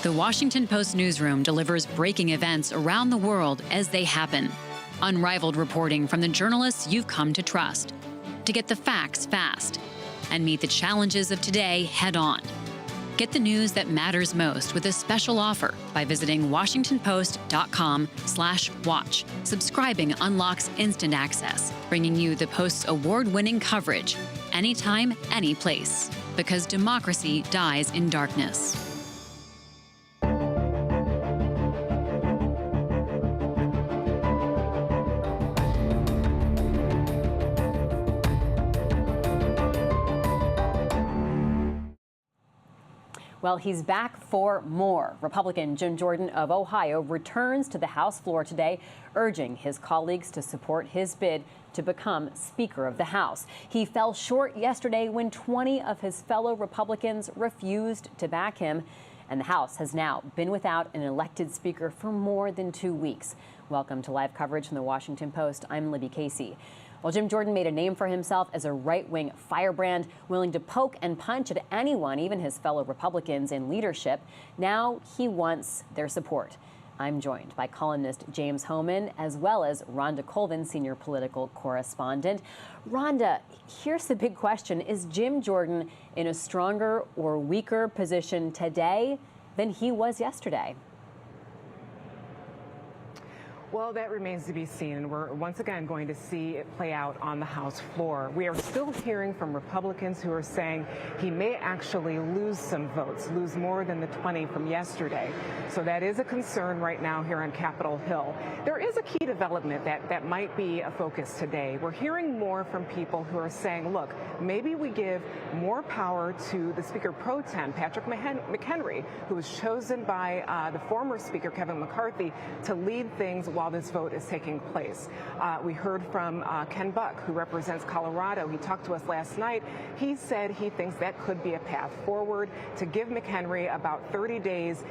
The Washington Post newsroom delivers breaking events around the world as they happen. Unrivaled reporting from the journalists you've come to trust. To get the facts fast and meet the challenges of today head on. Get the news that matters most with a special offer by visiting WashingtonPost.com/watch. Subscribing unlocks instant access, bringing you the Post's award-winning coverage anytime, any place. Because democracy dies in darkness. Well, he's back for more. Republican Jim Jordan of Ohio returns to the House floor today, urging his colleagues to support his bid to become Speaker of the House. He fell short yesterday when 20 of his fellow Republicans refused to back him, and the House has now been without an elected Speaker for more than 2 weeks. Welcome to live coverage from the Washington Post. I'm Libby Casey. Well, Jim Jordan made a name for himself as a right-wing firebrand, willing to poke and punch at anyone, even his fellow Republicans in leadership. Now he wants their support. I'm joined by columnist James Hohmann, as well as Rhonda Colvin, senior political correspondent. Rhonda, here's the big question. Is Jim Jordan in a stronger or weaker position today than he was yesterday? Well, that remains to be seen, and we're once again going to see it play out on the House floor. We are still hearing from Republicans who are saying he may actually lose some votes, lose more than the 20 from yesterday. So that is a concern right now here on Capitol Hill. There is a key development that might be a focus today. We're hearing more from people who are saying, look, maybe we give more power to the Speaker pro tem, Patrick McHenry, who was chosen by the former Speaker, Kevin McCarthy, to lead things while this vote is taking place. We heard from Ken Buck, who represents Colorado. He talked to us last night. He said he thinks that could be a path forward to give McHenry about 30 days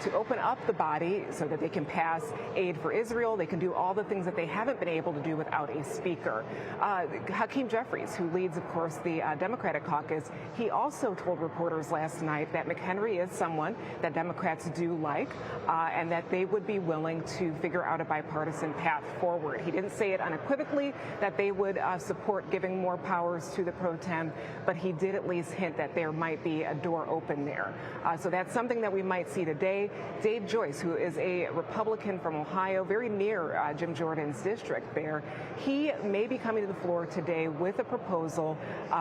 to open up the body so that they can pass aid for Israel. They can do all the things that they haven't been able to do without a speaker. Hakeem Jeffries, who leads, of course, the Democratic caucus, he also told reporters last night that McHenry is someone that Democrats do like and that they would be willing to figure out a bipartisan path forward. He didn't say it unequivocally that they would support giving more powers to the pro tem, but he did at least hint that there might be a door open there. So that's something that we might see today. Dave Joyce, who is a Republican from Ohio, very near Jim Jordan's district there, he may be coming to the floor today with a proposal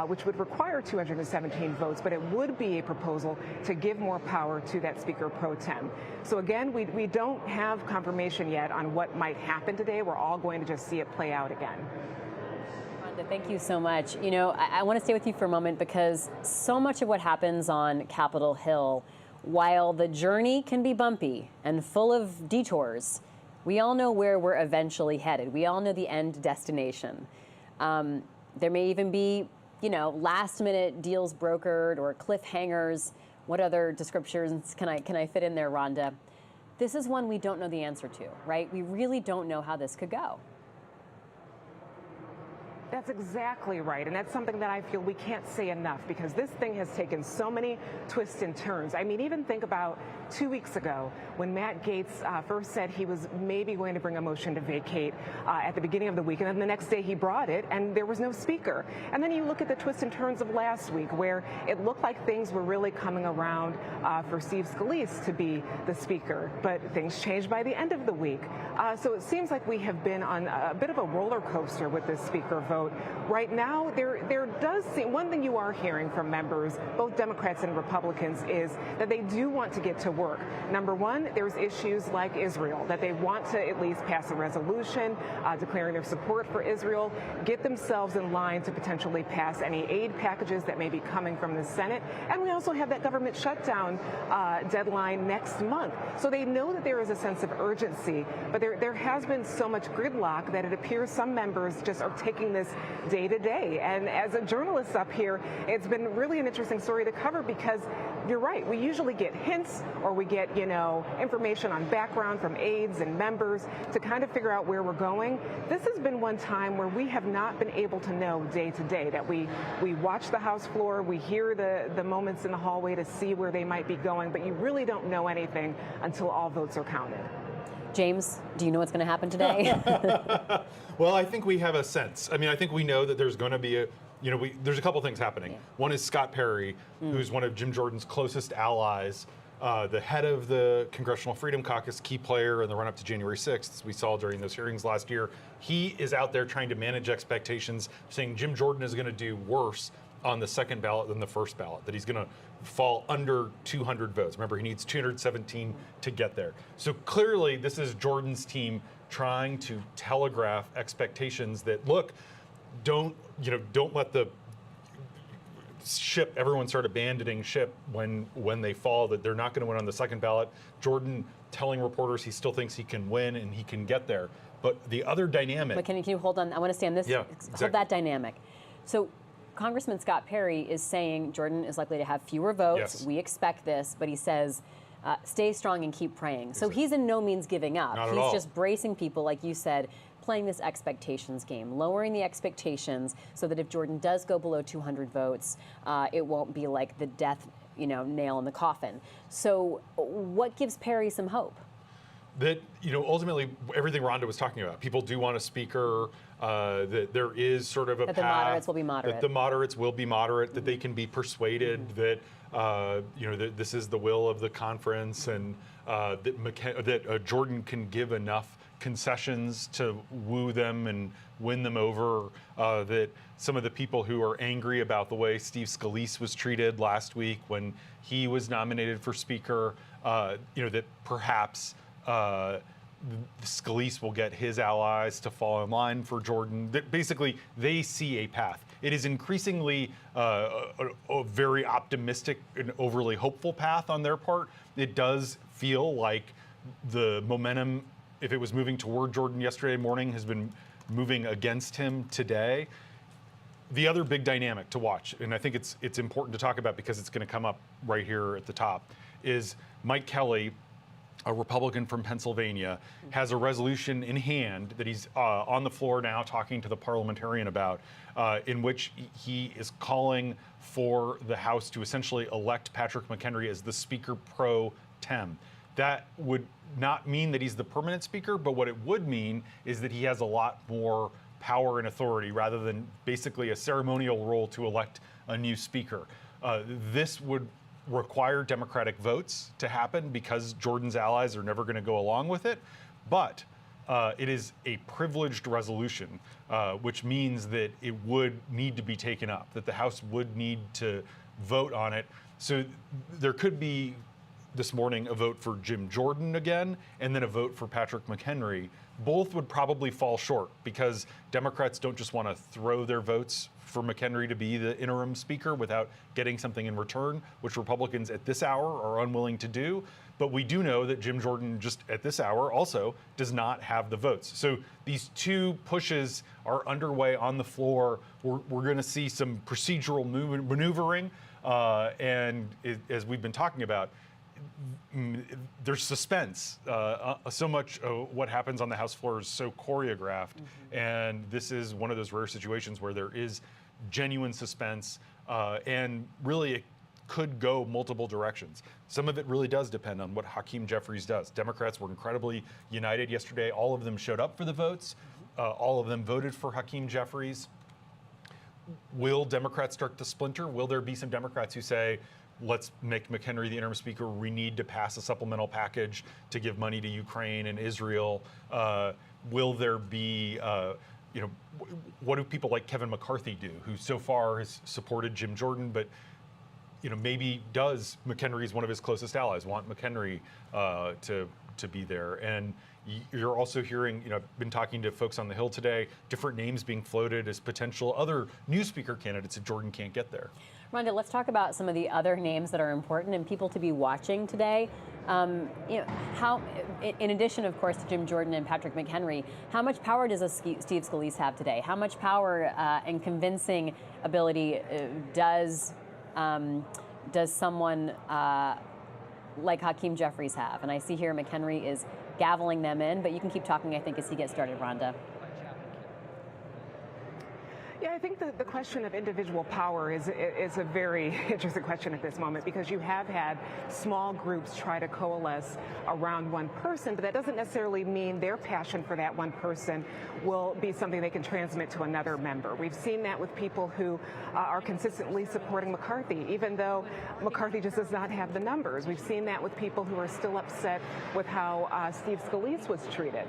which would require 217 votes, but it would be a proposal to give more power to that Speaker pro tem. So again, we don't have confirmation yet on what might happen today. We're all going to just see it play out again. Rhonda, thank you so much. You know, I want to stay with you for a moment because so much of what happens on Capitol Hill, while the journey can be bumpy and full of detours, we all know where we're eventually headed. We all know the end destination. There may even be, you know, last-minute deals brokered or cliffhangers. What other descriptions can I fit in there, Rhonda? This is one we don't know the answer to, right? We really don't know how this could go. That's exactly right, and that's something that I feel we can't say enough because this thing has taken so many twists and turns. I mean, even think about 2 weeks ago when Matt Gaetz first said he was maybe going to bring a motion to vacate at the beginning of the week, and then the next day he brought it, and there was no speaker. And then you look at the twists and turns of last week where it looked like things were really coming around for Steve Scalise to be the speaker, but things changed by the end of the week. So it seems like we have been on a bit of a roller coaster with this speaker vote. Right now, there does seem, one thing you are hearing from members, both Democrats and Republicans, is that they do want to get to work. Number one, there's issues like Israel, that they want to at least pass a resolution declaring their support for Israel, get themselves in line to potentially pass any aid packages that may be coming from the Senate. And we also have that government shutdown deadline next month. So they know that there is a sense of urgency, but there has been so much gridlock that it appears some members just are taking this this day to day. And as a journalist up here, it's been really an interesting story to cover because you're right. We usually get hints or we get, information on background from aides and members to kind of figure out where we're going. This has been one time where we have not been able to know day to day, that we watch the House floor, we hear the moments in the hallway to see where they might be going, but you really don't know anything until all votes are counted. James, do you know what's going to happen today? Well, I think we have a sense. I mean, I think we know that there's going to be there's a couple things happening. Yeah. One is Scott Perry, who's one of Jim Jordan's closest allies, the head of the Congressional Freedom Caucus, key player in the run-up to January 6th, as we saw during those hearings last year. He is out there trying to manage expectations, saying Jim Jordan is going to do worse on the second ballot than the first ballot, that he's going to fall under 200 votes. Remember, he needs 217 to get there. So clearly, this is Jordan's team trying to telegraph expectations that, look, don't let the ship, everyone start abandoning ship when they fall, that they're not going to win on the second ballot. Jordan telling reporters he still thinks he can win and he can get there. But the other dynamic... But can you hold on? I want to stay on this. Yeah, exactly. Hold that dynamic. So Congressman Scott Perry is saying Jordan is likely to have fewer votes. Yes. We expect this, but he says, stay strong and keep praying. So Exactly. he's in no means giving up. Not at He's all. just bracing people, like you said, playing this expectations game, lowering the expectations so that if Jordan does go below 200 votes, it won't be like the death, nail in the coffin. So what gives Perry some hope? That, ultimately everything Rhonda was talking about. People do want a speaker, that there is sort of a that path. The moderates will be moderate. That the moderates will be moderate, that they can be persuaded that, that this is the will of the conference, and that Jordan can give enough concessions to woo them and win them over, that some of the people who are angry about the way Steve Scalise was treated last week when he was nominated for speaker, that perhaps Scalise will get his allies to fall in line for Jordan. That basically, they see a path. It is increasingly a very optimistic and overly hopeful path on their part. It does feel like the momentum, if it was moving toward Jordan yesterday morning, has been moving against him today. The other big dynamic to watch, and I think it's important to talk about because it's going to come up right here at the top, is Mike Kelly, a Republican from Pennsylvania, has a resolution in hand that he's on the floor now talking to the parliamentarian about, in which he is calling for the House to essentially elect Patrick McHenry as the Speaker pro tem. That would not mean that he's the permanent speaker, but what it would mean is that he has a lot more power and authority rather than basically a ceremonial role to elect a new speaker. This would require Democratic votes to happen because Jordan's allies are never going to go along with it. But it is a privileged resolution, which means that it would need to be taken up, that the House would need to vote on it. So there could be this morning a vote for Jim Jordan again, and then a vote for Patrick McHenry. Both would probably fall short because Democrats don't just want to throw their votes for McHenry to be the interim speaker without getting something in return, which Republicans at this hour are unwilling to do. But we do know that Jim Jordan, just at this hour, also does not have the votes. So these two pushes are underway on the floor. We're going to see some procedural maneuvering, and as we've been talking about, there's suspense. So much of what happens on the House floor is so choreographed, and this is one of those rare situations where there is genuine suspense, and really it could go multiple directions. Some of it really does depend on what Hakeem Jeffries does. Democrats were incredibly united yesterday. All of them showed up for the votes. All of them voted for Hakeem Jeffries. Will Democrats start to splinter? Will there be some Democrats who say, let's make McHenry the interim speaker, we need to pass a supplemental package to give money to Ukraine and Israel? Will there be, what do people like Kevin McCarthy do, who so far has supported Jim Jordan, but maybe does McHenry is one of his closest allies, want McHenry to be there? And You're also hearing, I've been talking to folks on the Hill today, different names being floated as potential other new speaker candidates if Jordan can't get there. Rhonda, let's talk about some of the other names that are important and people to be watching today. How, in addition, of course, to Jim Jordan and Patrick McHenry, how much power does Steve Scalise have today? How much power and convincing ability does someone like Hakeem Jeffries have? And I see here McHenry is gaveling them in, but you can keep talking, I think, as he gets started, Rhonda. Yeah, I think the question of individual power is a very interesting question at this moment, because you have had small groups try to coalesce around one person, but that doesn't necessarily mean their passion for that one person will be something they can transmit to another member. We've seen that with people who are consistently supporting McCarthy, even though McCarthy just does not have the numbers. We've seen that with people who are still upset with how Steve Scalise was treated.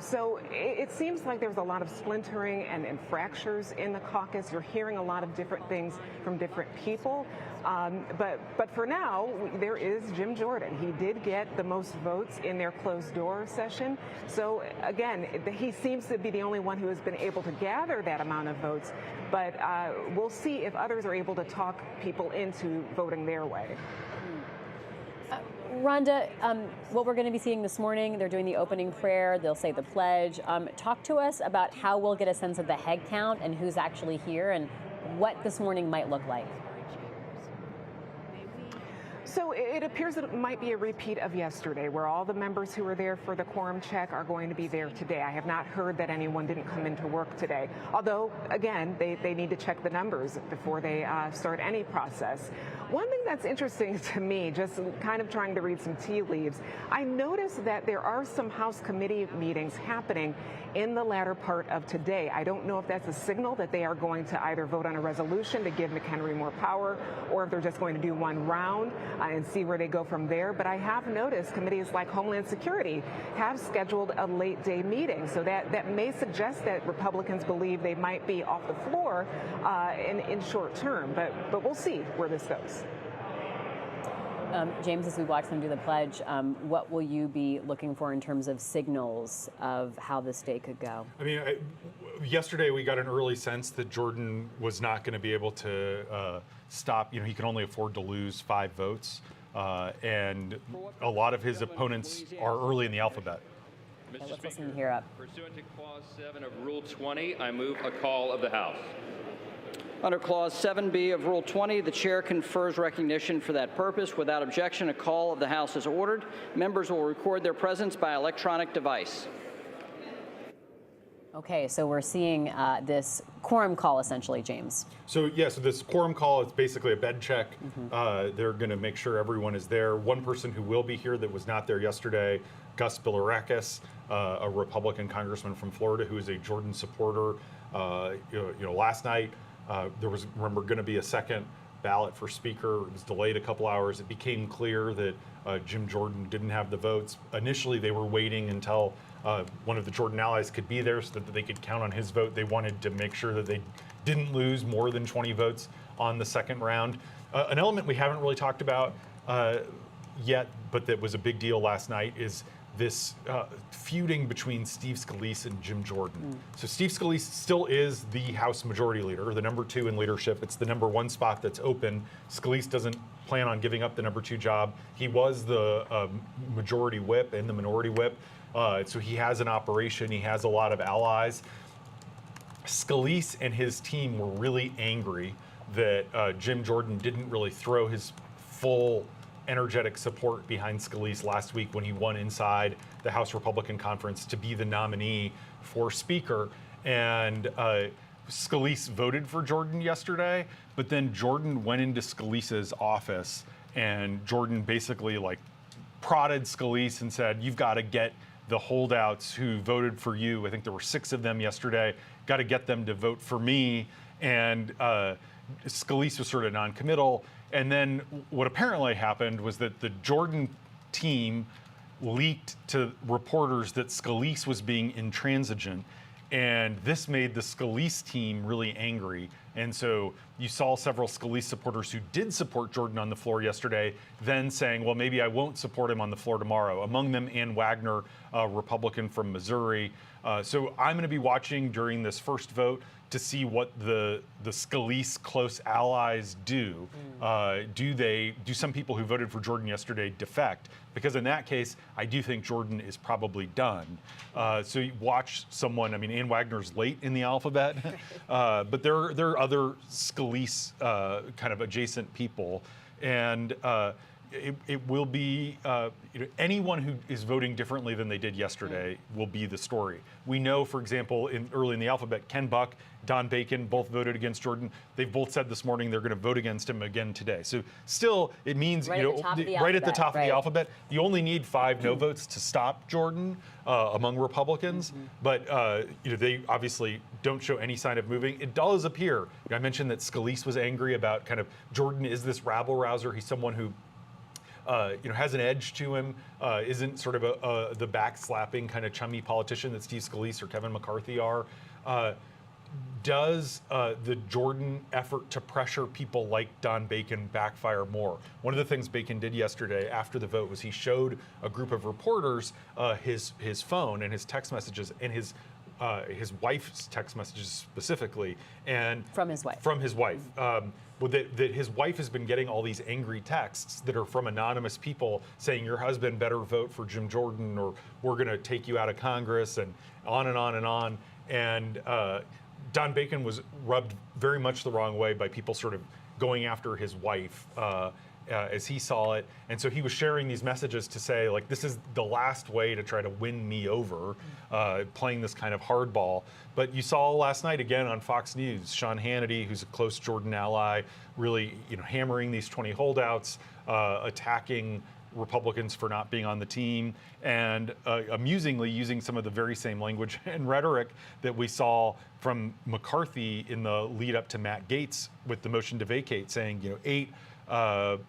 So it seems like there's a lot of splintering and fractures in the caucus. You're hearing a lot of different things from different people. But for now, there is Jim Jordan. He did get the most votes in their closed door session. So again, he seems to be the only one who has been able to gather that amount of votes. But we'll see if others are able to talk people into voting their way. Rhonda, what we're going to be seeing this morning, they're doing the opening prayer, they'll say the pledge. Talk to us about how we'll get a sense of the head count and who's actually here and what this morning might look like. So it appears that it might be a repeat of yesterday, where all the members who were there for the quorum check are going to be there today. I have not heard that anyone didn't come into work today. Although, again, they need to check the numbers before they start any process. One thing that's interesting to me, just kind of trying to read some tea leaves, I noticed that there are some House committee meetings happening in the latter part of today. I don't know if that's a signal that they are going to either vote on a resolution to give McHenry more power, or if they're just going to do one round and see where they go from there. But I have noticed committees like Homeland Security have scheduled a late day meeting. So that may suggest that Republicans believe they might be off the floor in short term. But we'll see where this goes. James, as we watch them do the pledge, what will you be looking for in terms of signals of how this day could go? I mean, yesterday we got an early sense that Jordan was not going to be able to stop. He can only afford to lose 5 votes. And a lot of his opponents are early in the alphabet. Okay, let's listen here up. Pursuant to Clause 7 of Rule 20, I move a call of the House. Under Clause 7B of Rule 20, the chair confers recognition for that purpose. Without objection, a call of the House is ordered. Members will record their presence by electronic device. Okay, so we're seeing this quorum call essentially, James. So this quorum call is basically a bed check. They're going to make sure everyone is there. One person who will be here that was not there yesterday, Gus Bilirakis, a Republican congressman from Florida who is a Jordan supporter. Last night there was, remember, going to be a second ballot for speaker. It was delayed a couple hours. It became clear that Jim Jordan didn't have the votes. Initially, they were waiting until one of the Jordan allies could be there so that they could count on his vote. They wanted to make sure that they didn't lose more than 20 votes on the second round. An element we haven't really talked about yet, but that was a big deal last night, is this feuding between Steve Scalise and Jim Jordan. So Steve Scalise still is the House Majority Leader, the number 2 in leadership. It's the number 1 spot that's open. Scalise doesn't plan on giving up the number 2 job. He was the Majority Whip and the Minority Whip, so he has an operation. He has a lot of allies. Scalise and his team were really angry that Jim Jordan didn't really throw his full energetic support behind Scalise last week when he won inside the House Republican Conference to be the nominee for Speaker. And Scalise voted for Jordan yesterday, but then Jordan went into Scalise's office and Jordan basically prodded Scalise and said, "You've got to get the holdouts who voted for you." I think there were 6 of them yesterday. Got to get them to vote for me. And Scalise was sort of non-committal. And then what apparently happened was that the Jordan team leaked to reporters that Scalise was being intransigent. And this made the Scalise team really angry. And so you saw several Scalise supporters who did support Jordan on the floor yesterday, then saying, well, maybe I won't support him on the floor tomorrow. Among them, Ann Wagner, a Republican from Missouri. So I'm going to be watching during this first vote to see what the Scalise close allies do. Do some people who voted for Jordan yesterday defect? Because in that case, I do think Jordan is probably done. So you watch someone. I mean, Ann Wagner's late in the alphabet, but there are other Scalise kind of adjacent people, and it will be anyone who is voting differently than they did yesterday will be the story. We know, for example, early in the alphabet, Ken Buck, Don Bacon both voted against Jordan. They've both said this morning they're going to vote against him again today. So still, it means right at the top of the alphabet, you only need 5 no votes to stop Jordan among Republicans. But they obviously don't show any sign of moving. It does appear. I mentioned that Scalise was angry about kind of Jordan is this rabble rouser. He's someone who has an edge to him, isn't sort of the backslapping kind of chummy politician that Steve Scalise or Kevin McCarthy are. Does the Jordan effort to pressure people like Don Bacon backfire more? One of the things Bacon did yesterday after the vote was he showed a group of reporters his phone and his text messages and his wife's text messages specifically, and from his wife. That his wife has been getting all these angry texts that are from anonymous people saying your husband better vote for Jim Jordan or we're going to take you out of Congress, and on and on and on. And Don Bacon was rubbed very much the wrong way by people sort of going after his wife as he saw it. And so he was sharing these messages to say, like, this is the last way to try to win me over, playing this kind of hardball. But you saw last night again on Fox News, Sean Hannity, who's a close Jordan ally, really hammering these 20 holdouts, attacking Republicans for not being on the team, and amusingly using some of the very same language and rhetoric that we saw from McCarthy in the lead up to Matt Gaetz with the motion to vacate, saying, 8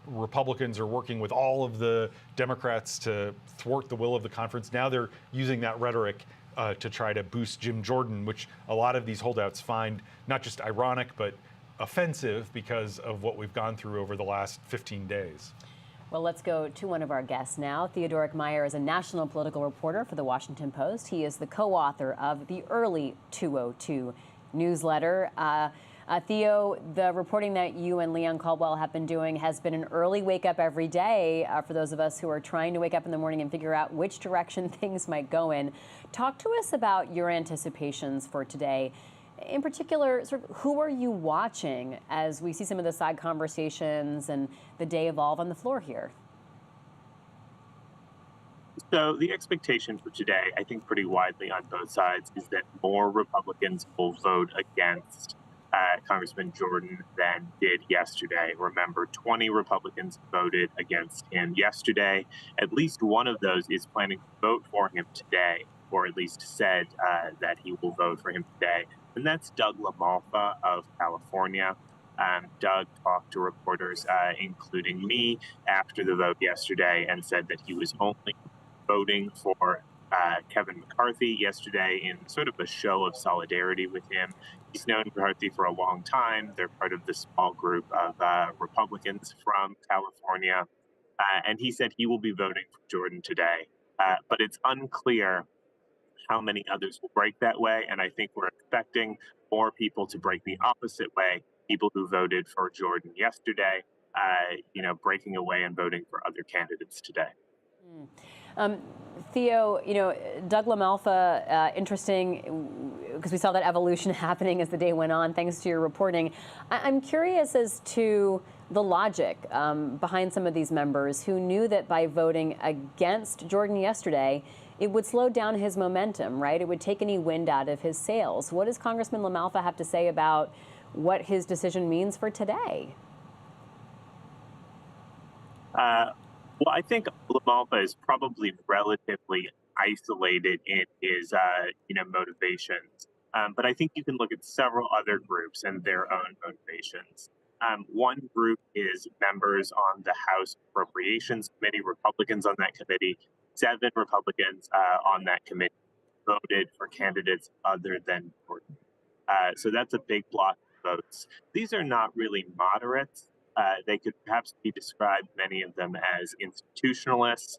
Republicans are working with all of the Democrats to thwart the will of the conference. Now they're using that rhetoric to try to boost Jim Jordan, which a lot of these holdouts find not just ironic, but offensive because of what we've gone through over the last 15 days. Well, let's go to one of our guests now. Theodoric Meyer is a national political reporter for The Washington Post. He is the co-author of the Early 202 newsletter. Theo, the reporting that you and Leon Caldwell have been doing has been an early wake up every day for those of us who are trying to wake up in the morning and figure out which direction things might go in. Talk to us about your anticipations for today. In particular, sort of who are you watching as we see some of the side conversations and the day evolve on the floor here? So the expectation for today, I think pretty widely on both sides, is that more Republicans will vote against Congressman Jordan than did yesterday. Remember, 20 Republicans voted against him yesterday. At least one of those is planning to vote for him today, or at least said that he will vote for him today. And that's Doug LaMalfa of California. Doug talked to reporters, including me, after the vote yesterday and said that he was only voting for Kevin McCarthy yesterday in sort of a show of solidarity with him. He's known McCarthy for a long time. They're part of the small group of Republicans from California. And he said he will be voting for Jordan today. But it's unclear how many others will break that way. And I think we're expecting more people to break the opposite way, people who voted for Jordan yesterday, breaking away and voting for other candidates today. Theo, Doug LaMalfa, interesting, because we saw that evolution happening as the day went on, thanks to your reporting. I'm curious as to the logic behind some of these members who knew that by voting against Jordan yesterday, it would slow down his momentum, right? It would take any wind out of his sails. What does Congressman LaMalfa have to say about what his decision means for today? Well, I think LaMalfa is probably relatively isolated in his, motivations. But I think you can look at several other groups and their own motivations. One group is members on the House Appropriations Committee, Republicans on that committee. 7 Republicans on that committee voted for candidates other than Jordan. So that's a big block votes. These are not really moderates. They could perhaps be described, many of them, as institutionalists.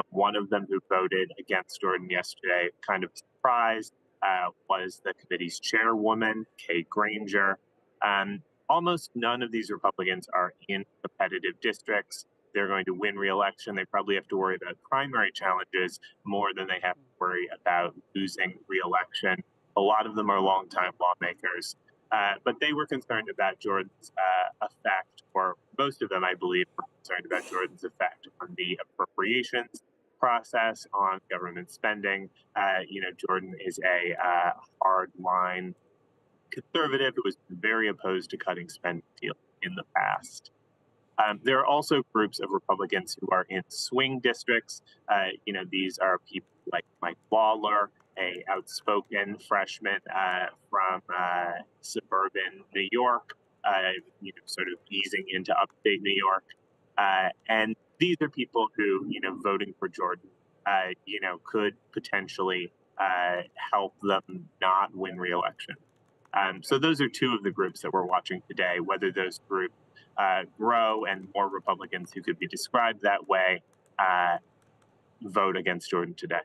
One of them who voted against Jordan yesterday, kind of surprised, was the committee's chairwoman, Kay Granger. Almost none of these Republicans are in competitive districts. They're going to win re-election. They probably have to worry about primary challenges more than they have to worry about losing re-election. A lot of them are longtime lawmakers. But they were concerned about Jordan's effect, or most of them, I believe, were concerned about Jordan's effect on the appropriations process, on government spending. Jordan is a hard-line conservative who has been very opposed to cutting spending deals in the past. There are also groups of Republicans who are in swing districts. These are people like Mike Lawler, a outspoken freshman from suburban New York, sort of easing into upstate New York. And these are people who, voting for Jordan, could potentially help them not win re-election. So those are two of the groups that we're watching today. Whether those groups grow and more Republicans who could be described that way vote against Jordan today.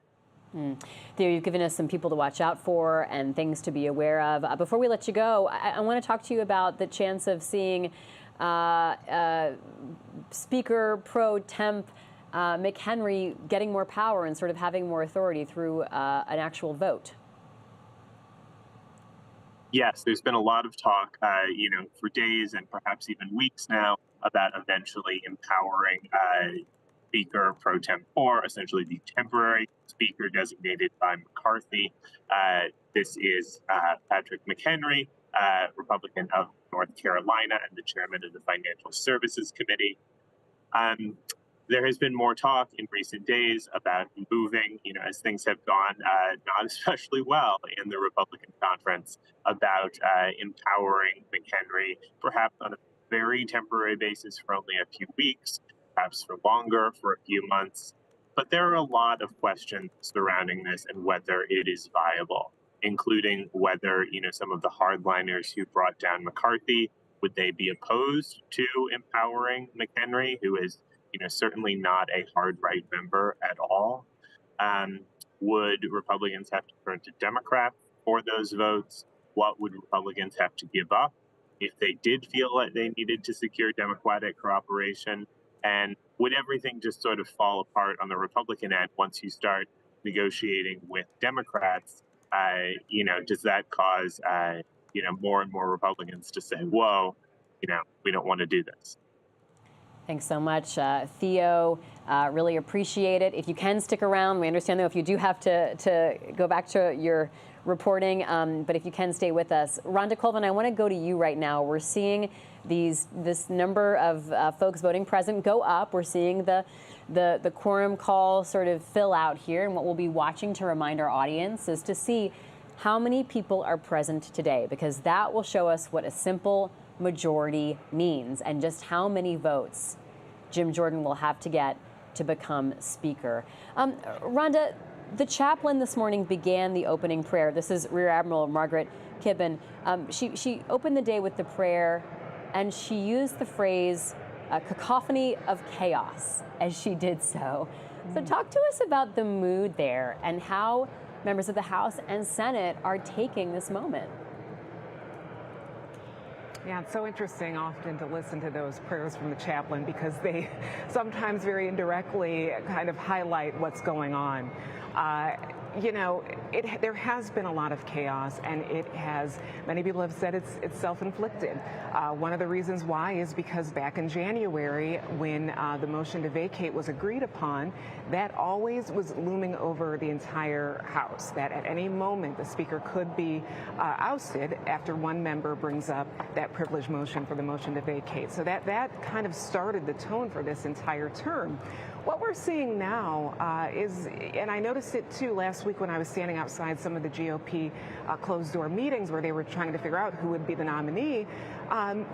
Theo, you've given us some people to watch out for and things to be aware of. Before we let you go, I want to talk to you about the chance of seeing Speaker pro temp McHenry getting more power and sort of having more authority through an actual vote. Yes, there's been a lot of talk, for days and perhaps even weeks now about eventually empowering Speaker pro tempore, essentially the temporary speaker designated by McCarthy. This is Patrick McHenry, Republican of North Carolina and the chairman of the Financial Services Committee. There has been more talk in recent days about moving, as things have gone not especially well in the Republican conference, about empowering McHenry, perhaps on a very temporary basis for only a few weeks, perhaps for longer, for a few months. But there are a lot of questions surrounding this and whether it is viable, including whether, some of the hardliners who brought down McCarthy, would they be opposed to empowering McHenry, who is certainly not a hard right member at all? Would Republicans have to turn to Democrats for those votes? What would Republicans have to give up if they did feel like they needed to secure Democratic cooperation? And would everything just sort of fall apart on the Republican end once you start negotiating with Democrats? Does that cause, more and more Republicans to say, whoa, we don't want to do this? Thanks so much, Theo. Really appreciate it. If you can stick around, we understand, though, if you do have to go back to your reporting, but if you can stay with us. Rhonda Colvin, I want to go to you right now. We're seeing this number of folks voting present go up. We're seeing the quorum call sort of fill out here, and what we'll be watching to remind our audience is to see how many people are present today, because that will show us what a simple majority means and just how many votes Jim Jordan will have to get to become Speaker. Rhonda, the chaplain this morning began the opening prayer. This is Rear Admiral Margaret Kibben. She opened the day with the prayer, and she used the phrase cacophony of chaos as she did so. So talk to us about the mood there and how members of the House and Senate are taking this moment. Yeah, it's so interesting often to listen to those prayers from the chaplain, because they sometimes very indirectly kind of highlight what's going on. There has been a lot of chaos, and many people have said it's self-inflicted. One of the reasons why is because back in January, when the motion to vacate was agreed upon, that always was looming over the entire House, that at any moment the Speaker could be ousted after one member brings up that privilege motion for the motion to vacate. So that kind of started the tone for this entire term. What we're seeing now is, and I noticed it too last week when I was standing outside some of the GOP closed-door meetings where they were trying to figure out who would be the nominee,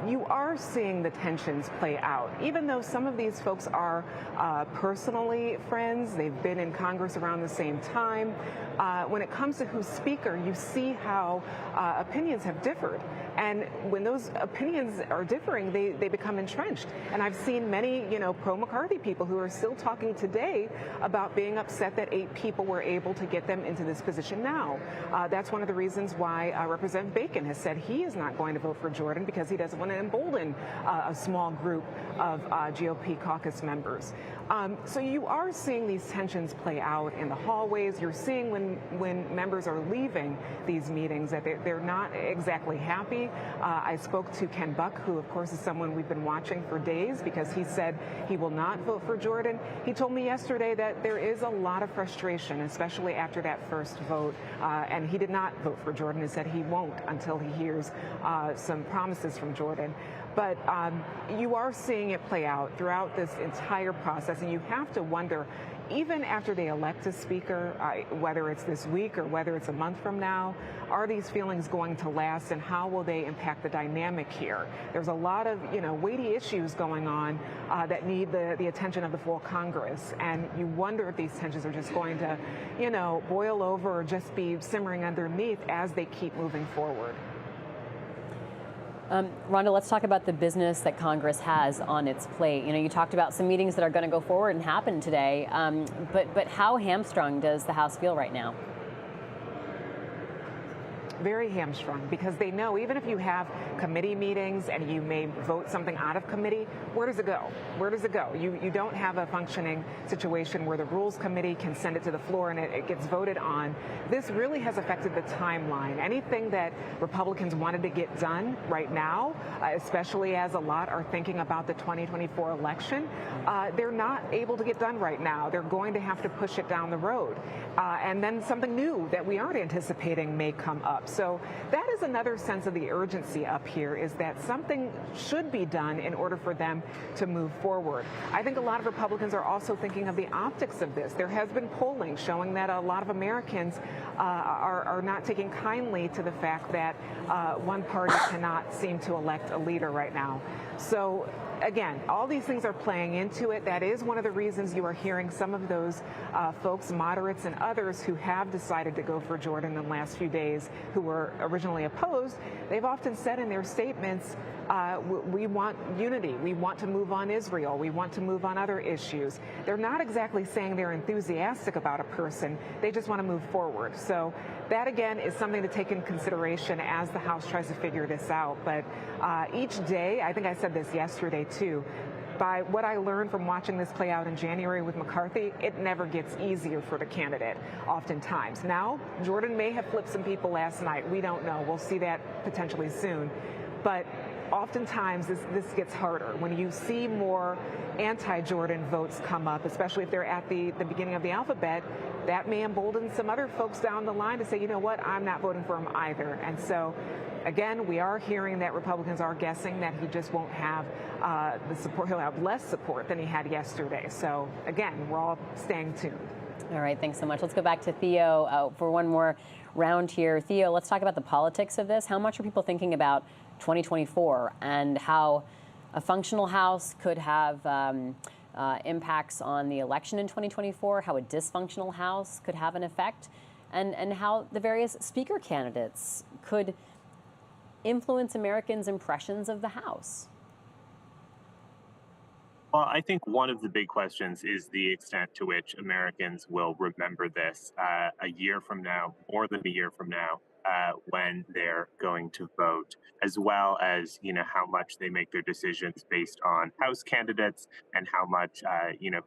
you are seeing the tensions play out. Even though some of these folks are personally friends, they've been in Congress around the same time, when it comes to who's speaker, you see how opinions have differed. And when those opinions are differing, they become entrenched. And I've seen many, pro-McCarthy people who are still talking today about being upset that 8 people were able to get them into this position now. That's one of the reasons why Representative Bacon has said he is not going to vote for Jordan because he doesn't want to embolden a small group of GOP caucus members. So you are seeing these tensions play out in the hallways. You're seeing when members are leaving these meetings that they're not exactly happy. I spoke to Ken Buck, who of course is someone we've been watching for days because he said he will not vote for Jordan. He told me yesterday that there is a lot of frustration, especially after that first vote, and he did not vote for Jordan and said he won't until he hears some promises from Jordan. But you are seeing it play out throughout this entire process, and you have to wonder, even after they elect a speaker, whether it's this week or whether it's a month from now, are these feelings going to last, and how will they impact the dynamic here? There's a lot of, weighty issues going on that need the attention of the full Congress, and you wonder if these tensions are just going to, boil over or just be simmering underneath as they keep moving forward. Rhonda, let's talk about the business that Congress has on its plate. You talked about some meetings that are going to go forward and happen today, but how hamstrung does the House feel right now? Very hamstrung, because they know even if you have committee meetings and you may vote something out of committee, where does it go? Where does it go? You don't have a functioning situation where the Rules Committee can send it to the floor and it gets voted on. This really has affected the timeline. Anything that Republicans wanted to get done right now, especially as a lot are thinking about the 2024 election, they're not able to get done right now. They're going to have to push it down the road. And then something new that we aren't anticipating may come up. So that is another sense of the urgency up here, is that something should be done in order for them to move forward. I think a lot of Republicans are also thinking of the optics of this. There has been polling showing that a lot of Americans are not taking kindly to the fact that one party cannot seem to elect a leader right now. So again, all these things are playing into it. That is one of the reasons you are hearing some of those folks, moderates and others, who have decided to go for Jordan in the last few days, who were originally opposed. They've often said in their statements, we want unity. We want to move on Israel. We want to move on other issues. They're not exactly saying they're enthusiastic about a person. They just want to move forward. So that, again, is something to take in consideration as the House tries to figure this out. But each day, I think I said this yesterday too, by what I learned from watching this play out in January with McCarthy, it never gets easier for the candidate, oftentimes. Now, Jordan may have flipped some people last night. We don't know. We'll see that potentially soon. But oftentimes this gets harder. When you see more anti-Jordan votes come up, especially if they're at the beginning of the alphabet, that may embolden some other folks down the line to say, you know what, I'm not voting for him either. And so, again, we are hearing that Republicans are guessing that he just won't have the support. He'll have less support than he had yesterday. So, again, we're all staying tuned. All right, thanks so much. Let's go back to Theo for one more round here. Theo, let's talk about the politics of this. How much are people thinking about 2024 and how a functional House could have impacts on the election in 2024, how a dysfunctional House could have an effect, and how the various speaker candidates could influence Americans' impressions of the House? Well, I think one of the big questions is the extent to which Americans will remember this a year from now, more than a year from now, when they're going to vote, as well as, how much they make their decisions based on House candidates and how much,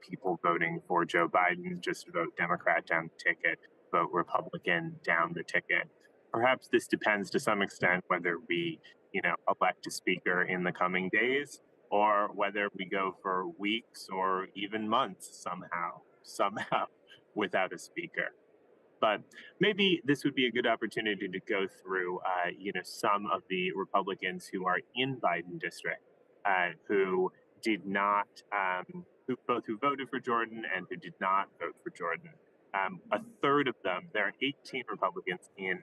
people voting for Joe Biden just vote Democrat down the ticket, vote Republican down the ticket. Perhaps this depends to some extent whether we, elect a speaker in the coming days, or whether we go for weeks or even months somehow without a speaker. But maybe this would be a good opportunity to go through, some of the Republicans who are in Biden district, who did not, who voted for Jordan and who did not vote for Jordan. A third of them, there are 18 Republicans in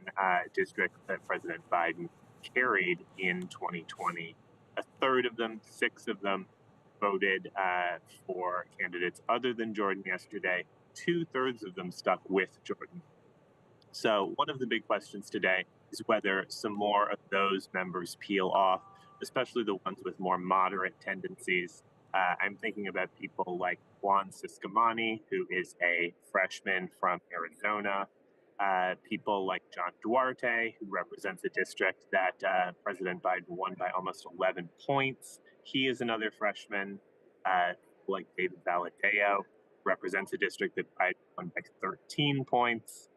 district that President Biden carried in 2020. A third of them, 6 of them, voted for candidates other than Jordan yesterday. 2/3 of them stuck with Jordan. So one of the big questions today is whether some more of those members peel off, especially the ones with more moderate tendencies. I'm thinking about people like Juan Ciscomani, who is a freshman from Arizona. People like John Duarte, who represents a district that President Biden won by almost 11 points. He is another freshman. Like David Valadeo, represents a district that Biden won by 13 points.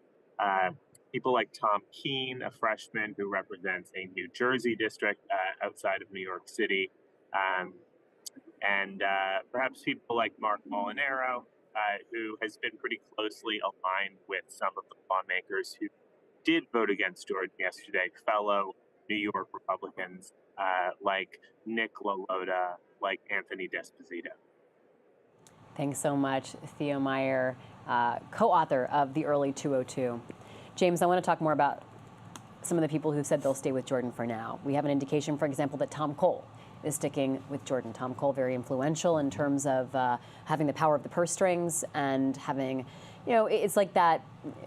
People like Tom Keene, a freshman who represents a New Jersey district outside of New York City. And perhaps people like Mark Molinaro, who has been pretty closely aligned with some of the lawmakers who did vote against Jordan yesterday, fellow New York Republicans like Nick LaLota, like Anthony D'Esposito. Thanks so much, Theo Meyer, co-author of The Early 202. James, I want to talk more about some of the people who said they'll stay with Jordan for now. We have an indication, for example, that Tom Cole is sticking with Jordan. Tom Cole, very influential in terms of having the power of the purse strings and having, it's like that,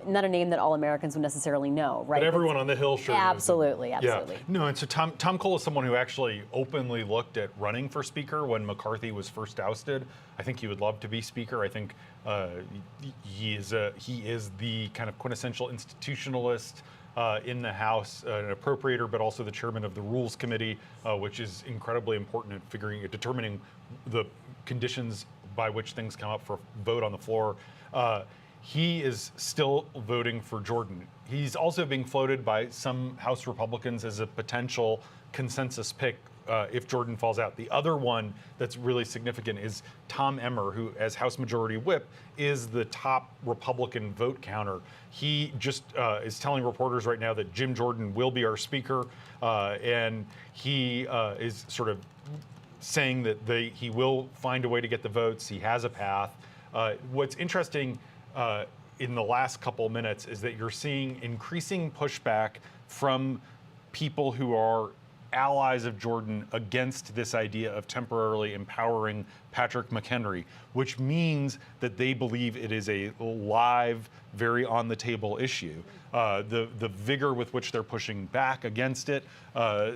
not a name that all Americans would necessarily know, right? But everyone on the Hill sure knows him. Absolutely. Yeah. No, and so Tom Cole is someone who actually openly looked at running for Speaker when McCarthy was first ousted. I think he would love to be Speaker. I think he is the kind of quintessential institutionalist in the House, an appropriator, but also the chairman of the Rules Committee, which is incredibly important at determining the conditions by which things come up for vote on the floor. He is still voting for Jordan. He's also being floated by some House Republicans as a potential consensus pick if Jordan falls out. The other one that's really significant is Tom Emmer, who, as House Majority Whip, is the top Republican vote counter. He just is telling reporters right now that Jim Jordan will be our Speaker, and he is sort of saying that he will find a way to get the votes. He has a path. What's interesting in the last couple minutes is that you're seeing increasing pushback from people who are allies of Jordan against this idea of temporarily empowering Patrick McHenry, which means that they believe it is a live, very on-the-table issue. The vigor with which they're pushing back against it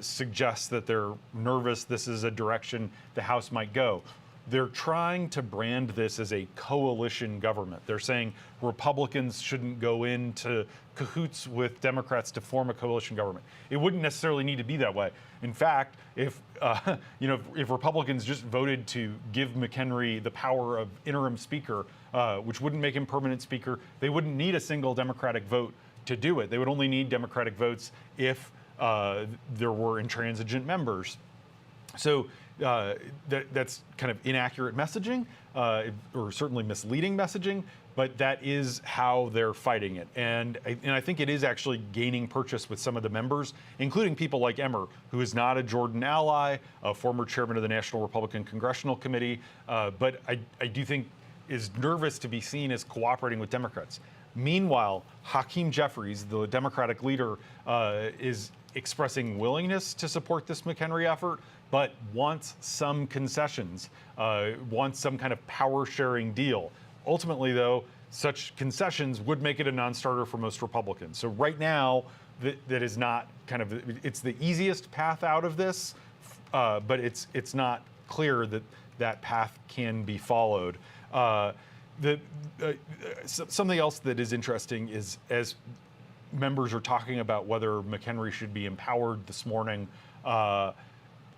suggests that they're nervous this is a direction the House might go. They're trying to brand this as a coalition government. They're saying Republicans shouldn't go into cahoots with Democrats to form a coalition government. It wouldn't necessarily need to be that way. In fact, if Republicans just voted to give McHenry the power of interim speaker, which wouldn't make him permanent speaker, they wouldn't need a single Democratic vote to do it. They would only need Democratic votes if there were intransigent members. So that's kind of inaccurate messaging, or certainly misleading messaging, but that is how they're fighting it. And I think it is actually gaining purchase with some of the members, including people like Emmer, who is not a Jordan ally, a former chairman of the National Republican Congressional Committee, but I do think is nervous to be seen as cooperating with Democrats. Meanwhile, Hakeem Jeffries, the Democratic leader, is expressing willingness to support this McHenry effort, but wants some concessions, wants some kind of power-sharing deal. Ultimately, though, such concessions would make it a non-starter for most Republicans. So right now, that is not kind of, it's the easiest path out of this, but it's not clear that that path can be followed. Something else that is interesting is, as members are talking about whether McHenry should be empowered this morning,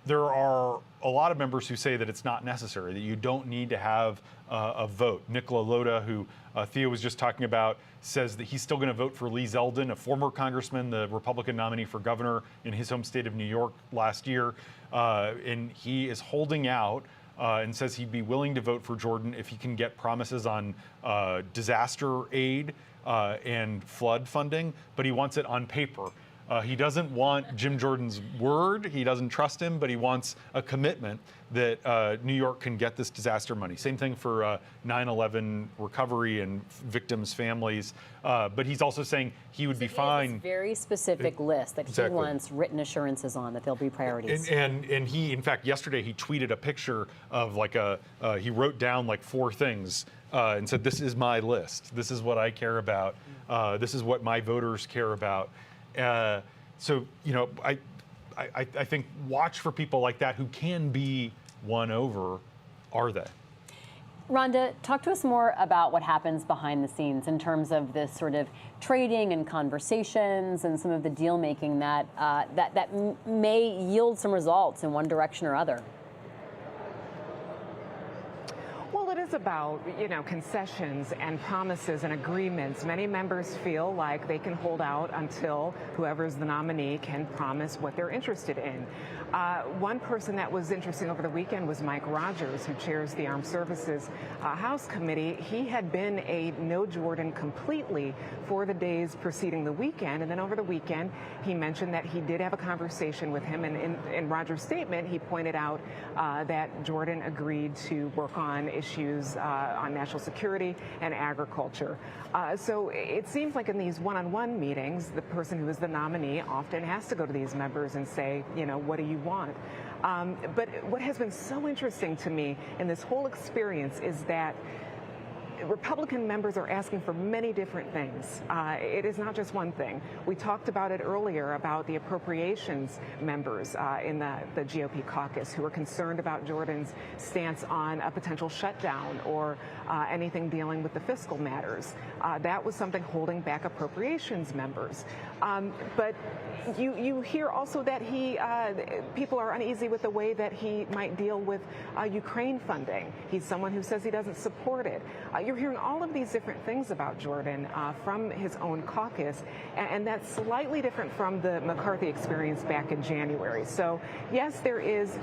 there are a lot of members who say that it's not necessary, that you don't need to have a vote. Nick LaLota, who Theo was just talking about, says that he's still going to vote for Lee Zeldin, a former congressman, the Republican nominee for governor in his home state of New York last year. And he is holding out and says he'd be willing to vote for Jordan if he can get promises on disaster aid and flood funding, but he wants it on paper. He doesn't want Jim Jordan's word. He doesn't trust him, but he wants a commitment that New York can get this disaster money. Same thing for 9/11 recovery and victims' families. But he's also saying he would be fine. He has this very specific list that Exactly. he wants written assurances on that there'll be priorities. And he, in fact, yesterday he tweeted a picture of like he wrote down like 4 things and said, "This is my list. This is what I care about. This is what my voters care about." So, you know, I think watch for people like that who can be won over. Are they? Rhonda, talk to us more about what happens behind the scenes in terms of this sort of trading and conversations and some of the deal making that may yield some results in one direction or other. Well, it is about, concessions and promises and agreements. Many members feel like they can hold out until whoever's the nominee can promise what they're interested in. One person that was interesting over the weekend was Mike Rogers, who chairs the Armed Services House Committee. He had been a no Jordan completely for the days preceding the weekend. And then over the weekend, he mentioned that he did have a conversation with him. And in Rogers' statement, he pointed out that Jordan agreed to work on issues on national security and agriculture. So it seems like in these one-on-one meetings, the person who is the nominee often has to go to these members and say, what do you want? But what has been so interesting to me in this whole experience is that Republican members are asking for many different things. It is not just one thing. We talked about it earlier about the appropriations members in the GOP caucus who are concerned about Jordan's stance on a potential shutdown or anything dealing with the fiscal matters. That was something holding back appropriations members. But you hear also that people are uneasy with the way that he might deal with Ukraine funding. He's someone who says he doesn't support it. You're hearing all of these different things about Jordan from his own caucus, and that's slightly different from the McCarthy experience back in January. So yes, there is,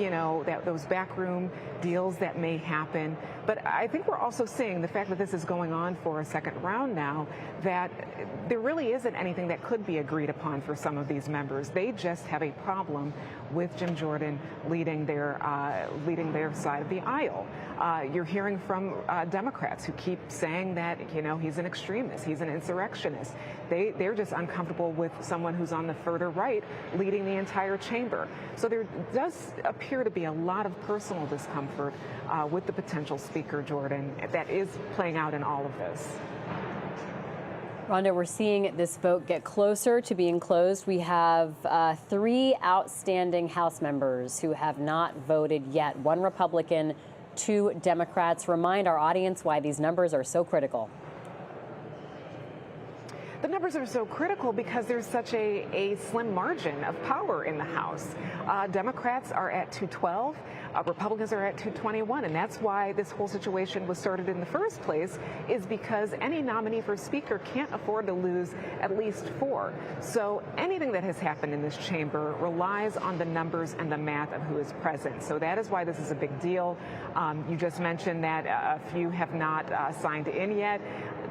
those backroom deals that may happen, but I think we're also seeing the fact that this is going on for a second round now, that there really isn't anything that could be agreed upon for some of these members. They just have a problem with Jim Jordan leading their side of the aisle. You're hearing from Democrats who keep saying that, he's an extremist, he's an insurrectionist. They're just uncomfortable with someone who's on the further right leading the entire chamber. So there does appear to be a lot of personal discomfort with the potential Speaker Jordan that is playing out in all of this. Rhonda, we're seeing this vote get closer to being closed. We have 3 outstanding House members who have not voted yet. 1 Republican, 2 Democrats. Remind our audience why these numbers are so critical. The numbers are so critical because there's such a slim margin of power in the House. Democrats are at 212. Republicans are at 221, and that's why this whole situation was started in the first place, is because any nominee for Speaker can't afford to lose at least 4. So anything that has happened in this chamber relies on the numbers and the math of who is present. So that is why this is a big deal. You just mentioned that a few have not signed in yet.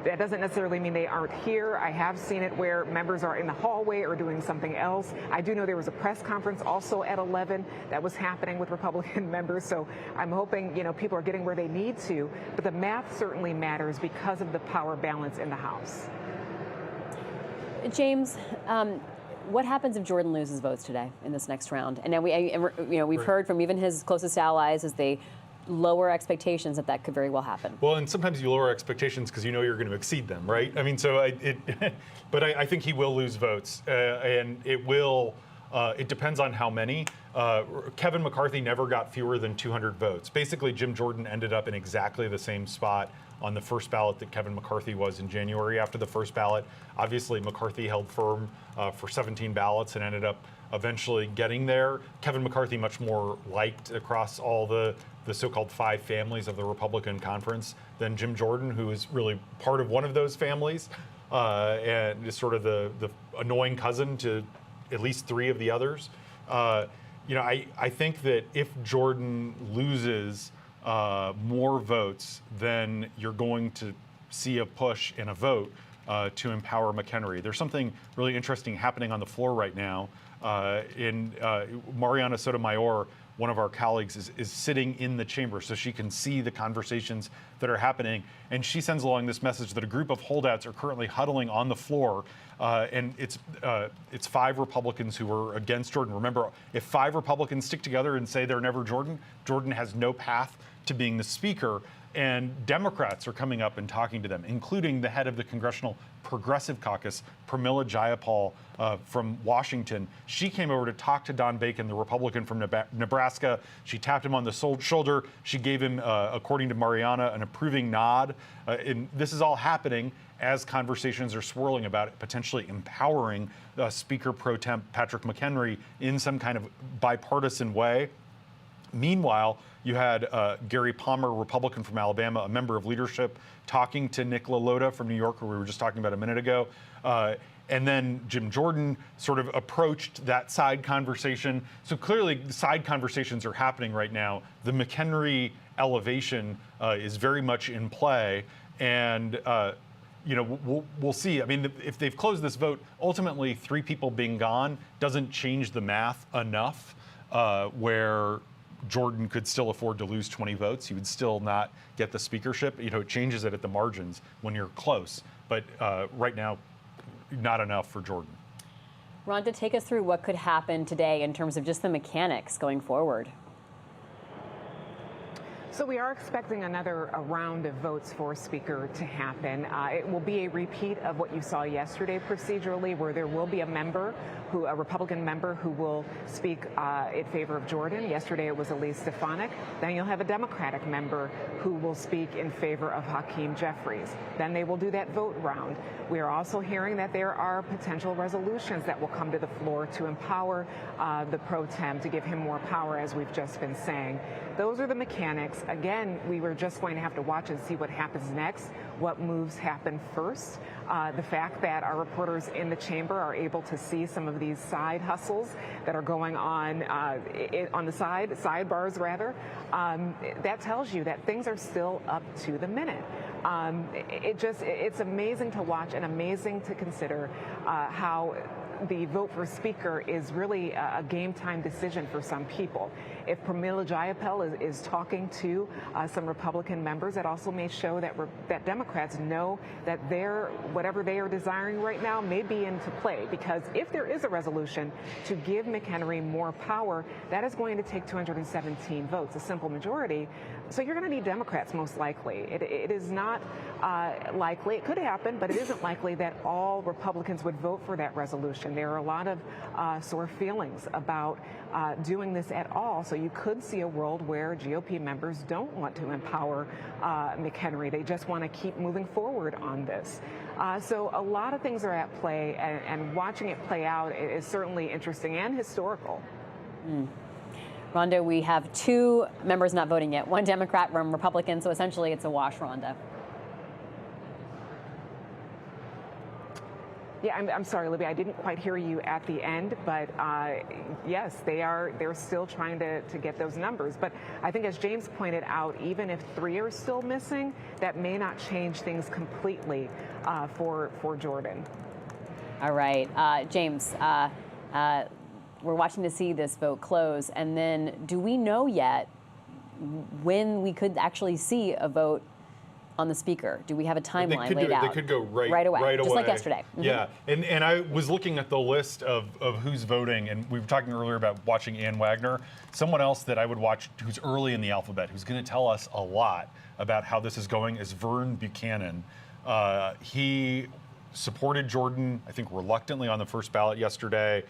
That doesn't necessarily mean they aren't here. I have seen it where members are in the hallway or doing something else. I do know there was a press conference also at 11 that was happening with Republican members. So I'm hoping, people are getting where they need to. But the math certainly matters because of the power balance in the House. James, what happens if Jordan loses votes today in this next round? And now we've heard from even his closest allies as they lower expectations that could very well happen. Well, and sometimes you lower expectations because you know you're going to exceed them, right? I mean, but I think he will lose votes, and it will. It depends on how many. Kevin McCarthy never got fewer than 200 votes. Basically, Jim Jordan ended up in exactly the same spot on the first ballot that Kevin McCarthy was in January after the first ballot. Obviously, McCarthy held firm for 17 ballots and ended up eventually getting there. Kevin McCarthy much more liked across all the so-called 5 families of the Republican conference than Jim Jordan, who is really part of one of those families and is sort of the annoying cousin to at least 3 of the others. I think that if Jordan loses more votes, then you're going to see a push in a vote to empower McHenry. There's something really interesting happening on the floor right now. Mariana Sotomayor, one of our colleagues, is sitting in the chamber so she can see the conversations that are happening. And she sends along this message that a group of holdouts are currently huddling on the floor. And it's 5 Republicans who are against Jordan. Remember, if 5 Republicans stick together and say they're never Jordan, Jordan has no path to being the speaker. And Democrats are coming up and talking to them, including the head of the Congressional Progressive Caucus, Pramila Jayapal from Washington. She came over to talk to Don Bacon, the Republican from Nebraska. She tapped him on the shoulder. She gave him, according to Mariana, an approving nod. And this is all happening as conversations are swirling about potentially empowering Speaker Pro Temp Patrick McHenry in some kind of bipartisan way. Meanwhile, you had Gary Palmer, Republican from Alabama, a member of leadership, talking to Nick LaLota from New York, who we were just talking about a minute ago. And then Jim Jordan sort of approached that side conversation. So clearly, the side conversations are happening right now. The McHenry elevation is very much in play. And we'll see. I mean, if they've closed this vote, ultimately 3 people being gone doesn't change the math enough where Jordan could still afford to lose 20 votes. He would still not get the speakership. It changes it at the margins when you're close. But right now, not enough for Jordan. Rhonda, take us through what could happen today in terms of just the mechanics going forward. So we are expecting another round of votes for Speaker to happen. It will be a repeat of what you saw yesterday procedurally, where there will be a Republican member who will speak in favor of Jordan. Yesterday it was Elise Stefanik. Then you'll have a Democratic member who will speak in favor of Hakeem Jeffries. Then they will do that vote round. We are also hearing that there are potential resolutions that will come to the floor to empower the pro tem, to give him more power, as we've just been saying. Those are the mechanics. Again, we were just going to have to watch and see what happens next, what moves happen first. The fact that our reporters in the chamber are able to see some of these side hustles that are going on the sidebars rather, that tells you that things are still up to the minute. It's amazing to watch and amazing to consider how the vote for Speaker is really a game time decision for some people. If Pramila Jayapal is talking to some Republican members, that also may show that Democrats know that whatever they are desiring right now may be into play. Because if there is a resolution to give McHenry more power, that is going to take 217 votes, a simple majority. So you're going to need Democrats most likely. It is not likely. It could happen, but it isn't likely that all Republicans would vote for that resolution. There are a lot of sore feelings about doing this at all. So you could see a world where GOP members don't want to empower McHenry. They just want to keep moving forward on this. So a lot of things are at play, and watching it play out is certainly interesting and historical. Rhonda, we have 2 members not voting yet, 1 Democrat, 1 Republican, so essentially it's a wash, Rhonda. Yeah, I'm sorry, Libby, I didn't quite hear you at the end, but yes, they're still trying to get those numbers. But I think, as James pointed out, even if 3 are still missing, that may not change things completely for Jordan. All right, James, we're watching to see this vote close, and then do we know yet when we could actually see a vote on the speaker? Do we have a timeline laid out? They could go right away, just away. like yesterday. Yeah, and I was looking at the list of who's voting, and we were talking earlier about watching Ann Wagner. Someone else that I would watch who's early in the alphabet, who's going to tell us a lot about how this is going, is Vern Buchanan. He supported Jordan, I think, reluctantly on the first ballot yesterday.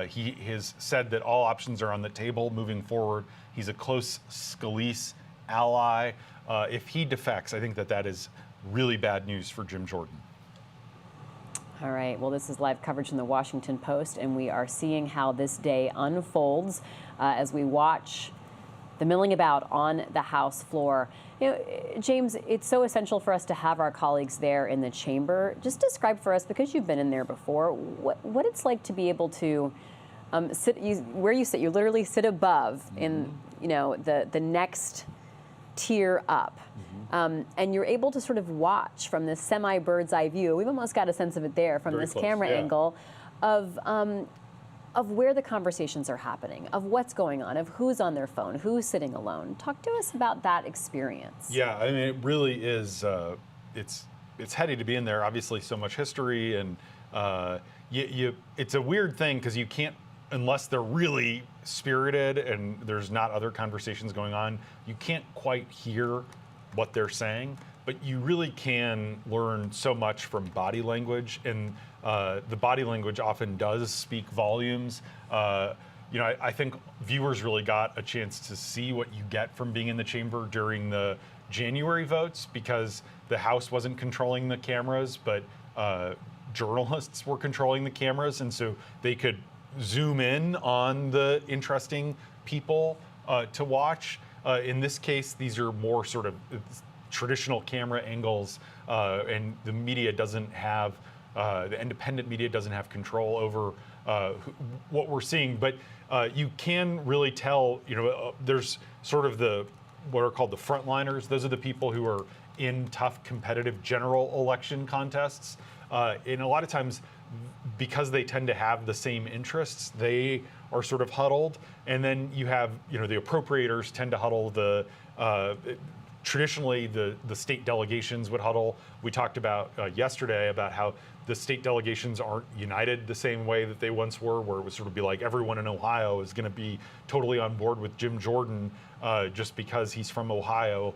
He has said that all options are on the table moving forward. He's a close Scalise ally. If he defects, I think that is really bad news for Jim Jordan. All right. Well, this is live coverage from the Washington Post, and we are seeing how this day unfolds as we watch the milling about on the House floor. James, it's so essential for us to have our colleagues there in the chamber. Just describe for us, because you've been in there before, what it's like to be able to sit where you sit. You literally sit above in the next tear up. And you're able to sort of watch from this semi-bird's eye view. We've almost got a sense of it there from Very this close, camera yeah. angle of where the conversations are happening, of what's going on, of who's on their phone, who's sitting alone. Talk to us about that experience. Yeah, I mean, it really is. It's heady to be in there. Obviously, so much history, and it's a weird thing because you can't, unless they're really spirited and there's not other conversations going on, you can't quite hear what they're saying. But you really can learn so much from body language, and the body language often does speak volumes. I think viewers really got a chance to see what you get from being in the chamber during the January votes, because the House wasn't controlling the cameras, but journalists were controlling the cameras, and so they could zoom in on the interesting people to watch. In this case, these are more sort of traditional camera angles, and the media doesn't have, the independent media doesn't have control over what we're seeing. But you can really tell, there's sort of what are called the frontliners. Those are the people who are in tough competitive general election contests. And a lot of times, because they tend to have the same interests, they are sort of huddled. And then you have, the appropriators tend to huddle. Traditionally, the state delegations would huddle. We talked about yesterday about how the state delegations aren't united the same way that they once were, where it would sort of be like everyone in Ohio is going to be totally on board with Jim Jordan just because he's from Ohio.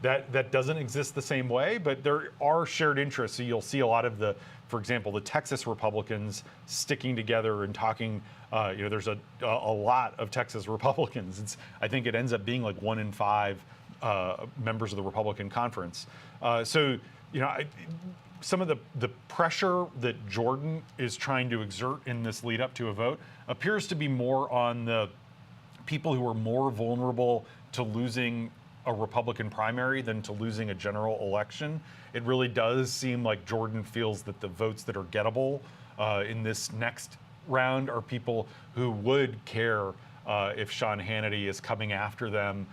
That doesn't exist the same way, but there are shared interests. So you'll see a lot of for example, the Texas Republicans sticking together and talking. There's a lot of Texas Republicans. I think it ends up being like 1 in 5 members of the Republican conference. Some of the pressure that Jordan is trying to exert in this lead up to a vote appears to be more on the people who are more vulnerable to losing a Republican primary than to losing a general election. It really does seem like Jordan feels that the votes that are gettable in this next round are people who would care if Sean Hannity is coming after them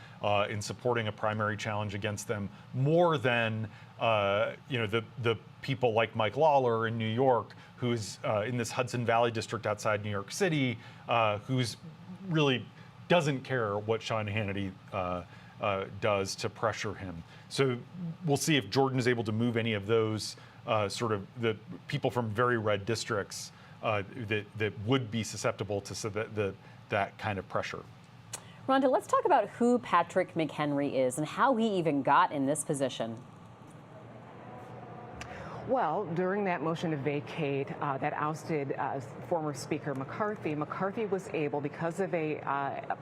in supporting a primary challenge against them, more than the people like Mike Lawler in New York, who's in this Hudson Valley district outside New York City, who's really doesn't care what Sean Hannity does to pressure him. So we'll see if Jordan is able to move any of those sort of the people from very red districts that would be susceptible to that kind of pressure. Rhonda, let's talk about who Patrick McHenry is and how he even got in this position. Well, during that motion to vacate that ousted former Speaker McCarthy was able, because of a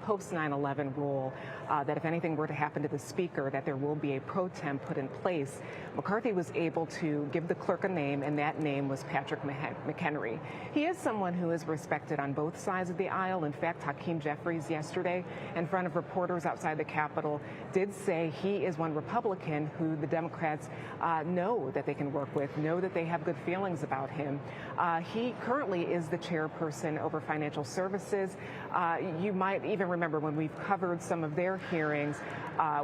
post 9/11 rule, that if anything were to happen to the Speaker, that there will be a pro tem put in place. McCarthy was able to give the clerk a name, and that name was Patrick McHenry. He is someone who is respected on both sides of the aisle. In fact, Hakeem Jeffries yesterday, in front of reporters outside the Capitol, did say he is one Republican who the Democrats know that they can work with, know that they have good feelings about him. He currently is the chairperson over financial services. You might even remember when we've covered some of their hearings,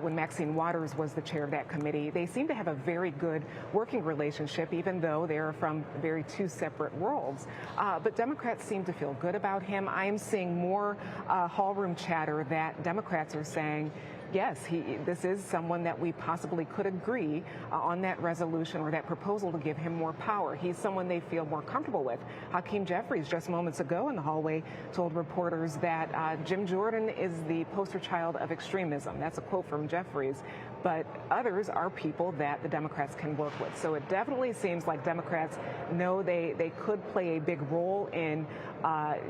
when Maxine Waters was the chair of that committee. They seem to have a very good working relationship, even though they're from very two separate worlds. But Democrats seem to feel good about him. I am seeing more hallroom chatter that Democrats are saying, yes, this is someone that we possibly could agree on that resolution or that proposal to give him more power. He's someone they feel more comfortable with. Hakeem Jeffries just moments ago in the hallway told reporters that Jim Jordan is the poster child of extremism. That's a quote from Jeffries. But others are people that the Democrats can work with. So it definitely seems like Democrats know they could play a big role in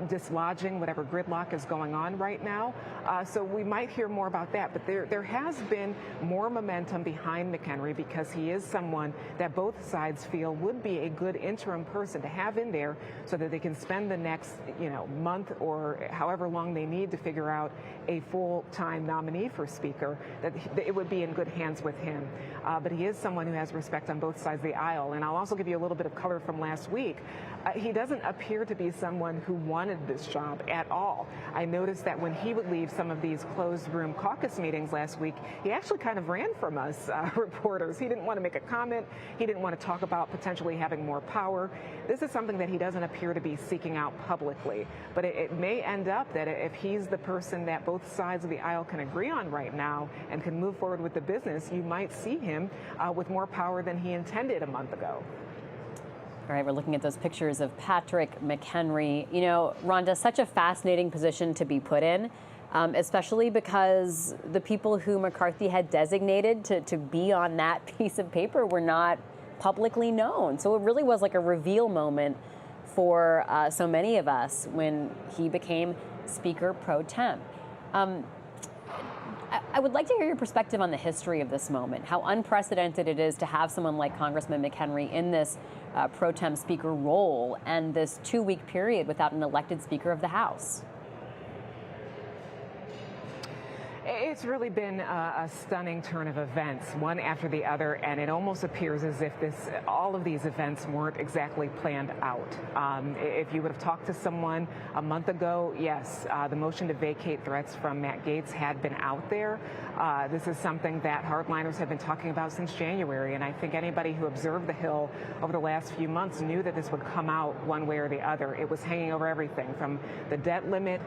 dislodging whatever gridlock is going on right now. So we might hear more about that. But there has been more momentum behind McHenry because he is someone that both sides feel would be a good interim person to have in there so that they can spend the next month or however long they need to figure out a full-time nominee for Speaker. That it would be in good hands with him. But he is someone who has respect on both sides of the aisle. And I'll also give you a little bit of color from last week. He doesn't appear to be someone who wanted this job at all. I noticed that when he would leave some of these closed room caucus meetings last week, he actually kind of ran from us reporters. He didn't want to make a comment. He didn't want to talk about potentially having more power. This is something that he doesn't appear to be seeking out publicly. But it may end up that if he's the person that both sides of the aisle can agree on right now and can move forward with the business, you might see him with more power than he intended a month ago. All right, we're looking at those pictures of Patrick McHenry. You know, Rhonda, such a fascinating position to be put in, especially because the people who McCarthy had designated to be on that piece of paper were not publicly known. So it really was like a reveal moment for so many of us when he became Speaker pro tem. I would like to hear your perspective on the history of this moment, how unprecedented it is to have someone like Congressman McHenry in this pro tem speaker role and this 2-week period without an elected Speaker of the House. It's really been a stunning turn of events, one after the other, and it almost appears as if all of these events weren't exactly planned out. If you would have talked to someone a month ago, yes, the motion to vacate threats from Matt Gaetz had been out there. This is something that hardliners have been talking about since January, and I think anybody who observed the Hill over the last few months knew that this would come out one way or the other. It was hanging over everything, from the debt limit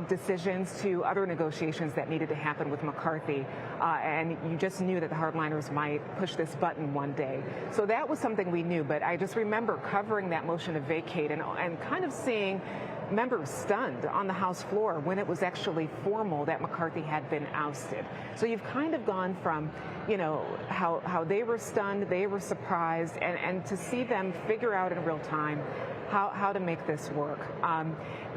decisions to other negotiations that needed to happen with McCarthy, and you just knew that the hardliners might push this button one day. So that was something we knew, but I just remember covering that motion to vacate and kind of seeing members stunned on the House floor when it was actually formal that McCarthy had been ousted. So you've kind of gone from, you know, how they were stunned, they were surprised, and to see them figure out in real time how to make this work.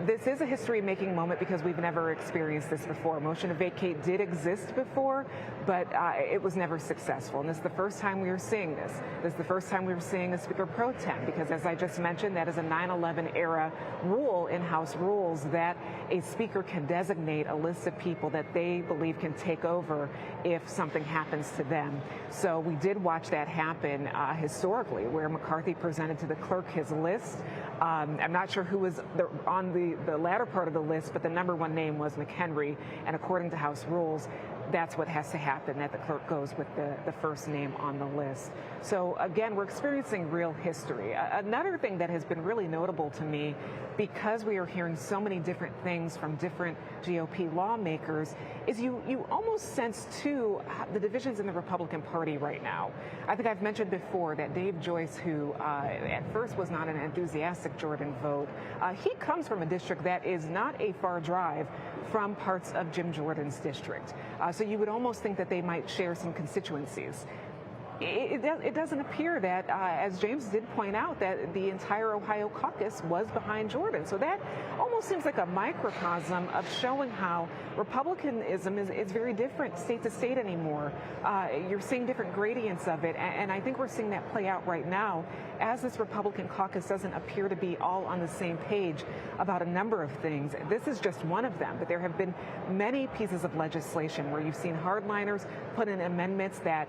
This is a history-making moment because we've never experienced this before. Motion to vacate did exist before, but it was never successful. And this is the first time we are seeing this. This is the first time we were seeing a Speaker pro tem, because as I just mentioned, that is a 9/11 era rule in House rules that a Speaker can designate a list of people that they believe can take over if something happens to them. So we did watch that happen historically, where McCarthy presented to the clerk his list. I'm not sure who was on the latter part of the list, but the number one name was McHenry, and according to House rules, that's what has to happen, that the clerk goes with the first name on the list. So again, we're experiencing real history. Another thing that has been really notable to me, because we are hearing so many different things from different GOP lawmakers, is you almost sense too the divisions in the Republican Party right now. I think I've mentioned before that Dave Joyce, who at first was not an enthusiastic Jordan vote, he comes from a district that is not a far drive from parts of Jim Jordan's district. So you would almost think that they might share some constituencies. It doesn't appear that, as James did point out, that the entire Ohio caucus was behind Jordan. So that almost seems like a microcosm of showing how Republicanism is very different state to state anymore. You're seeing different gradients of it, and I think we're seeing that play out right now as this Republican caucus doesn't appear to be all on the same page about a number of things. This is just one of them, but there have been many pieces of legislation where you've seen hardliners put in amendments that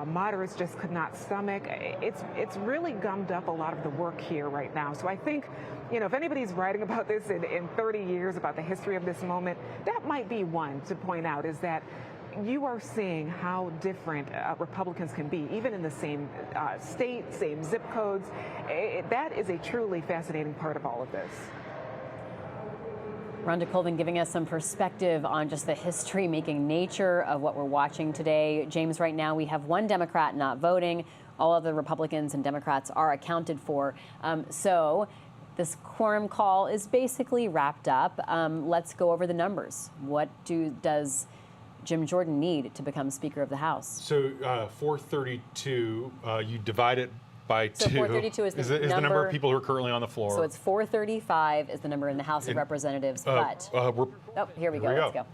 moderates just could not stomach. It's really gummed up a lot of the work here right now. So I think, you know, if anybody's writing about this in 30 years, about the history of this moment, that might be one to point out, is that you are seeing how different Republicans can be, even in the same state, same zip codes. That is a truly fascinating part of all of this. Rhonda Colvin giving us some perspective on just the history-making nature of what we're watching today. James, right now we have one Democrat not voting. All other Republicans and Democrats are accounted for. So this quorum call is basically wrapped up. Let's go over the numbers. What does Jim Jordan need to become Speaker of the House? So 432, you divide it by 2. So 432 is the number of people who are currently on the floor. So it's 435 is the number in the House of Representatives, but... here we go. Let's go.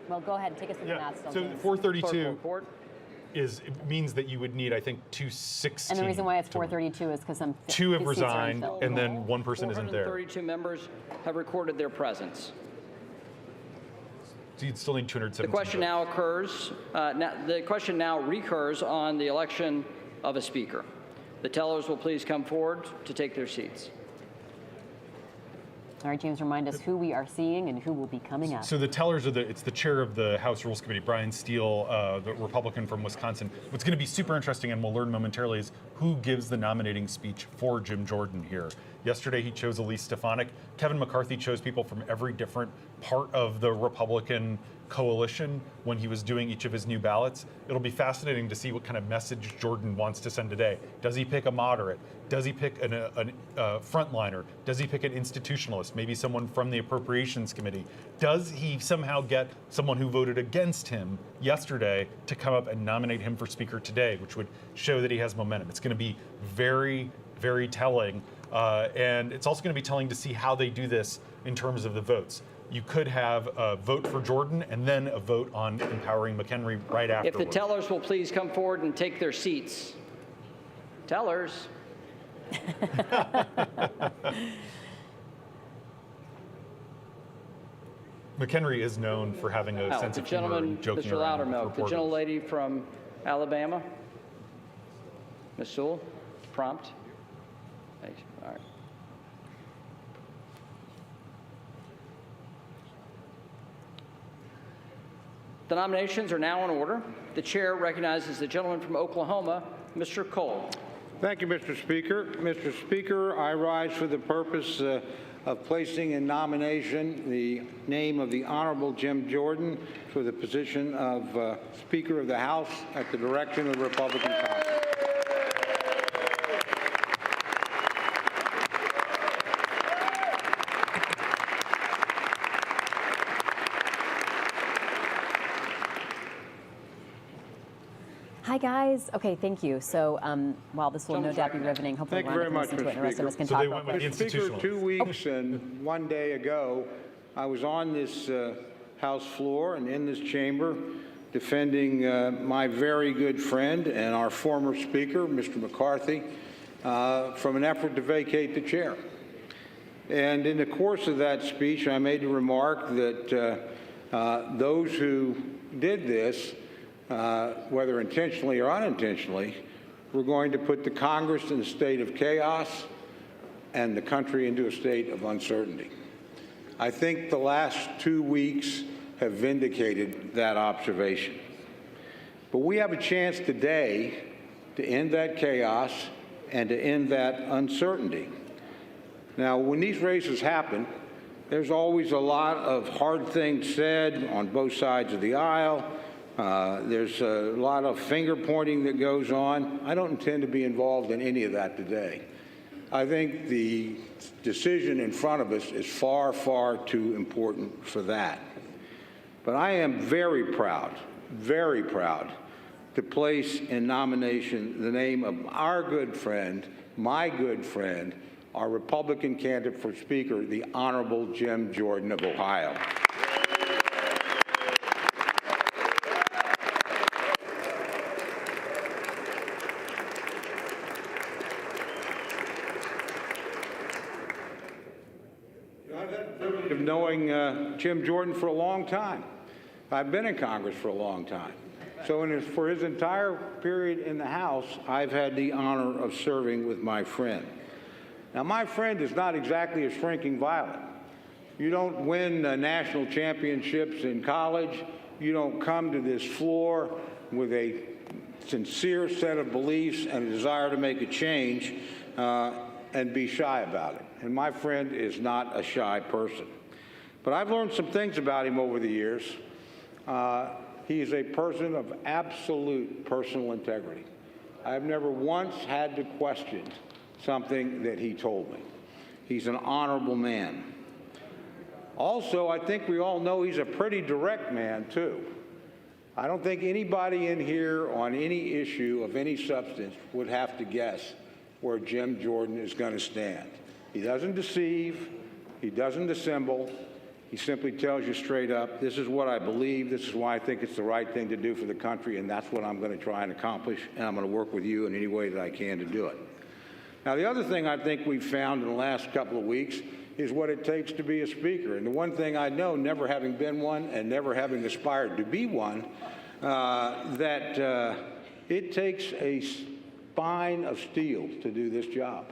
Well, go ahead and take us through the math. So 432 means that you would need, I think, 216. And the reason why it's 432 is because some 2 have resigned, and then one person isn't there. 432 members have recorded their presence. So you'd still need 217 The question votes. now occurs. The question now recurs on the election of a speaker. The tellers will please come forward to take their seats. All right, James, remind us who we are seeing and who will be coming up. So the tellers are it's the chair of the House Rules Committee, Brian Steele, the Republican from Wisconsin. What's going to be super interesting, and we'll learn momentarily, is who gives the nominating speech for Jim Jordan here. Yesterday, he chose Elise Stefanik. Kevin McCarthy chose people from every different part of the Republican coalition when he was doing each of his new ballots. It'll be fascinating to see what kind of message Jordan wants to send today. Does he pick a moderate? Does he pick a frontliner? Does he pick an institutionalist? Maybe someone from the Appropriations Committee? Does he somehow get someone who voted against him yesterday to come up and nominate him for Speaker today, which would show that he has momentum? It's going to be very, very telling. And it's also going to be telling to see how they do this in terms of the votes. You could have a vote for Jordan and then a vote on empowering McHenry right afterwards. If the tellers will please come forward and take their seats. Tellers. McHenry is known for having a sense The of humor gentleman, and joking Mr. around with Loudermilk, the reporters. gentlelady from Alabama. Ms. Sewell, prompt. Thanks. All right. The nominations are now in order. The chair recognizes the gentleman from Oklahoma, Mr. Cole. Thank you, Mr. Speaker. Mr. Speaker, I rise for the purpose of placing in nomination the name of the Honorable Jim Jordan for the position of Speaker of the House at the direction of the Republican Congress. Hi, guys. Okay, thank you. So while this will no doubt be riveting, hopefully Thank you we'll very listen to it much, and the rest of Mr. us can So talk they about went with this. the Mr. Speaker, institutionalist. 2 weeks and 1 day ago, I was on this House floor and in this chamber defending my very good friend and our former Speaker, Mr. McCarthy, from an effort to vacate the chair. And in the course of that speech, I made the remark that those who did this, whether intentionally or unintentionally, were going to put the Congress in a state of chaos and the country into a state of uncertainty. I think the last 2 weeks have vindicated that observation. But we have a chance today to end that chaos and to end that uncertainty. Now, when these races happen, there's always a lot of hard things said on both sides of the aisle. There's a lot of finger pointing that goes on. I don't intend to be involved in any of that today. I think the decision in front of us is far, far too important for that. But I am very proud to place in nomination the name of our good friend, my good friend, our Republican candidate for Speaker, the Honorable Jim Jordan of Ohio. I've had the privilege of knowing Jim Jordan for a long time. I've been in Congress for a long time. So for his entire period in the House, I've had the honor of serving with my friend. Now, my friend is not exactly a shrinking violet. You don't win national championships in college. You don't come to this floor with a sincere set of beliefs and a desire to make a change and be shy about it. And my friend is not a shy person. But I've learned some things about him over the years. He is a person of absolute personal integrity. I've never once had to question something that he told me. He's an honorable man. Also, I think we all know he's a pretty direct man, too. I don't think anybody in here on any issue of any substance would have to guess where Jim Jordan is going to stand. He doesn't deceive. He doesn't dissemble. He simply tells you straight up, this is what I believe, this is why I think it's the right thing to do for the country, and that's what I'm going to try and accomplish, and I'm going to work with you in any way that I can to do it. Now, the other thing I think we've found in the last couple of weeks is what it takes to be a speaker. And the one thing I know, never having been one and never having aspired to be one, that it takes a spine of steel to do this job.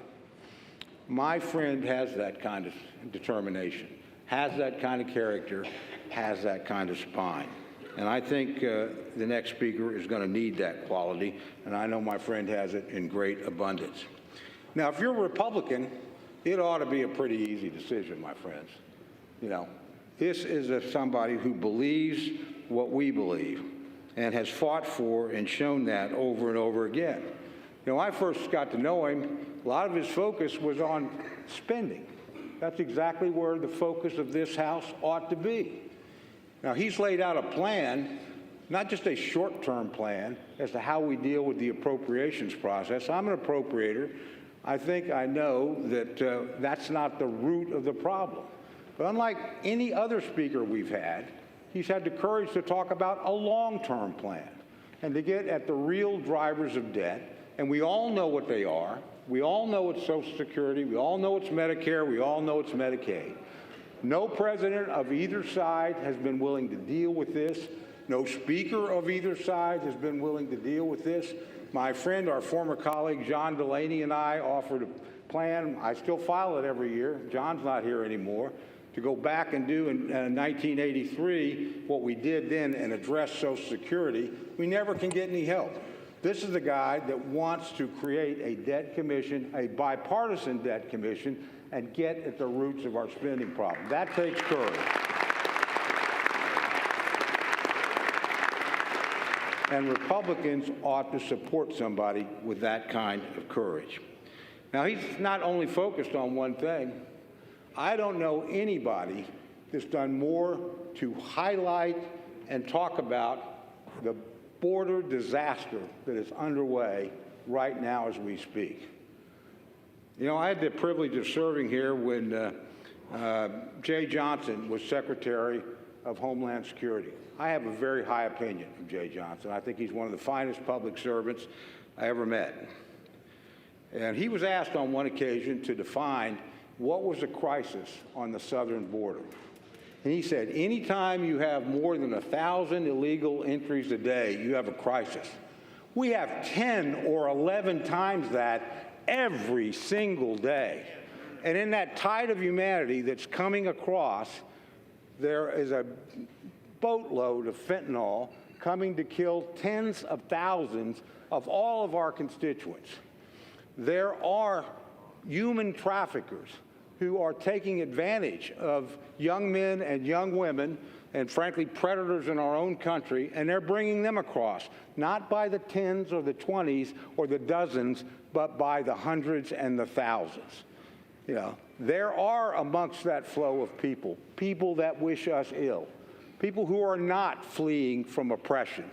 My friend has that kind of determination, has that kind of character, has that kind of spine. And I think the next speaker is going to need that quality, and I know my friend has it in great abundance. Now, if you're a Republican, it ought to be a pretty easy decision, my friends. You know, this is somebody who believes what we believe and has fought for and shown that over and over again. You know, I first got to know him, a lot of his focus was on spending. That's exactly where the focus of this House ought to be. Now, he's laid out a plan, not just a short-term plan, as to how we deal with the appropriations process. I'm an appropriator. I think I know that that's not the root of the problem. But unlike any other speaker we've had, he's had the courage to talk about a long-term plan and to get at the real drivers of debt. And we all know what they are. We all know it's Social Security. We all know it's Medicare. We all know it's Medicaid. No president of either side has been willing to deal with this. No speaker of either side has been willing to deal with this. My friend, our former colleague, John Delaney, and I offered a plan. I still file it every year. John's not here anymore. To go back and do in 1983 what we did then and address Social Security. We never can get any help. This is the guy that wants to create a debt commission, a bipartisan debt commission, and get at the roots of our spending problem. That takes courage. And Republicans ought to support somebody with that kind of courage. Now, he's not only focused on one thing. I don't know anybody that's done more to highlight and talk about the border disaster that is underway right now as we speak. You know, I had the privilege of serving here when Jay Johnson was Secretary of Homeland Security. I have a very high opinion of Jay Johnson. I think he's one of the finest public servants I ever met. And he was asked on one occasion to define what was a crisis on the southern border. And he said, anytime you have more than 1,000 illegal entries a day, you have a crisis. We have 10 or 11 times that every single day. And in that tide of humanity that's coming across, there is a boatload of fentanyl coming to kill tens of thousands of all of our constituents. There are human traffickers who are taking advantage of young men and young women and, frankly, predators in our own country, and they're bringing them across, not by the tens or the 20s or the dozens, but by the hundreds and the thousands. You know, there are amongst that flow of people, people that wish us ill, people who are not fleeing from oppression,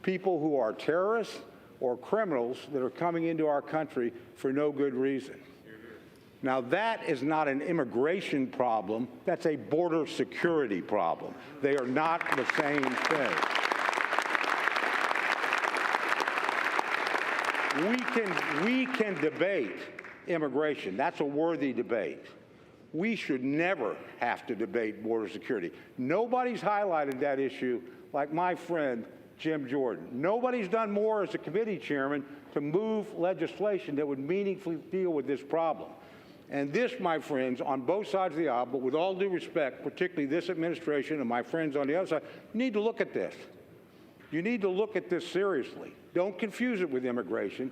people who are terrorists or criminals that are coming into our country for no good reason. Now, that is not an immigration problem. That's a border security problem. They are not the same thing. We can debate immigration. That's a worthy debate. We should never have to debate border security. Nobody's highlighted that issue like my friend Jim Jordan. Nobody's done more as a committee chairman to move legislation that would meaningfully deal with this problem. And this, my friends, on both sides of the aisle, but with all due respect, particularly this administration and my friends on the other side, you need to look at this. You need to look at this seriously. Don't confuse it with immigration.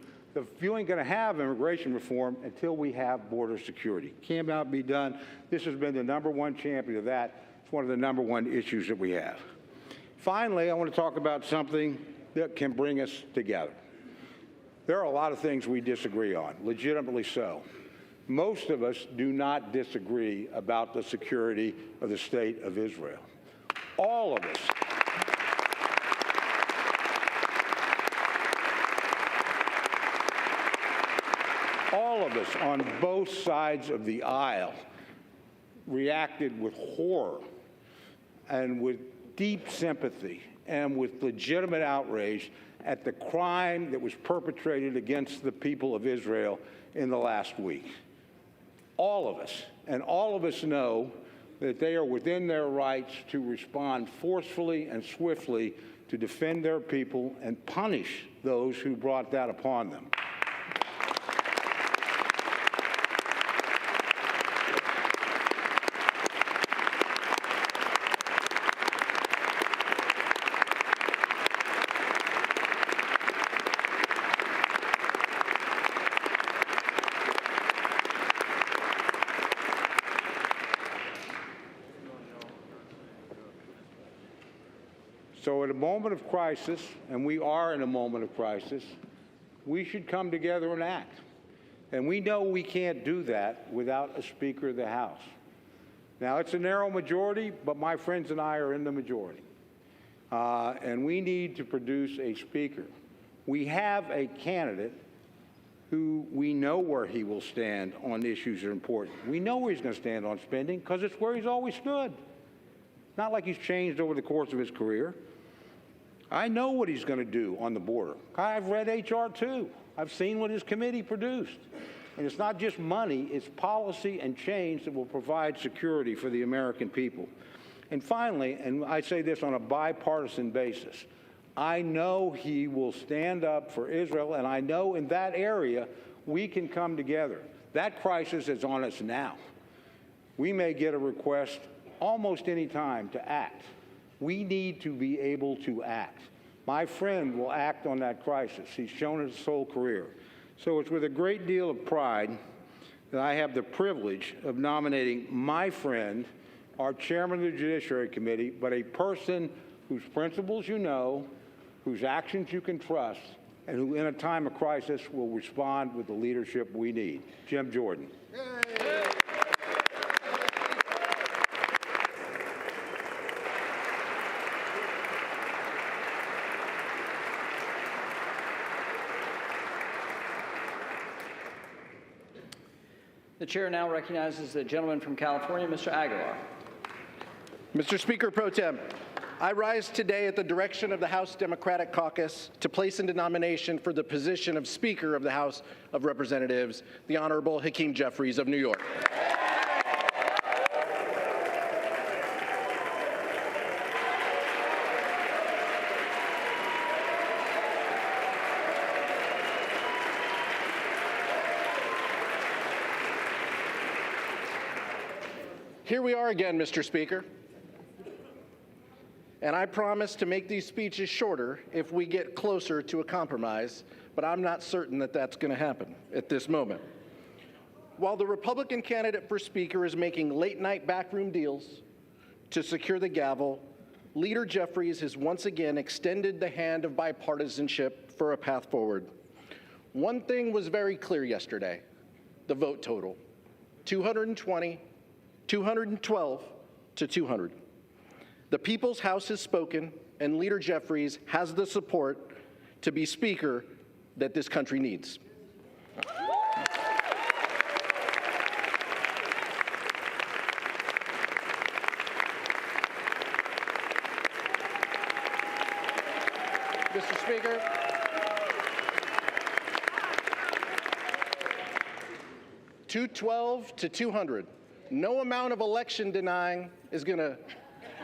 You ain't going to have immigration reform until we have border security. Cannot be done. This has been the #1 champion of that. It's one of the #1 issues that we have. Finally, I want to talk about something that can bring us together. There are a lot of things we disagree on, legitimately so. Most of us do not disagree about the security of the state of Israel. All of us. All of us on both sides of the aisle reacted with horror and with deep sympathy and with legitimate outrage at the crime that was perpetrated against the people of Israel in the last week. all of us, and all of us know that they are within their rights to respond forcefully and swiftly to defend their people and punish those who brought that upon them. So at a moment of crisis, and we are in a moment of crisis, we should come together and act. And we know we can't do that without a Speaker of the House. Now, it's a narrow majority, but my friends and I are in the majority. And we need to produce a Speaker. We have a candidate who we know where he will stand on issues that are important. We know where he's going to stand on spending because it's where he's always stood. Not like he's changed over the course of his career. I know what he's going to do on the border. I've read H.R. 2. I've seen what his committee produced. And it's not just money, it's policy and change that will provide security for the American people. And finally, and I say this on a bipartisan basis, I know he will stand up for Israel, and I know in that area we can come together. That crisis is on us now. We may get a request almost any time to act. We need to be able to act. My friend will act on that crisis. He's shown it his whole career. So it's with a great deal of pride that I have the privilege of nominating my friend, our chairman of the Judiciary Committee, but a person whose principles you know, whose actions you can trust, and who in a time of crisis will respond with the leadership we need. Jim Jordan. Yay. The chair now recognizes the gentleman from California, Mr. Aguilar. Mr. Speaker Pro Tem, I rise today at the direction of the House Democratic Caucus to place into nomination for the position of Speaker of the House of Representatives, the Honorable Hakeem Jeffries of New York. Here we are again, Mr. Speaker. And I promise to make these speeches shorter if we get closer to a compromise, but I'm not certain that that's going to happen at this moment. While the Republican candidate for Speaker is making late-night backroom deals to secure the gavel, Leader Jeffries has once again extended the hand of bipartisanship for a path forward. One thing was very clear yesterday: the vote total, 220, 212 to 200. The People's House has spoken, and Leader Jeffries has the support to be Speaker that this country needs. Mr. Speaker, $212 to 200. No amount of election denying is going to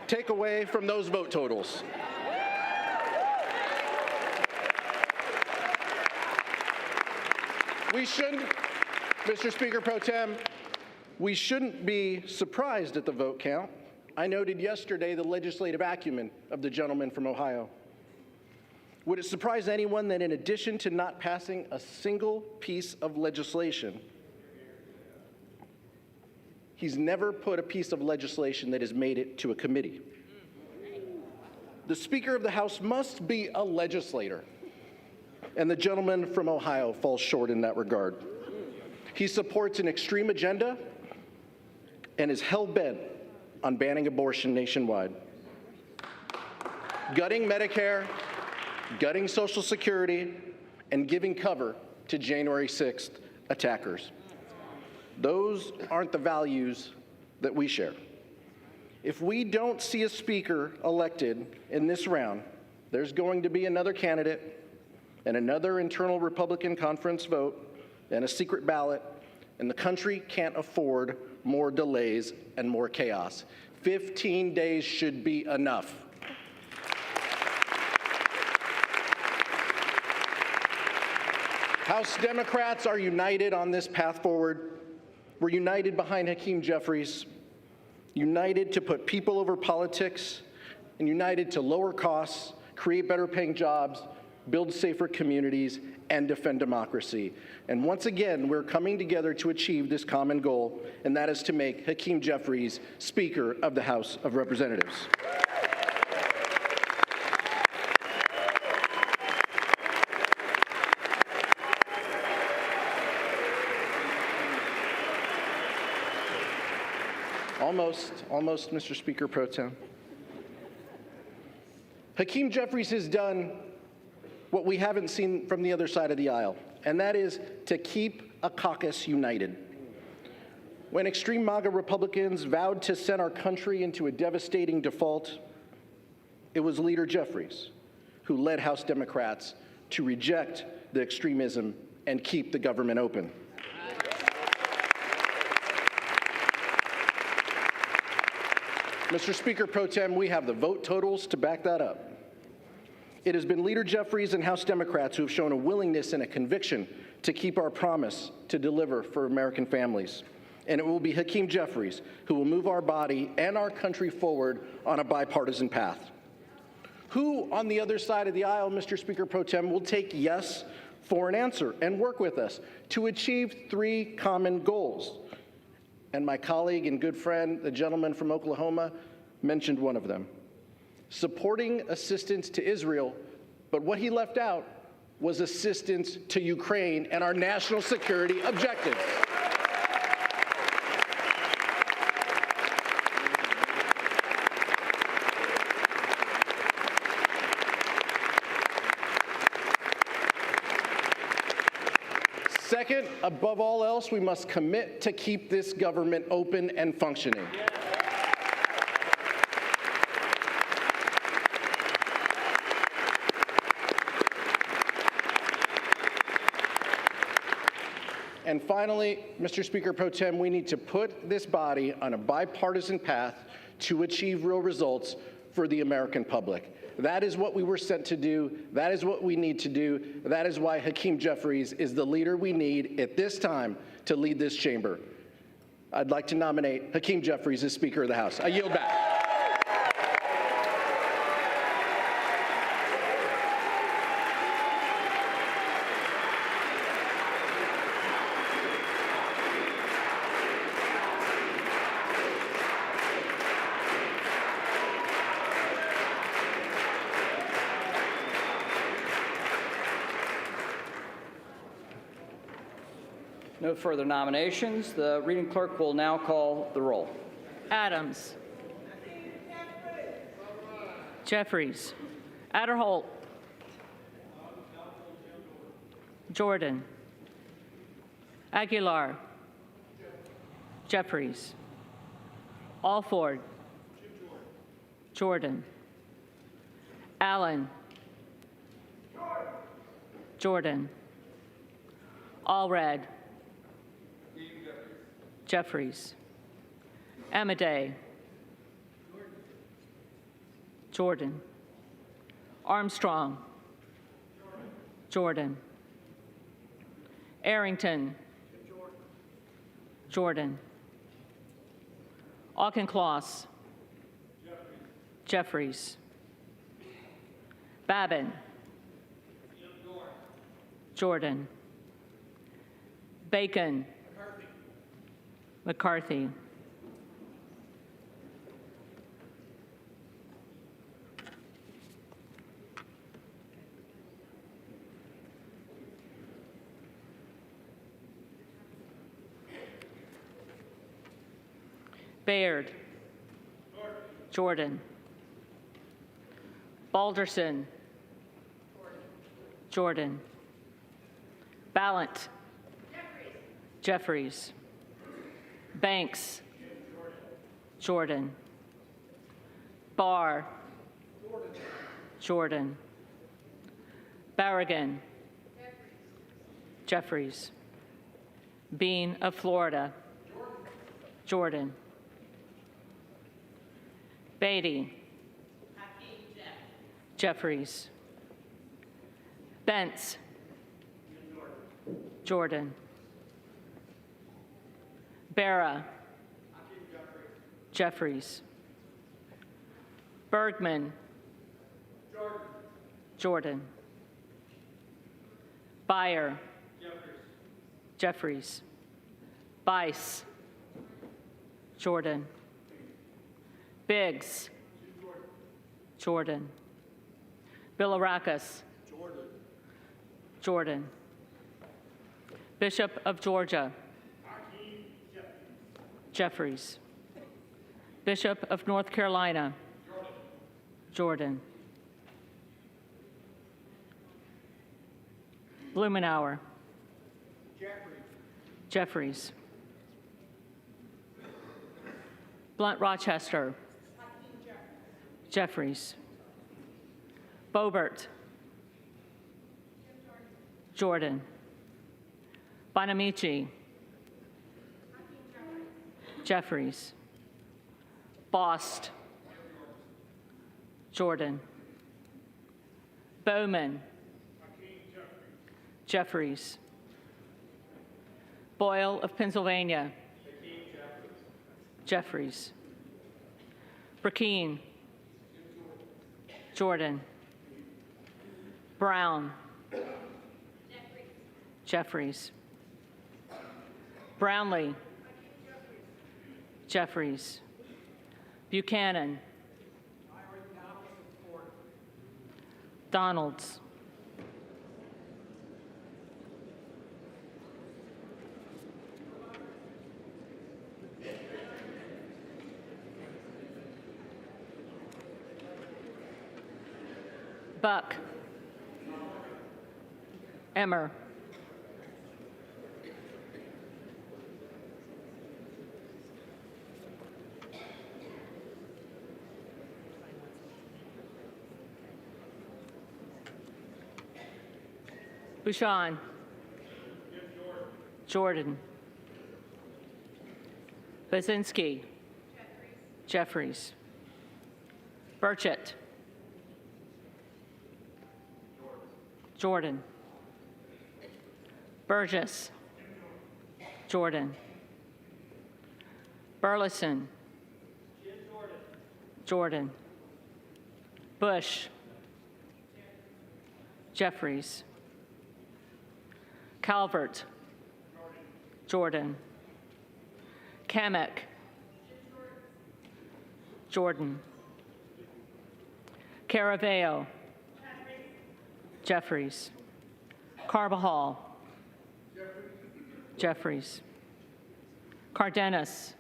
take away from those vote totals. We shouldn't, Mr. Speaker Pro Tem, we shouldn't be surprised at the vote count. I noted yesterday the legislative acumen of the gentleman from Ohio. Would it surprise anyone that in addition to not passing a single piece of legislation, he's never put a piece of legislation that has made it to a committee? The Speaker of the House must be a legislator, and the gentleman from Ohio falls short in that regard. He supports an extreme agenda and is hell-bent on banning abortion nationwide, gutting Medicare, gutting Social Security, and giving cover to January 6th attackers. Those aren't the values that we share. If we don't see a speaker elected in this round, there's going to be another candidate and another internal Republican conference vote and a secret ballot and the country can't afford more delays and more chaos. 15 days should be enough. House Democrats are united on this path forward. We're united behind Hakeem Jeffries, united to put people over politics, and united to lower costs, create better paying jobs, build safer communities, and defend democracy. And once again, we're coming together to achieve this common goal, and that is to make Hakeem Jeffries Speaker of the House of Representatives. Almost, Mr. Speaker Pro Tem. Hakeem Jeffries has done what we haven't seen from the other side of the aisle, and that is to keep a caucus united. When extreme MAGA Republicans vowed to send our country into a devastating default, it was Leader Jeffries who led House Democrats to reject the extremism and keep the government open. Mr. Speaker Pro Tem, we have the vote totals to back that up. It has been Leader Jeffries and House Democrats who have shown a willingness and a conviction to keep our promise to deliver for American families. And it will be Hakeem Jeffries who will move our body and our country forward on a bipartisan path. Who on the other side of the aisle, Mr. Speaker Pro Tem, will take yes for an answer and work with us to achieve 3 common goals. And my colleague and good friend, the gentleman from Oklahoma, mentioned one of them. Supporting assistance to Israel, but what he left out was assistance to Ukraine and our national security objectives. Second, above all else, we must commit to keep this government open and functioning. And finally, Mr. Speaker Pro Tem, we need to put this body on a bipartisan path to achieve real results for the American public. That is what we were sent to do. That is what we need to do. That is why Hakeem Jeffries is the leader we need at this time to lead this chamber. I'd like to nominate Hakeem Jeffries as Speaker of the House. I yield back. No further nominations. The reading clerk will now call the roll. Adams. Jeffries. Adderholt. Jordan. Aguilar. Jeffries. Alford. Jordan. Allen. Jordan. Allred. Jeffries. Amadei. Jordan. Armstrong. Jordan. Arrington. Jordan. Auchincloss. Jeffries. Babin. Jordan. Bacon. McCarthy. Baird. Jordan. Balderson. Jordan. Ballant. Jeffries. Banks. Jordan. Barr. Jordan. Barragan. Jeffries. Bean of Florida. Jordan. Beatty. Jeffries. Bentz. Jordan. Barra. Jeffries. Bergman. Jordan. Beyer. Jeffries. Bice. Jordan. Biggs. Jordan. Bilirakis. Jordan. Bishop of Georgia. Jeffries. Bishop of North Carolina. Jordan. Blumenauer. Jeffries. Blunt Rochester. Jeffries. Boebert. Jordan. Bonamici. Jeffries. Bost. Jordan. Bowman. Jeffries. Boyle of Pennsylvania. Jeffries. Burkeen. Jordan. Brown. Jeffries. Brownlee. Jeffries. Buchanan. Donalds. Buck. Emmer. Bouchon. Jordan. Basinski. Jeffries. Burchett. Jordan. Burgess. Jordan. Burleson. Jordan. Bush. Jeffries. Calvert. Jordan. Kamek. Jordan. Caraveo. Jeffries. Carbajal. Jeffries. Cardenas.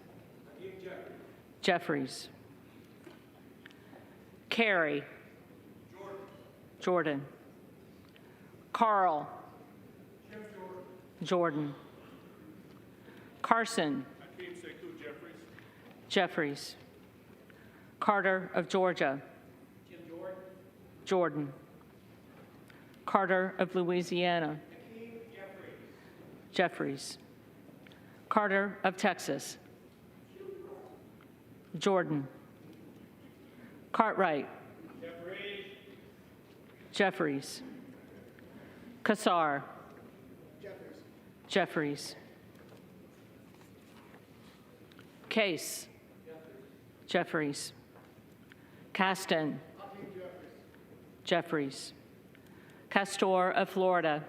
Jeffries. Carey. Jordan. Carl. Jordan. Carson. Jeffries. Carter of Georgia. Jordan. Carter of Louisiana. Jeffries. Carter of Texas. Jordan. Cartwright. Jeffries. Kassar. Jeffries. Case. Jeffries. Caston. Jeffries. Castor of Florida.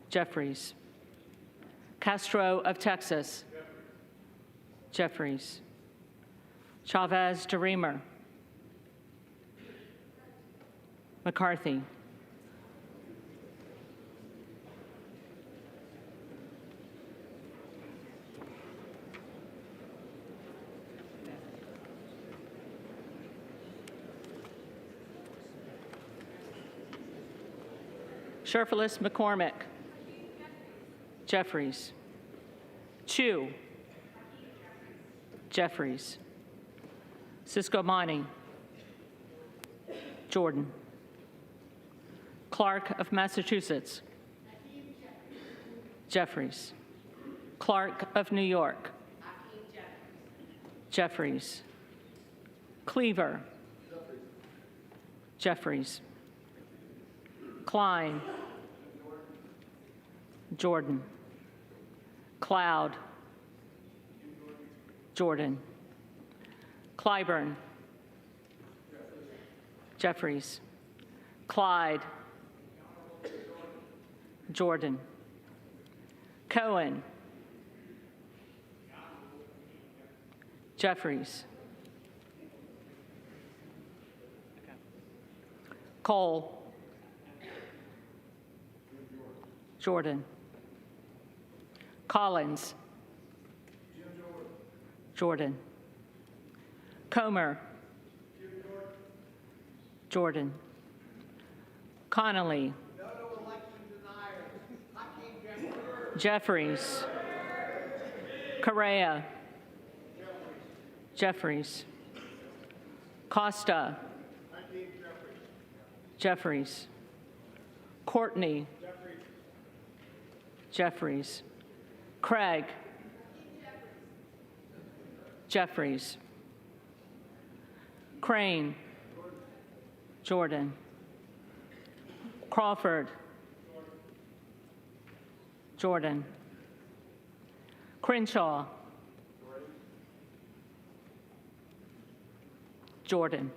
Jeffries. Castro of Texas. Jeffries. Chavez de Reamer. McCarthy. Sherfilis McCormick. Jeffries. Chu. Jeffries. Ciscomani. Jordan. Clark of Massachusetts. Jeffries. Clark of New York. Jeffries. Cleaver. Jeffries. Klein. Jordan. Cloud. Jordan. Clyburn. Jeffries. Clyde. Jordan. Cohen. Jeffries. Cole. Jordan. Collins. Jordan. Comer. Jordan. Connolly. Jeffries. Correa. Jeffries. Costa. Jeffries. Courtney. Jeffries. Craig. Jeffries. Crane. Jordan. Crawford. Jordan. Crenshaw. Jordan.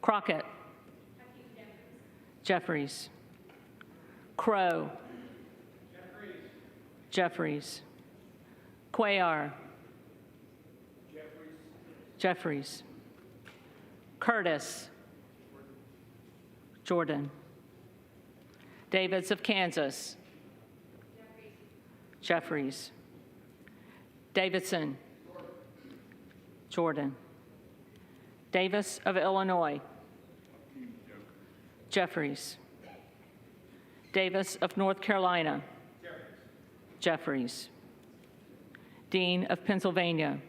Crockett. Jeffries. Crow. Jeffries. Cuellar. Jeffries. Curtis. Jordan. Davids of Kansas. Jeffries. Davidson. Jordan. Davis of Illinois. Jeffries. Davis of North Carolina. Jeffries. Dean of Pennsylvania.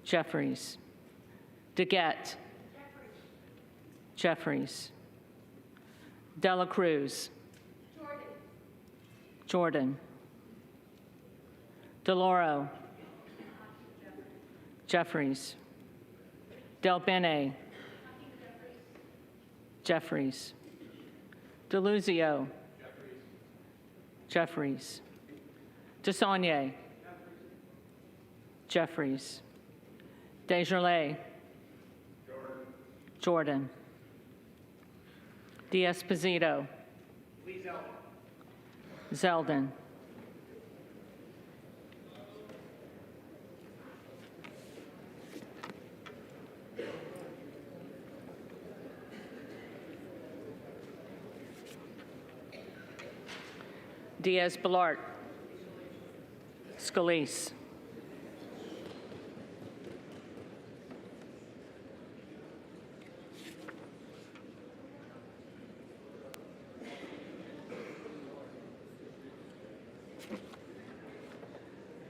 Jeffries. DeGette. Jeffries. Dela Cruz. Jordan. DeLauro. Jeffries. Del Bene. Jeffries. DeLuzio. Jeffries. DeSaulnier. Jeffries. Desjardins. Jordan. D'Esposito. Zeldin. Diaz-Balart. Scalise.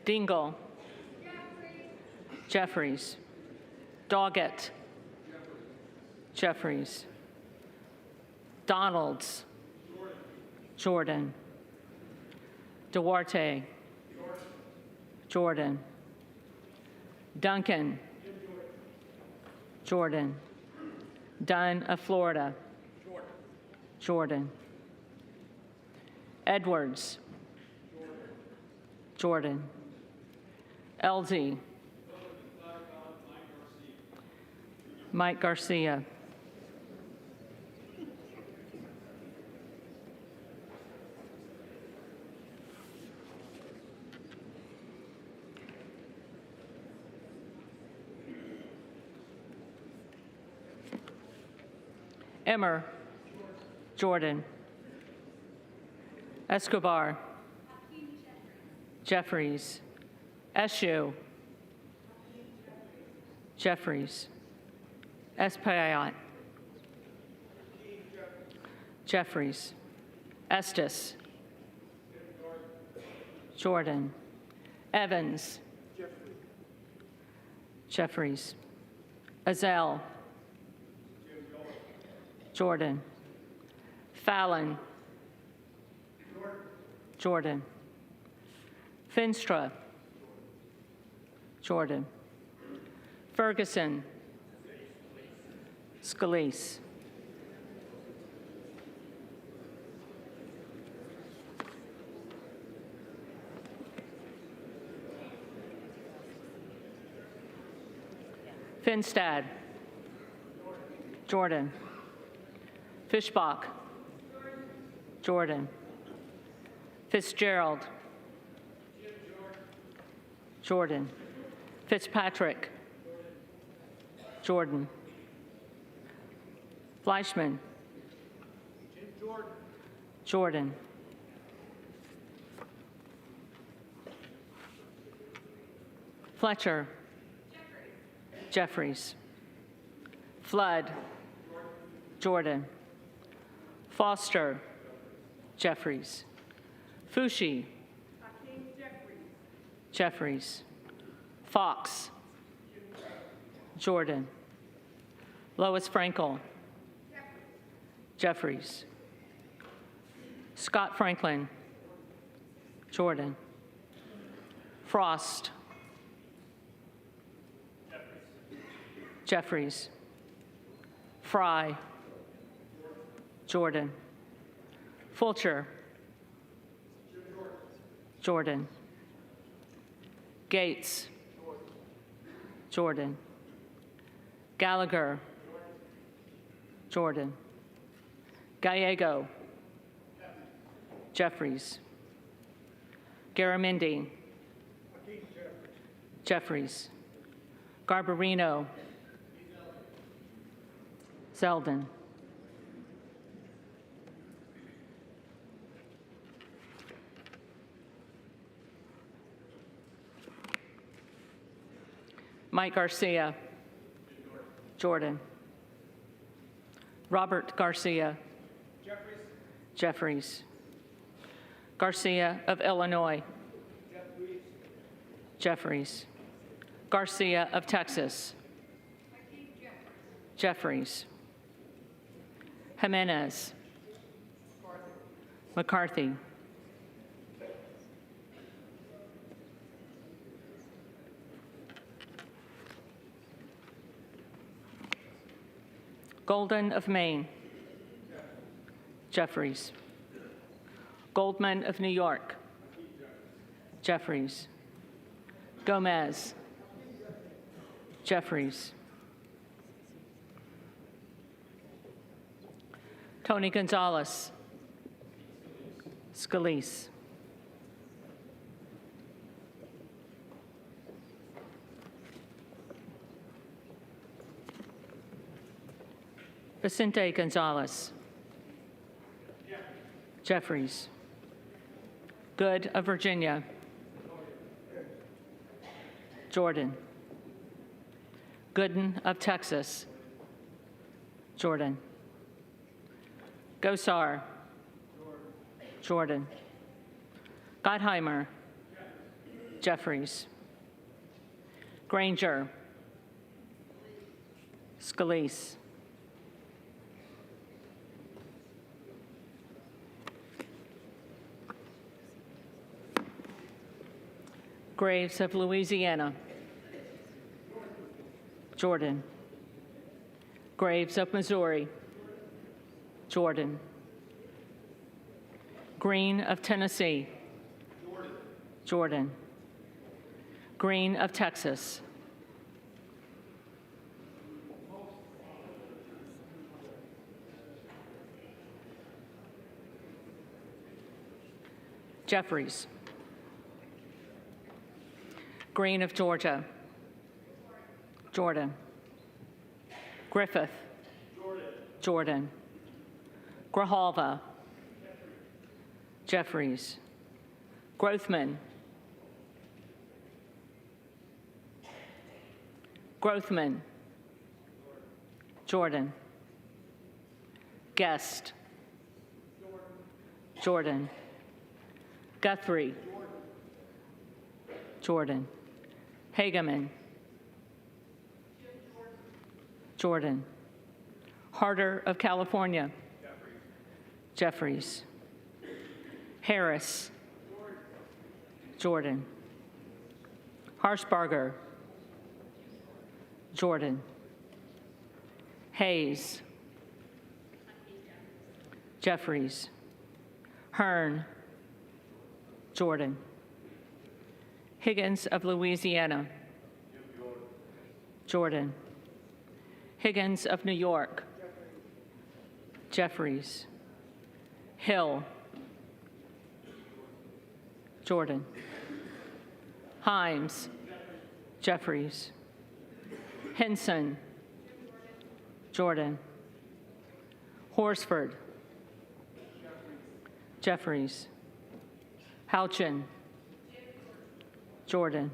Dingle. Jeffries. Doggett. Jeffries. Donalds. Jordan. Duarte. Jordan. Duncan. Jordan. Dunn of Florida. Jordan. Edwards. Jordan. LZ. Mike Garcia. Emmer. Jordan. Escobar. Jeffries. Eshu. Jeffries. Espaillat. Jeffries. Estes. Jordan. Evans. Jeffries. Azell. Jordan. Fallon. Jordan. Finstra. Jordan. Ferguson. Scalise. Finstad. Jordan. Fischbach. Jordan. Fitzgerald. Jordan. Fitzpatrick. Jordan. Fleischman. Jordan. Fletcher. Jeffries. Flood. Jordan. Foster. Jeffries. Fushi. Jeffries. Fox. Jordan. Lois Frankel. Jeffries. Scott Franklin. Jordan. Frost. Jeffries. Fry. Jordan. Fulcher. Jordan. Gates. Jordan. Gallagher. Jordan. Gallego. Jeffries. Garamendi. Jeffries. Garbarino. Zeldin. Mike Garcia. Jordan. Robert Garcia. Jeffries. Garcia of Illinois. Jeffries. Garcia of Texas. Jeffries. Jimenez. McCarthy. Golden of Maine. Jeffries. Goldman of New York. Jeffries. Gomez. Jeffries. Tony Gonzalez. Scalise. Vicente Gonzalez. Jeffries. Good of Virginia. Jordan. Gooden of Texas. Jordan. Gosar. Jordan. Gottheimer. Jeffries. Granger. Scalise. Graves of Louisiana. Jordan. Graves of Missouri. Jordan. Green of Tennessee. Jordan. Green of Texas. Jeffries. Green of Georgia. Jordan. Griffith. Jordan. Grijalva. Jeffries. Grothman. Grothman. Jordan. Guest. Jordan. Guthrie. Jordan. Hageman. Jordan. Harder of California. Jeffries. Harris. Jordan. Harshbarger. Jordan. Hayes. Jeffries. Hearn. Jordan. Higgins of Louisiana. Jordan. Higgins of New York. Jeffries. Hill. Jordan. Himes. Jeffries. Henson. Jordan. Horsford. Jeffries. Houchin. Jordan.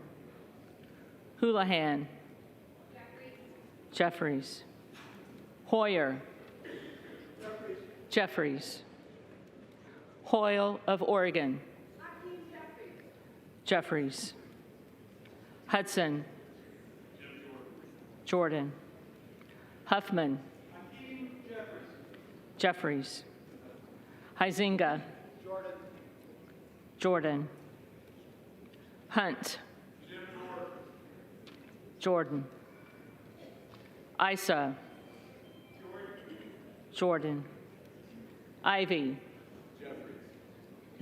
Houlihan. Jeffries. Hoyer. Jeffries. Hoyle of Oregon. Jeffries. Hudson. Jordan. Huffman. Jeffries. Huizinga. Jordan. Hunt. Jordan. Issa. Jordan. Ivy.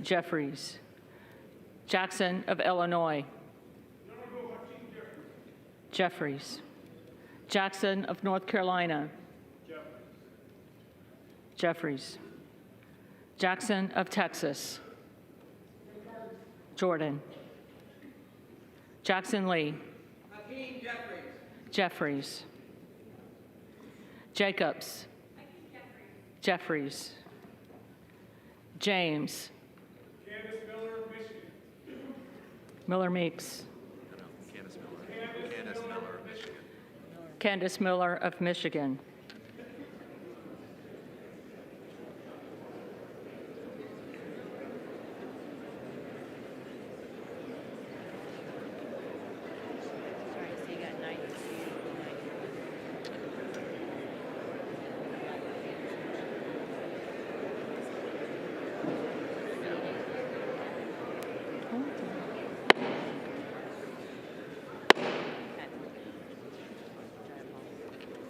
Jeffries. Jackson of Illinois. Jeffries. Jackson of North Carolina. Jeffries. Jackson of Texas. Jordan. Jackson Lee. Jeffries. Jacobs. Jeffries. James. Miller Meeks. Candace Miller of Michigan.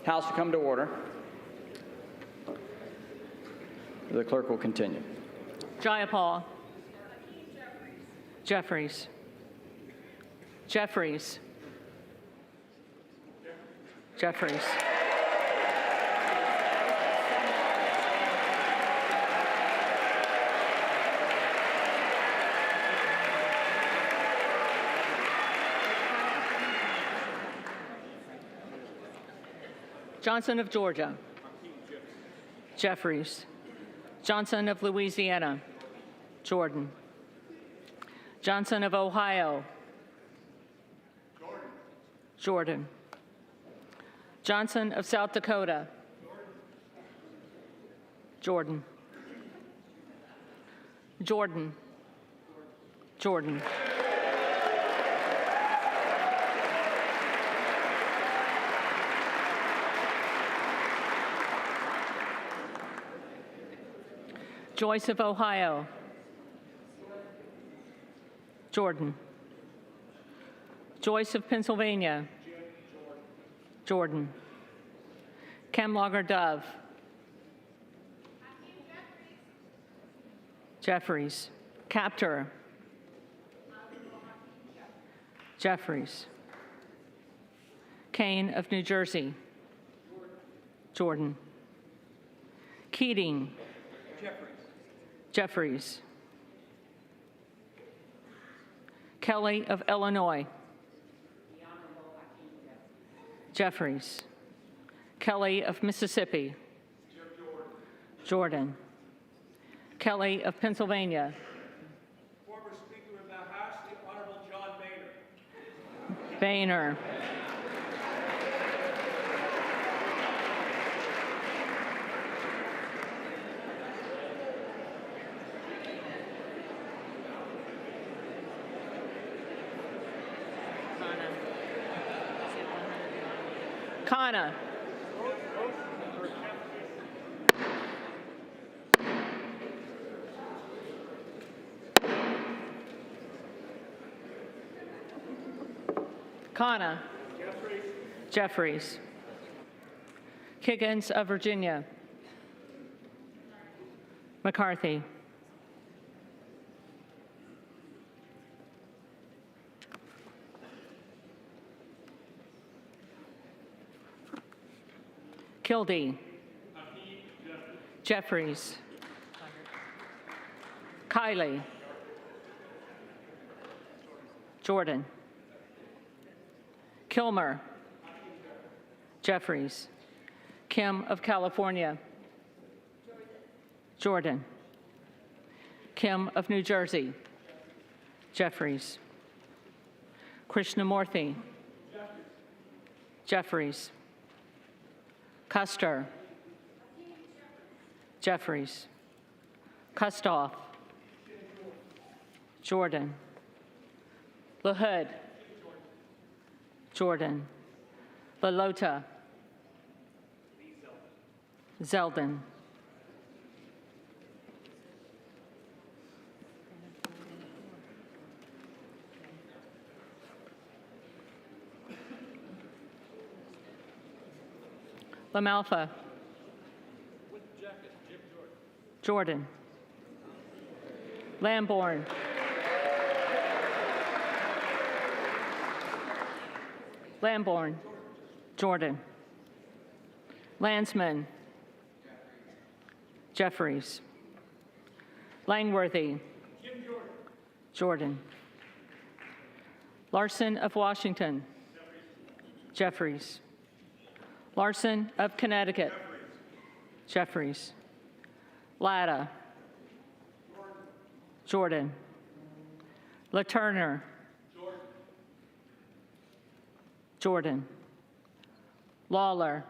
House to come to order. The clerk will continue. Jayapal. Jeffries. Jeffries. Jeffries. Johnson of Georgia. Jeffries. Johnson of Louisiana. Jordan. Johnson of Ohio. Jordan. Johnson of South Dakota. Jordan. Jordan. Jordan. Joyce of Ohio. Jordan. Joyce of Pennsylvania. Jordan. Kemlager Dove. Jeffries. Captor. Jeffries. Kane of New Jersey. Jordan. Keating. Jeffries. Kelly of Illinois. Jeffries. Kelly of Mississippi. Jordan. Kelly of Pennsylvania. Former Speaker of the House, the Honorable John Boehner. Boehner. Kana. Khanna. Jeffries. Kiggins of Virginia. McCarthy. Kildee. Jeffries. Kiley. Jordan. Kilmer. Jeffries. Kim of California. Jordan. Kim of New Jersey. Jeffries. Krishnamurthy. Jeffries. Custer. Jeffries. Kustoff. Jordan. LaHood. Jordan. LaLota. Zeldin. LaMalfa. Jordan. Lamborn. Lamborn. Jordan. Landsman. Jeffries. Langworthy. Jordan. Larson of Washington. Jeffries. Larson of Connecticut. Jeffries. Latta. Jordan. LaTurner. Jordan. Lawler.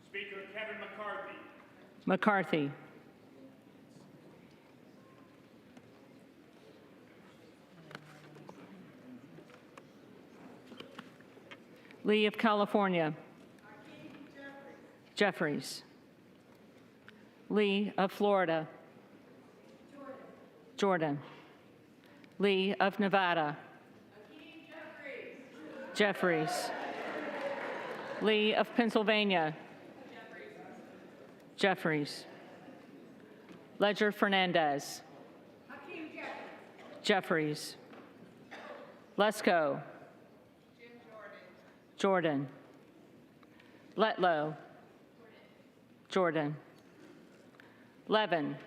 Speaker Kevin McCarthy. McCarthy. Lee of California. Jeffries. Lee of Florida. Jordan. Lee of Nevada. Jeffries. Lee of Pennsylvania. Jeffries. Ledger Fernandez. Jeffries. Lesko. Jordan. Letlow. Jordan. Levin.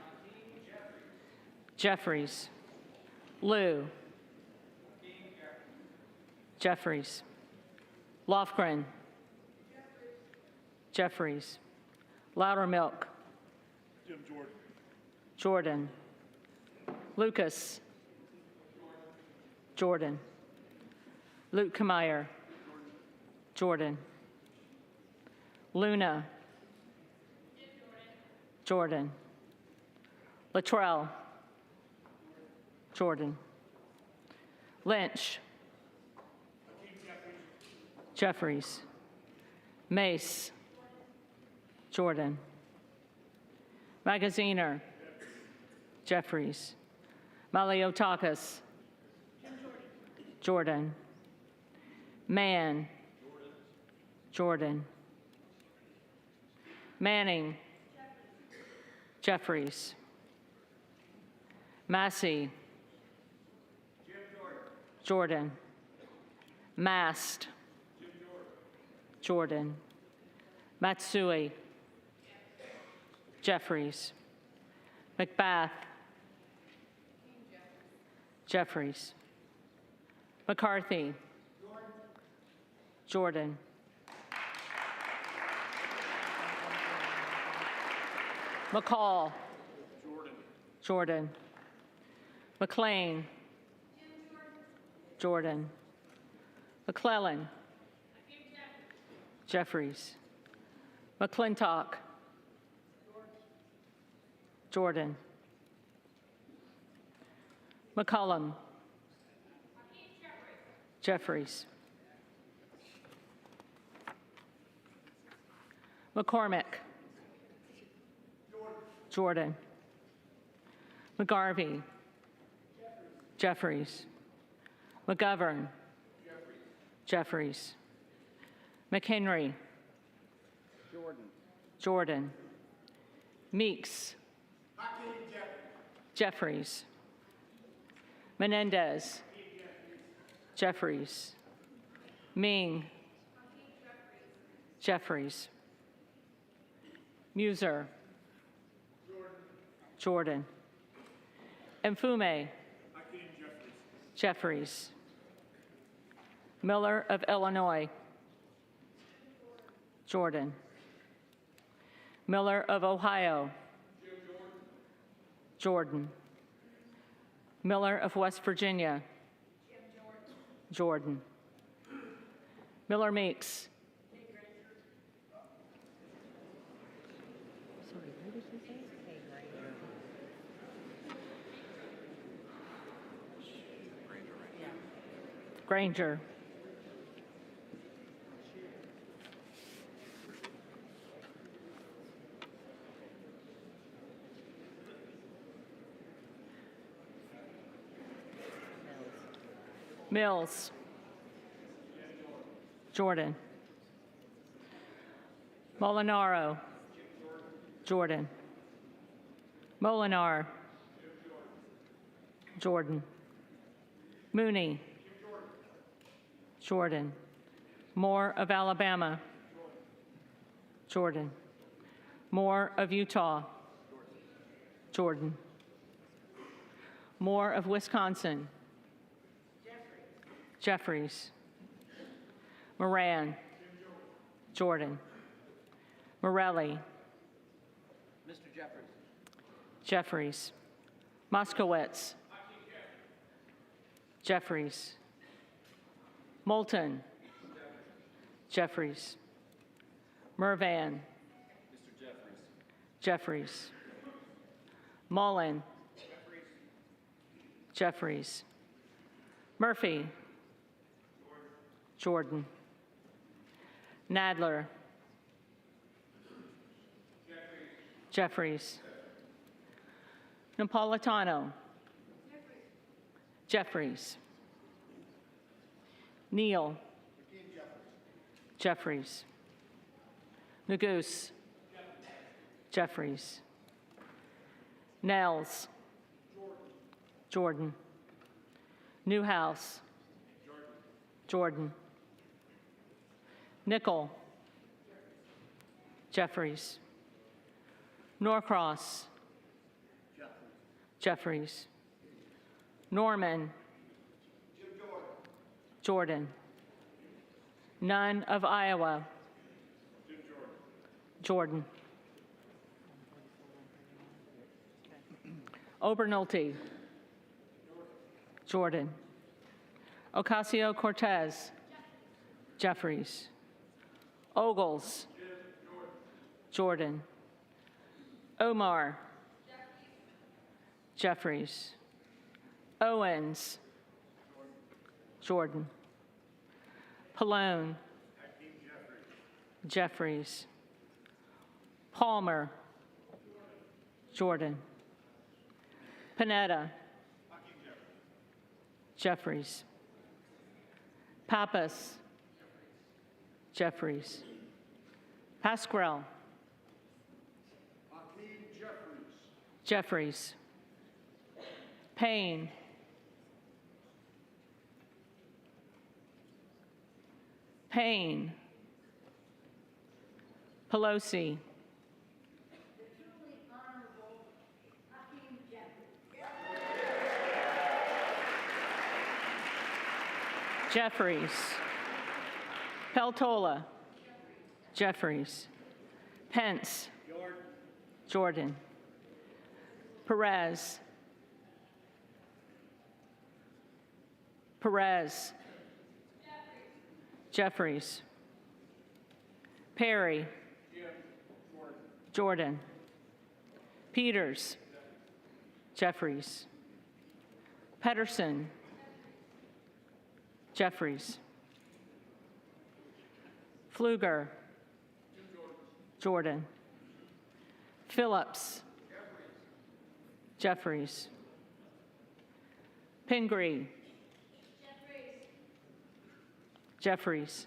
Jeffries. Liu. Jeffries. Lofgren. Jeffries. Loudermilk. Jordan. Lucas. Jordan. Luke Kameyer. Jordan. Luna. Jordan. Luttrell. Jordan. Lynch. Jeffries. Mace. Jordan. Magaziner. Jeffries. Maliotakis. Jordan. Mann. Jordan. Manning. Jeffries. Massey. Jordan. Mast. Jordan. Matsui. Jeffries. McBath. Jeffries. McCarthy. Jordan. McCall. Jordan. McLean. Jordan. McClellan. Jeffries. McClintock. Jordan. McCollum. Jeffries. McCormick. Jordan. McGarvey. Jeffries. McGovern. Jeffries. McHenry. Jordan. Meeks. Jeffries. Menendez. Jeffries. Ming. Jeffries. Muser. Jordan. Mfume. Jeffries. Miller of Illinois. Jordan. Miller of Ohio. Jordan. Miller of West Virginia. Jordan. Miller Meeks. Granger. Mills. Jordan. Molinaro. Jordan. Molinar. Jordan. Mooney. Jordan. Moore of Alabama. Jordan. Moore of Utah. Jordan. Moore of Wisconsin. Jeffries. Moran. Jordan. Morelli. Mr. Jeffries. Jeffries. Moskowitz. Jeffries. Moulton. Jeffries. Mervan. Jeffries. Mullen. Jeffries. Murphy. Jordan. Nadler. Jeffries. Napolitano. Jeffries. Neal. Jeffries. Nagoose. Jeffries. Nels. Jordan. Newhouse. Jordan. Nickel. Jeffries. Norcross. Jeffries. Norman. Jordan. Nunn of Iowa. Jordan. Obernolte. Jordan. Ocasio-Cortez. Jeffries. Ogles. Jordan. Omar. Jeffries. Owens. Jordan. Pallone. Jeffries. Palmer. Jordan. Panetta. Jeffries. Pappas. Jeffries. Pasquarel. Jeffries. Payne. Payne. Pelosi. Jeffries. Peltola. Jeffries. Pence. Jordan. Perez. Perez. Jeffries. Perry. Jordan. Peters. Jeffries. Pedersen. Jeffries. Pfluger. Jordan. Phillips. Jeffries. Pingree. Jeffries.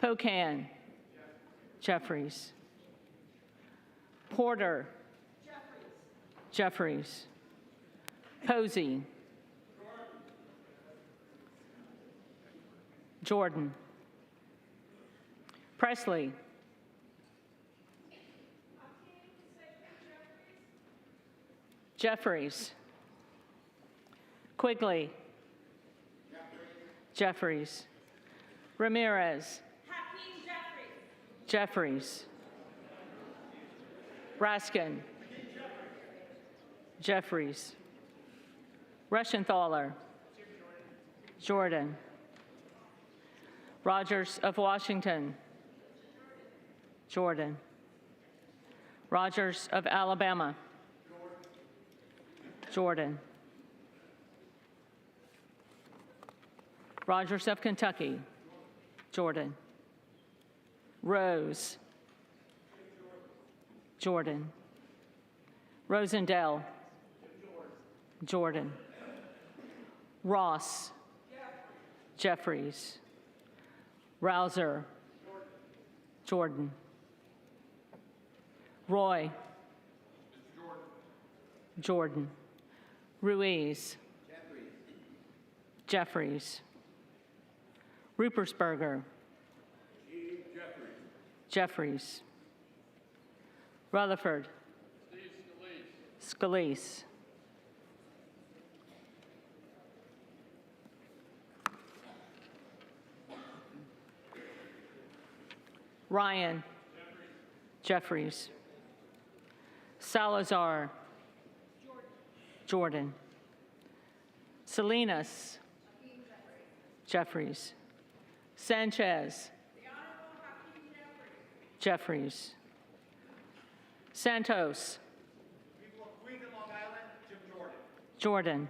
Pocan. Jeffries. Porter. Jeffries. Posey. Jordan. Presley. Jeffries. Quigley. Jeffries. Ramirez. Jeffries. Raskin. Jeffries. Reschenthaler. Jordan. Rogers of Washington. Jordan. Rogers of Alabama. Jordan. Rogers of Kentucky. Jordan. Rose. Jordan. Rosendale. Jordan. Ross. Jeffries. Rouser. Jordan. Roy. Jordan. Ruiz. Jeffries. Rupersberger. Jeffries. Rutherford. Scalise. Ryan. Jeffries. Salazar. Jordan. Salinas. Jeffries. Sanchez. Jeffries. Santos. People of Queens and Long Island, Jim Jordan. Jordan.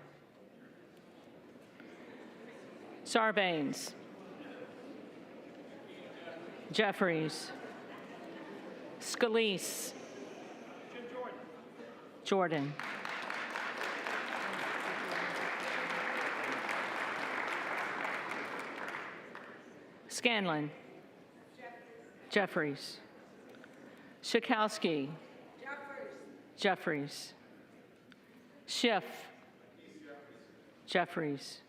Sarbanes. Jeffries. Scalise. Jim Jordan. Jordan. Scanlon. Jeffries. Schakowsky. Jeffries. Schiff. Jeffries.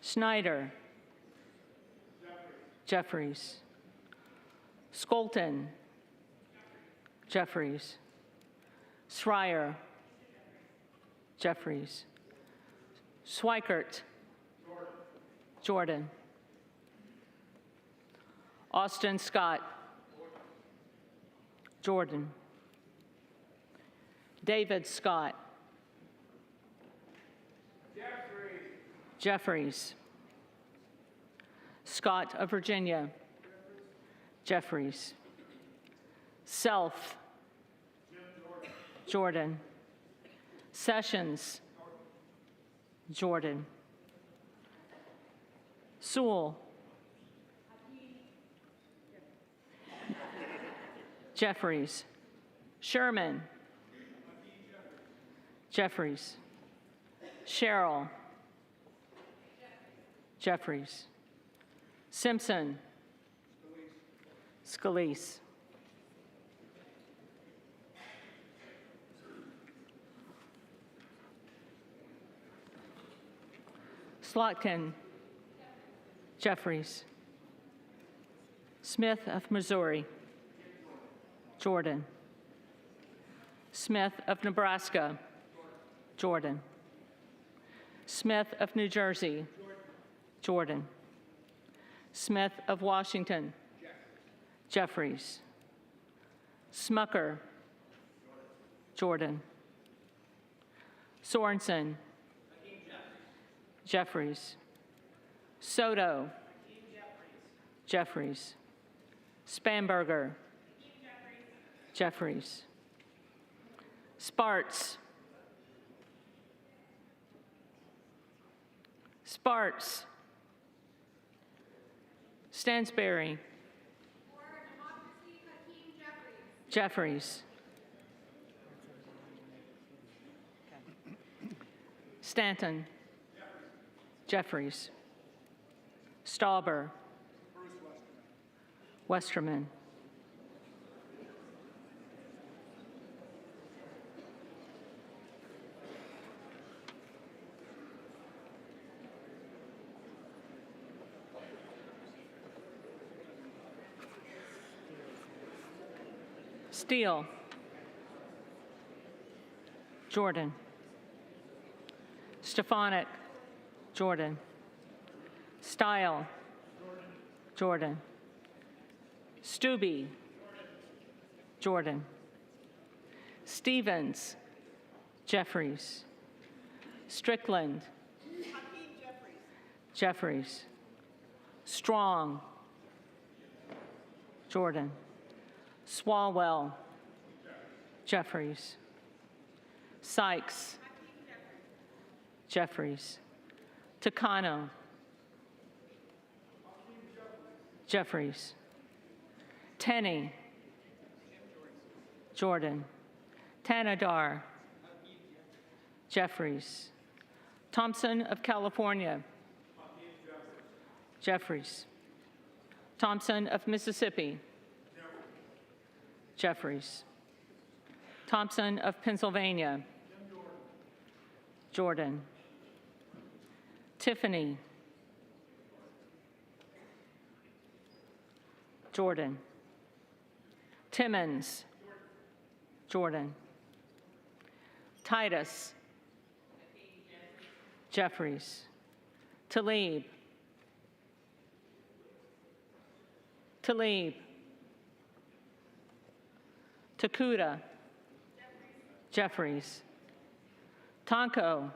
Schneider. Jeffries. Skolton. Jeffries. Schreier. Jeffries. Schweikert. Jordan. Austin Scott. Jordan. David Scott. Jeffries. Scott of Virginia. Jeffries. Self. Jordan. Sessions. Jordan. Sewell. Jeffries. Sherman. Jeffries. Sherrill. Jeffries. Simpson. Scalise. Slotkin. Jeffries. Smith of Missouri. Jordan. Smith of Nebraska. Jordan. Smith of New Jersey. Jordan. Smith of Washington. Jeffries. Smucker. Jordan. Sorensen. Jeffries. Soto. Jeffries. Spanberger. Jeffries. Sparts. Sparts. Stansberry. Jeffries. Stanton. Jeffries. Stauber. Westerman. Steele. Jordan. Stefanik. Jordan. Style. Jordan. Stube. Jordan. Stevens. Jeffries. Strickland. Jeffries. Strong. Jordan. Swalwell. Jeffries. Sykes. Jeffries. Takano. Jeffries. Tenney. Jordan. Tanadar. Jeffries. Thompson of California. Jeffries. Thompson of Mississippi. Jeffries. Thompson of Pennsylvania. Jordan. Tiffany. Jordan. Timmons. Jordan. Titus. Jeffries. Talib. Talib. Takuda. Jeffries. Tonko.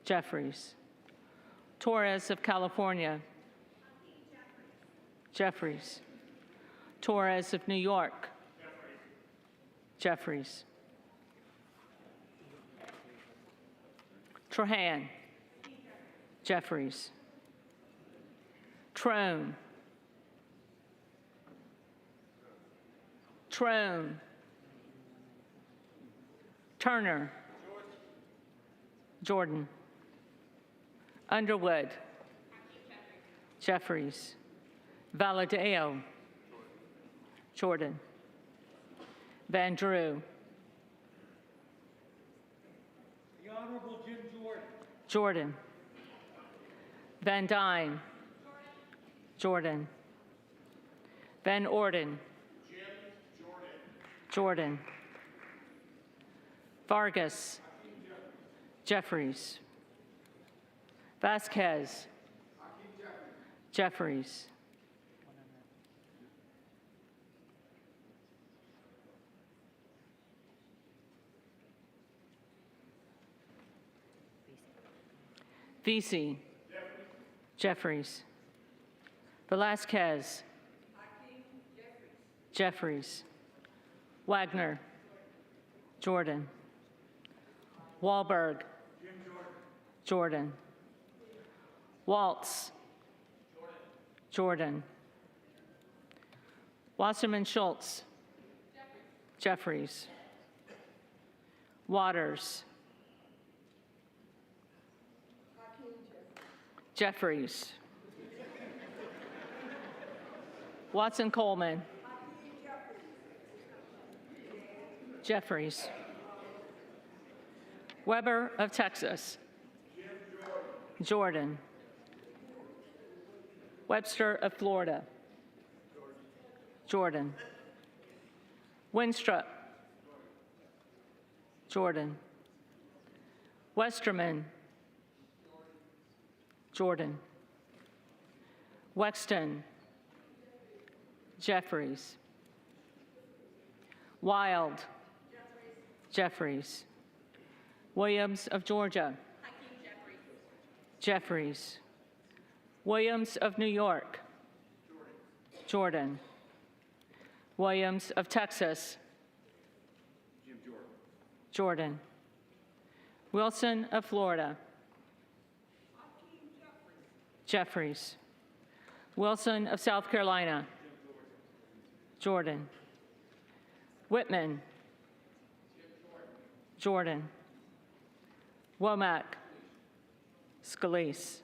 Jeffries. Torres of California. Jeffries. Torres of New York. Jeffries. Trahan. Jeffries. Trone. Trone. Turner. Jordan. Underwood. Jeffries. Valadeo. Jordan. Van Drew. The Honorable Jim Jordan. Jordan. Van Dyne. Jordan. Van Orden. Jordan. Vargas. Jeffries. Vasquez. Jeffries. Vesey. Jeffries. Velasquez. Jeffries. Wagner. Jordan. Wahlberg. Jordan. Waltz. Jordan. Wasserman Schultz. Jeffries. Waters. Jeffries. Watson Coleman. Jeffries. Weber of Texas. Jordan. Webster of Florida. Jordan. Winstrup. Jordan. Westerman. Jordan. Wexton. Jeffries. Wild. Jeffries. Williams of Georgia. Jeffries. Williams of New York. Jordan. Williams of Texas. Jordan. Wilson of Florida. Jeffries. Wilson of South Carolina. Jordan. Whitman. Jordan. Womack. Scalise.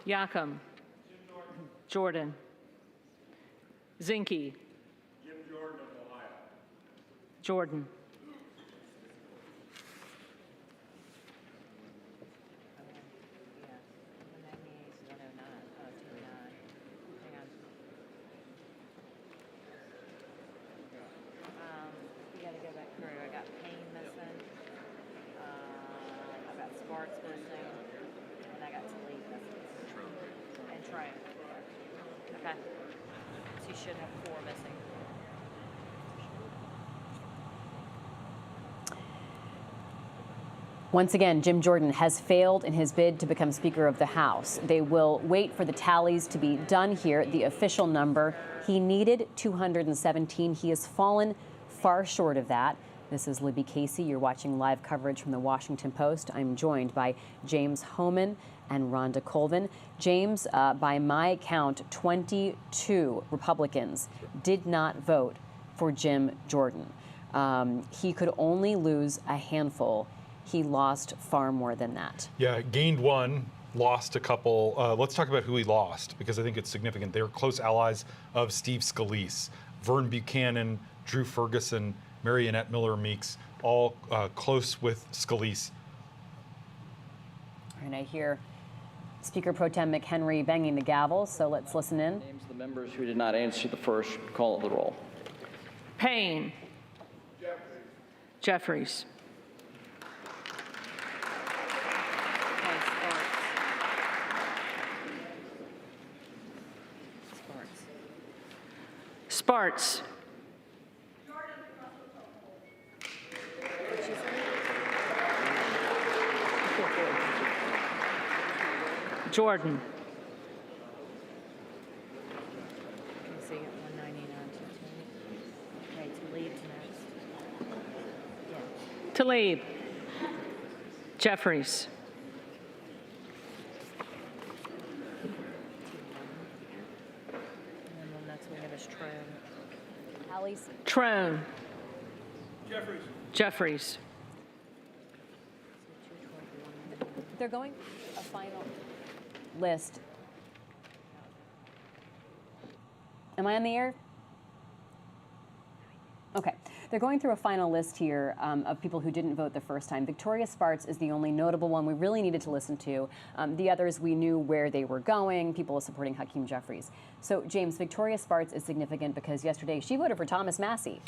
Yacom. Jordan. Zinke. Jim Jordan of Ohio. Jordan. You gotta go back through. I got Payne missing. I got Sparks missing. And I got Talib missing. And Trey. Okay. So you should have 4 missing. Once again, Jim Jordan has failed in his bid to become Speaker of the House. They will wait for the tallies to be done here. The official number, he needed 217. He has fallen far short of that. This is Libby Casey. You're watching live coverage from the Washington Post. I'm joined by James Homan and Rhonda Colvin. James, by my count, 22 Republicans did not vote for Jim Jordan. He could only lose a handful. He lost far more than that. Yeah, gained 1, lost a couple. Let's talk about who he lost, because I think it's significant. They were close allies of Steve Scalise, Vern Buchanan, Drew Ferguson, Marionette Miller Meeks, all close with Scalise. And I hear Speaker Pro Tem McHenry banging the gavel, so let's listen in. Names of the members who did not answer the first call of the roll. Payne. Jeffries. Sparks. Jordan. So you got 199 to okay, Talib's next. Yeah. Talib. Jeffries. And then the next one we have is Trone. Tallies. Trone. Jeffries. Jeffries. They're going a final list. Am I on the air? Okay. They're going through a final list here of people who didn't vote the first time. Victoria Spartz is the only notable one we really needed to listen to. The others, we knew where they were going, people supporting Hakeem Jeffries. So, James, Victoria Spartz is significant because yesterday she voted for Thomas Massey,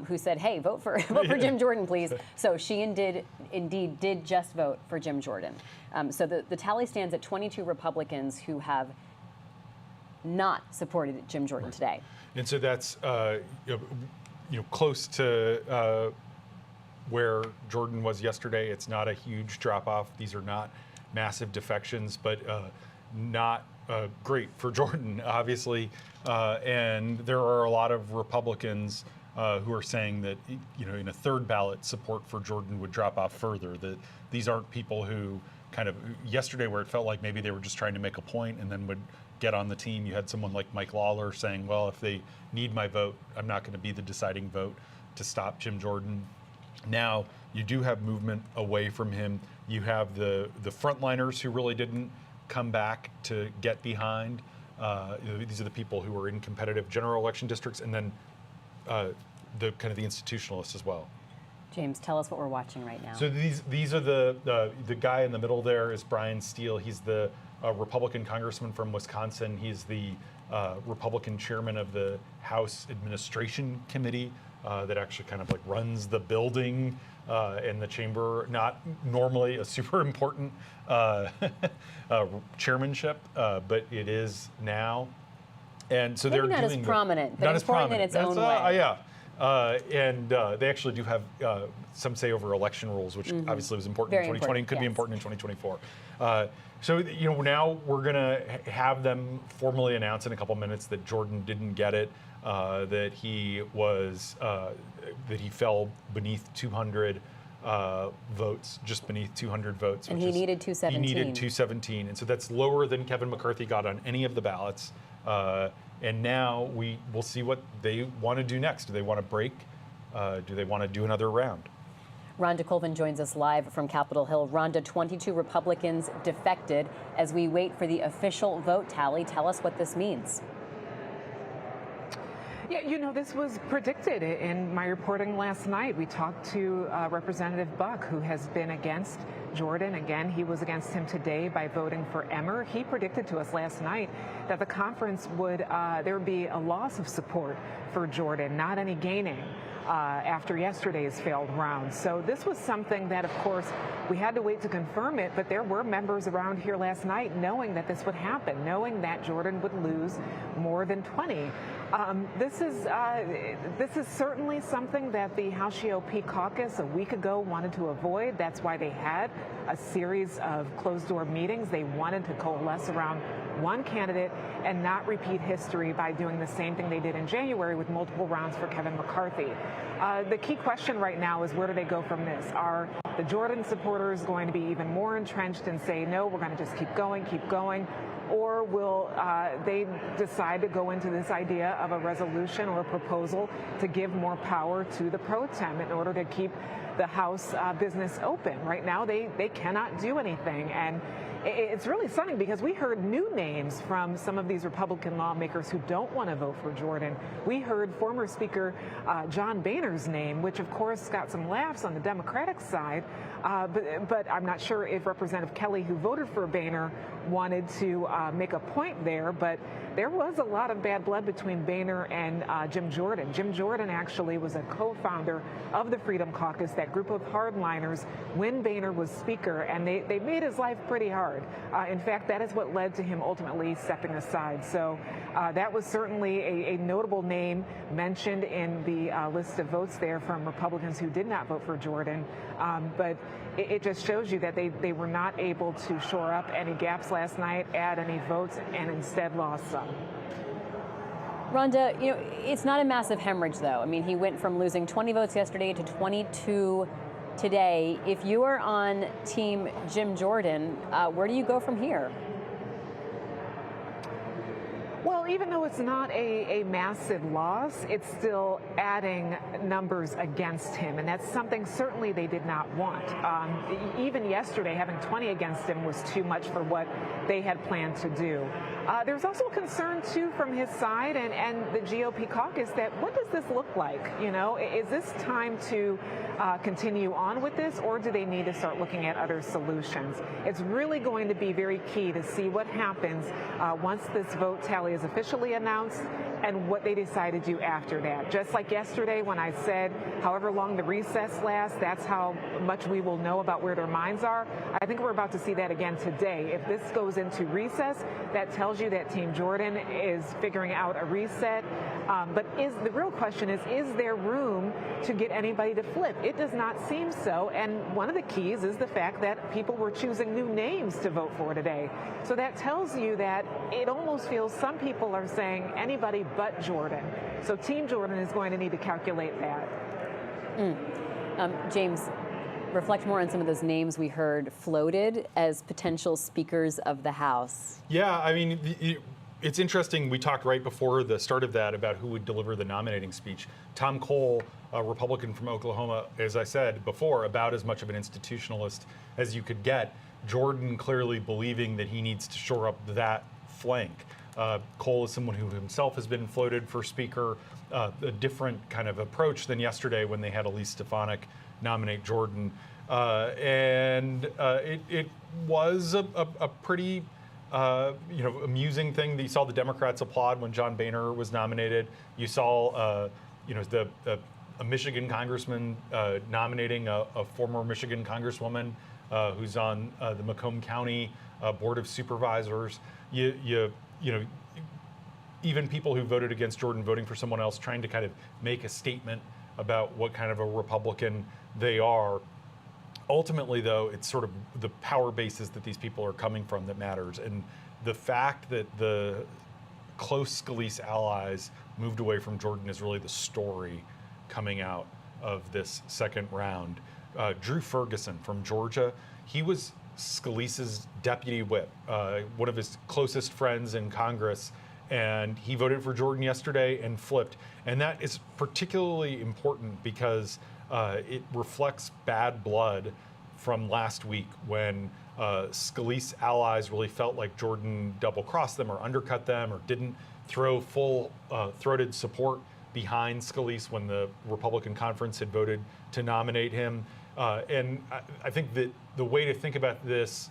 who said, hey, vote for Jim Jordan, please. So she indeed did just vote for Jim Jordan. So the tally stands at 22 Republicans who have not supported Jim Jordan today. And so that's close to where Jordan was yesterday. It's not a huge drop-off. These are not massive defections, but not great for Jordan, obviously. And there are a lot of Republicans who are saying that, in a third ballot, support for Jordan would drop off further. That these aren't people who kind of, yesterday where it felt like maybe they were just trying to make a point and then would get on the team. You had someone like Mike Lawler saying, well, if they need my vote, I'm not going to be the deciding vote to stop Jim Jordan. Now, you do have movement away from him. You have the frontliners who really didn't come back to get behind. These are the people who are in competitive general election districts, and then the kind of the institutionalists as well. James, tell us what we're watching right now. So these are the guy in the middle there is Brian Steele. He's the Republican congressman from Wisconsin. He's the Republican chairman of the House Administration Committee that actually kind of like runs the building and the chamber. Not normally a super important chairmanship, but it is now. And so maybe they're not doing as prominent, but not as important prominent in its own way. Yeah. And they actually do have some say over election rules, which obviously was important Very in 2020 and could be important in 2024. So now we're going to have them formally announce in a couple minutes that Jordan didn't get it, that he fell beneath 200 votes, just beneath 200 votes. And he needed 217. He needed 217, and so that's lower than Kevin McCarthy got on any of the ballots. And now we'll see what they want to do next. Do they want to break? Do they want to do another round? Rhonda Colvin joins us live from Capitol Hill. Rhonda, 22 Republicans defected as we wait for the official vote tally. Tell us what this means. Yeah, you know, this was predicted in my reporting last night. We talked to Representative Buck, who has been against Jordan. Again, he was against him today by voting for Emmer. He predicted to us last night that the conference would, there would be a loss of support for Jordan, not any gaining. After yesterday's failed round. So this was something that, of course, we had to wait to confirm it, but there were members around here last night knowing that this would happen, knowing that Jordan would lose more than 20. This is certainly something that the House GOP caucus a week ago wanted to avoid. That's why they had a series of closed-door meetings. They wanted to coalesce around one candidate and not repeat history by doing the same thing they did in January with multiple rounds for Kevin McCarthy. The key question right now is, where do they go from this? Are the Jordan supporters going to be even more entrenched and say, no, we're going to just keep going? Or will they decide to go into this idea of a resolution or a proposal to give more power to the pro tem in order to keep the House business open? Right now, they cannot do anything. And it's really stunning because we heard new names from some of these Republican lawmakers who don't want to vote for Jordan. We heard former Speaker John Boehner's name, which of course got some laughs on the Democratic side, but I'm not sure if Representative Kelly, who voted for Boehner, wanted to make a point there, but there was a lot of bad blood between Boehner and Jim Jordan. Jim Jordan actually was a co-founder of the Freedom Caucus, that group of hardliners, when Boehner was Speaker, and they made his life pretty hard. In fact, that is what led to him ultimately stepping aside. So that was certainly a notable name mentioned in the list of votes there from Republicans who did not vote for Jordan. But it just shows you that they were not able to shore up any gaps last night, add any votes, and instead lost some. Rhonda, you know, it's not a massive hemorrhage, though. I mean, he went from losing 20 votes yesterday to 22 today. If you are on Team Jim Jordan, where do you go from here? Well, even though it's not a massive loss, it's still adding numbers against him, and that's something certainly they did not want. Even yesterday, having 20 against him was too much for what they had planned to do. There's also concern, too, from his side and the GOP caucus that what does this look like? You know, is this time to continue on with this, or do they need to start looking at other solutions? It's really going to be very key to see what happens once this vote tally is officially announced and what they decide to do after that. Just like yesterday when I said however long the recess lasts, that's how much we will know about where their minds are. I think we're about to see that again today. If this goes into recess, that tells you that Team Jordan is figuring out a reset. But the real question is there room to get anybody to flip? It does not seem so. And one of the keys is the fact that people were choosing new names to vote for today. So that tells you that it almost feels some people are saying anybody but Jordan. So Team Jordan is going to need to calculate that. James, reflect more on some of those names we heard floated as potential speakers of the House. Yeah, I mean, it's interesting. We talked right before the start of that about who would deliver the nominating speech. Tom Cole, a Republican from Oklahoma, as I said before, about as much of an institutionalist as you could get. Jordan clearly believing that he needs to shore up that flank. Cole is someone who himself has been floated for speaker, a different kind of approach than yesterday when they had Elise Stefanik nominate Jordan. It was a pretty amusing thing. You saw the Democrats applaud when John Boehner was nominated. You saw a Michigan congressman nominating a former Michigan congresswoman who's on the Macomb County Board of Supervisors. Even people who voted against Jordan voting for someone else, trying to kind of make a statement about what kind of a Republican they are. Ultimately, though, it's sort of the power bases that these people are coming from that matters. And the fact that the close Scalise allies moved away from Jordan is really the story coming out of this second round. Drew Ferguson from Georgia, he was Scalise's deputy whip, one of his closest friends in Congress, and he voted for Jordan yesterday and flipped. And that is particularly important because it reflects bad blood from last week when Scalise allies really felt like Jordan double-crossed them or undercut them or didn't throw full-throated support behind Scalise when the Republican conference had voted to nominate him. And I think that the way to think about this,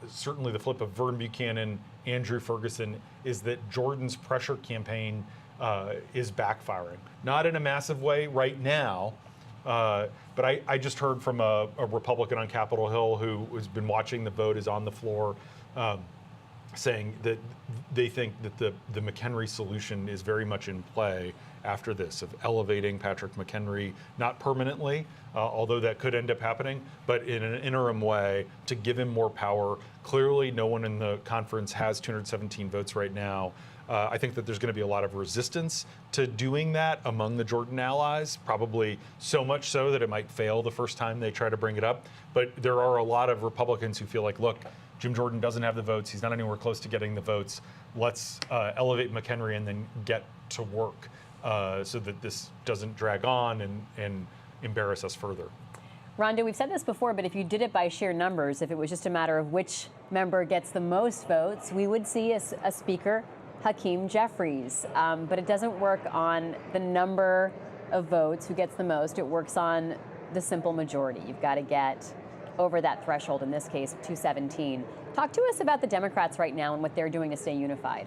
certainly the flip of Vern Buchanan, Andrew Ferguson, is that Jordan's pressure campaign is backfiring. Not in a massive way right now, but I just heard from a Republican on Capitol Hill who has been watching the vote, is on the floor, saying that they think that the McHenry solution is very much in play after this, of elevating Patrick McHenry, not permanently, although that could end up happening, but in an interim way to give him more power. Clearly, no one in the conference has 217 votes right now. I think that there's going to be a lot of resistance to doing that among the Jordan allies, probably so much so that it might fail the first time they try to bring it up. But there are a lot of Republicans who feel like, look, Jim Jordan doesn't have the votes. He's not anywhere close to getting the votes. Let's elevate McHenry and then get to work so that this doesn't drag on and embarrass us further. Rhonda, we've said this before, but if you did it by sheer numbers, if it was just a matter of which member gets the most votes, we would see a speaker, Hakeem Jeffries. But it doesn't work on the number of votes, who gets the most. It works on the simple majority. You've got to get over that threshold, in this case, 217. Talk to us about the Democrats right now and what they're doing to stay unified.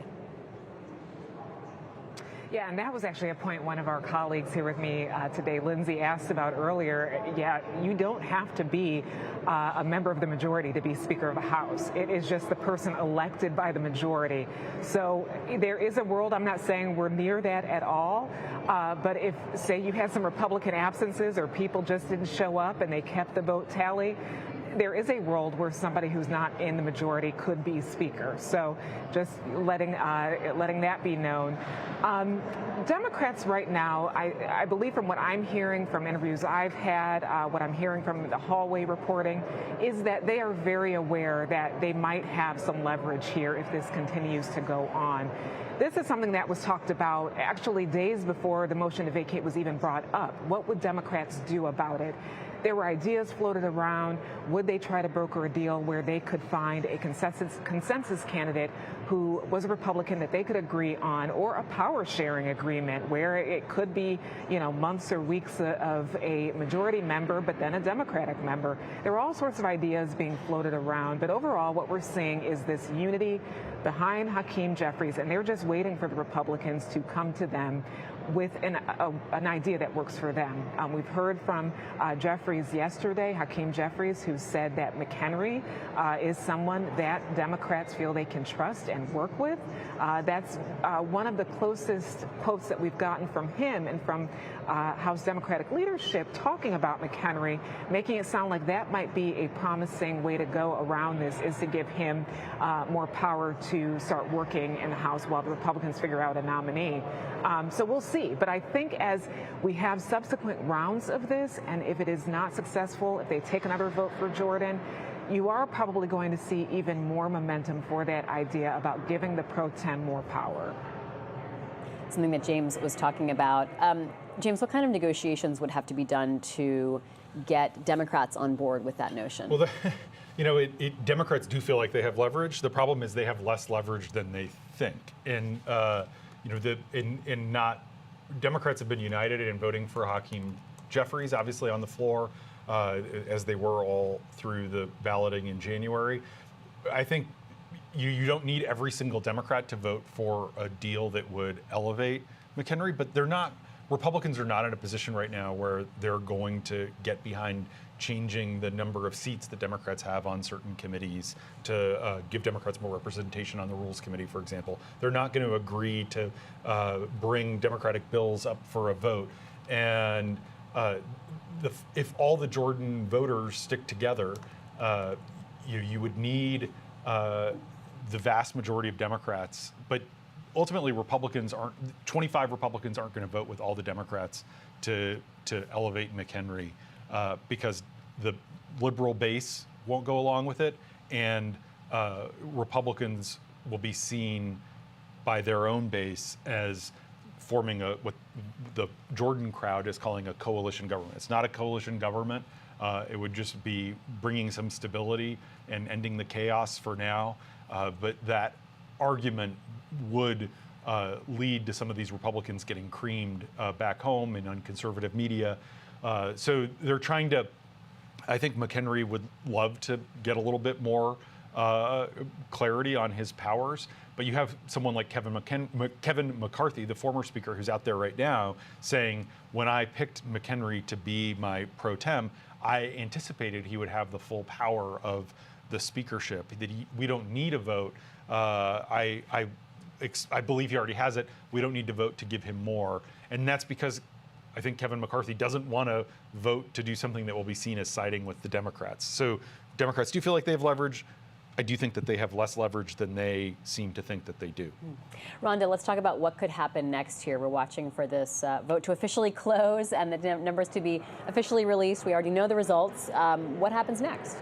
Yeah, and that was actually a point one of our colleagues here with me today, Lindsay, asked about earlier. Yeah, you don't have to be a member of the majority to be Speaker of the House. It is just the person elected by the majority. So there is a world, I'm not saying we're near that at all, but if, say, you had some Republican absences or people just didn't show up and they kept the vote tally, there is a world where somebody who's not in the majority could be Speaker. So just letting that be known. Democrats right now, I believe from what I'm hearing from interviews I've had, what I'm hearing from the hallway reporting, is that they are very aware that they might have some leverage here if this continues to go on. This is something that was talked about actually days before the motion to vacate was even brought up. What would Democrats do about it? There were ideas floated around. Would they try to broker a deal where they could find a consensus candidate who was a Republican that they could agree on, or a power sharing agreement where it could be, months or weeks of a majority member, but then a Democratic member? There were all sorts of ideas being floated around, but overall what we're seeing is this unity behind Hakeem Jeffries, and they're just waiting for the Republicans to come to them with an idea that works for them. We've heard from Jeffries yesterday, Hakeem Jeffries, who said that McHenry is someone that Democrats feel they can trust and work with. That's one of the closest quotes that we've gotten from him and from House Democratic leadership talking about McHenry, making it sound like that might be a promising way to go around this, is to give him more power to start working in the House while the Republicans figure out a nominee. So we'll see. But I think as we have subsequent rounds of this, and if it is not successful, if they take another vote for Jordan, you are probably going to see even more momentum for that idea about giving the pro tem more power. Something that James was talking about. James, what kind of negotiations would have to be done to get Democrats on board with that notion? Well, Democrats do feel like they have leverage. The problem is they have less leverage than they think. And, Democrats have been united in voting for Hakeem Jeffries, obviously on the floor, as they were all through the balloting in January. I think you don't need every single Democrat to vote for a deal that would elevate McHenry, but Republicans are not in a position right now where they're going to get behind changing the number of seats that Democrats have on certain committees to give Democrats more representation on the Rules Committee, for example. They're not going to agree to bring Democratic bills up for a vote. And if all the Jordan voters stick together, you would need the vast majority of Democrats. But ultimately, 25 Republicans aren't going to vote with all the Democrats to elevate McHenry. Because the liberal base won't go along with it, and Republicans will be seen by their own base as forming what the Jordan crowd is calling a coalition government. It's not a coalition government. It would just be bringing some stability and ending the chaos for now. But that argument would lead to some of these Republicans getting creamed back home and on conservative media. So they're trying to, I think McHenry would love to get a little bit more clarity on his powers. But you have someone like Kevin McCarthy, the former speaker, who's out there right now saying, when I picked McHenry to be my pro tem, I anticipated he would have the full power of the speakership, that we don't need a vote. I believe he already has it. We don't need to vote to give him more. And that's because I think Kevin McCarthy doesn't want to vote to do something that will be seen as siding with the Democrats. So Democrats do feel like they have leverage. I do think that they have less leverage than they seem to think that they do. Rhonda, let's talk about what could happen next here. We're watching for this vote to officially close and the numbers to be officially released. We already know the results. What happens next?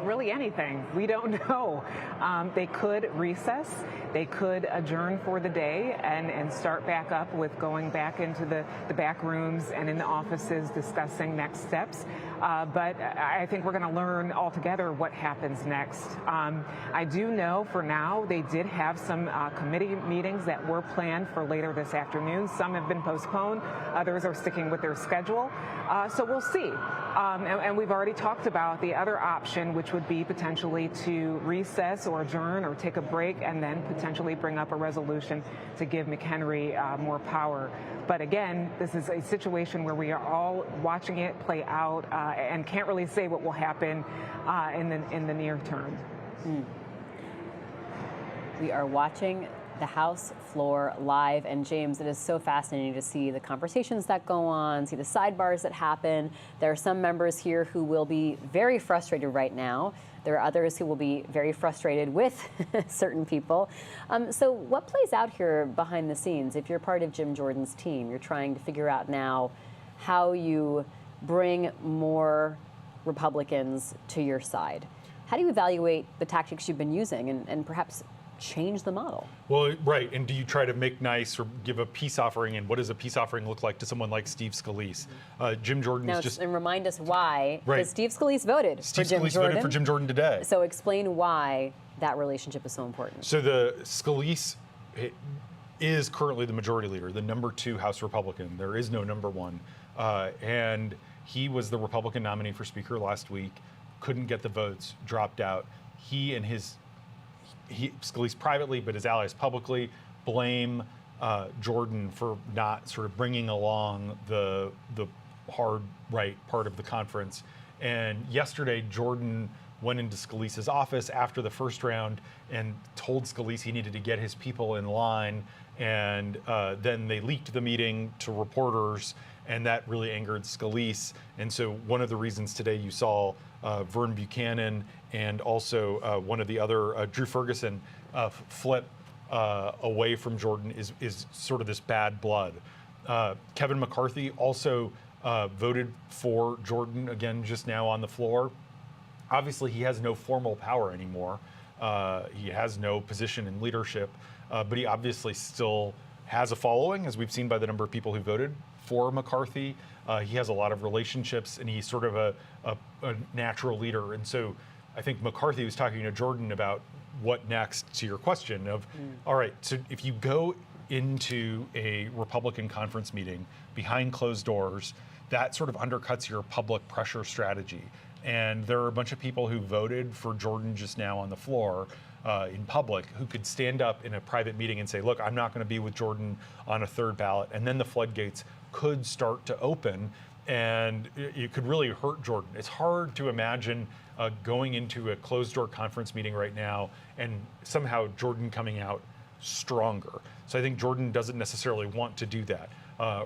Really anything. We don't know. They could recess. They could adjourn for the day and start back up with going back into the back rooms and in the offices discussing next steps. But I think we're going to learn altogether what happens next. I do know for now they did have some committee meetings that were planned for later this afternoon. Some have been postponed. Others are sticking with their schedule. So we'll see. And we've already talked about the other option, which would be potentially to recess or adjourn or take a break and then potentially bring up a resolution to give McHenry more power. But again, this is a situation where we are all watching it play out and can't really say what will happen in the near term. We are watching the House floor live, and James, it is so fascinating to see the conversations that go on, see the sidebars that happen. There are some members here who will be very frustrated right now. There are others who will be very frustrated with certain people. So what plays out here behind the scenes? If you're part of Jim Jordan's team, you're trying to figure out now how you bring more Republicans to your side. How do you evaluate the tactics you've been using and perhaps change the model? Well, right. And do you try to make nice or give a peace offering? And what does a peace offering look like to someone like Steve Scalise? Jim Jordan is just... And remind us why. Right. Because Steve Scalise voted for Jim Jordan. Voted for Jim Jordan today. So explain why that relationship is so important. So the Scalise is currently the majority leader, the #2 House Republican. There is no #1. And he was the Republican nominee for Speaker last week, couldn't get the votes, dropped out. Scalise privately, but his allies publicly, blame Jordan for not sort of bringing along the hard right part of the conference. And yesterday, Jordan went into Scalise's office after the first round and told Scalise he needed to get his people in line. And then they leaked the meeting to reporters, and that really angered Scalise. And so one of the reasons today you saw Vern Buchanan and also one of the other, Drew Ferguson, flip away from Jordan is sort of this bad blood. Kevin McCarthy also voted for Jordan again just now on the floor. Obviously, he has no formal power anymore. He has no position in leadership, but he obviously still has a following, as we've seen by the number of people who voted for McCarthy. He has a lot of relationships, and he's sort of a natural leader. And so I think McCarthy was talking to Jordan about what next, to your question of, all right, so if you go into a Republican conference meeting behind closed doors, that sort of undercuts your public pressure strategy. And there are a bunch of people who voted for Jordan just now on the floor in public who could stand up in a private meeting and say, look, I'm not going to be with Jordan on a third ballot. And then the floodgates could start to open, and it could really hurt Jordan. It's hard to imagine going into a closed door conference meeting right now and somehow Jordan coming out stronger. So I think Jordan doesn't necessarily want to do that.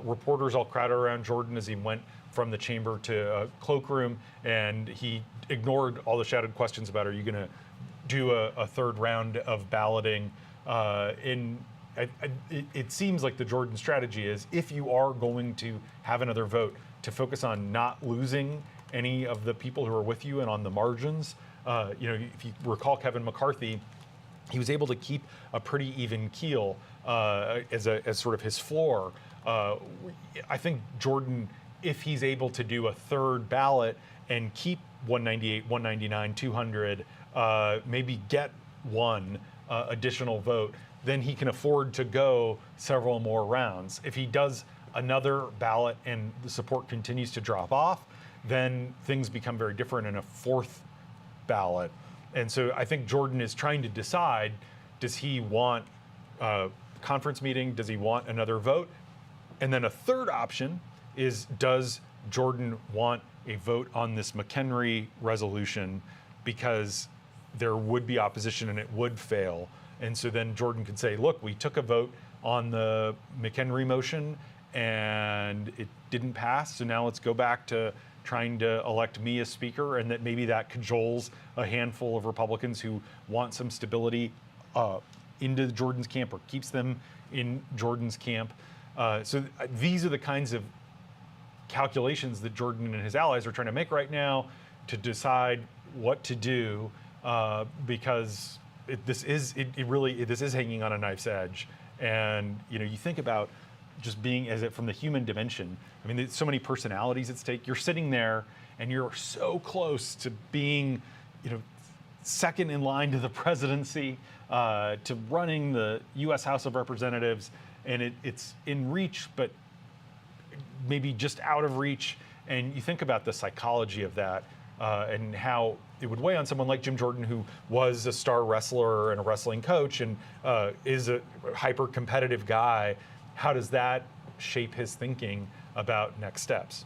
Reporters all crowded around Jordan as he went from the chamber to a cloakroom, and he ignored all the shouted questions about, are you going to do a third round of balloting? It seems like the Jordan strategy is, if you are going to have another vote, to focus on not losing any of the people who are with you and on the margins. If you recall Kevin McCarthy, he was able to keep a pretty even keel as sort of his floor. I think Jordan, if he's able to do a third ballot and keep 198, 199, 200, maybe get one additional vote, then he can afford to go several more rounds. If he does another ballot and the support continues to drop off, then things become very different in a fourth ballot. And so I think Jordan is trying to decide, does he want a conference meeting? Does he want another vote? And then a third option is, does Jordan want a vote on this McHenry resolution, because there would be opposition and it would fail. And so then Jordan could say, look, we took a vote on the McHenry motion and it didn't pass, so now let's go back to trying to elect me as speaker, and that maybe that cajoles a handful of Republicans who want some stability into Jordan's camp, or keeps them in Jordan's camp. So these are the kinds of calculations that Jordan and his allies are trying to make right now to decide what to do, because this is hanging on a knife's edge. And you think about just being from the human dimension. I mean, there's so many personalities at stake. You're sitting there and you're so close to being, second in line to the presidency, to running the U.S. House of Representatives, and it's in reach, but maybe just out of reach. And you think about the psychology of that, and how it would weigh on someone like Jim Jordan, who was a star wrestler and a wrestling coach and is a hyper-competitive guy. How does that shape his thinking about next steps?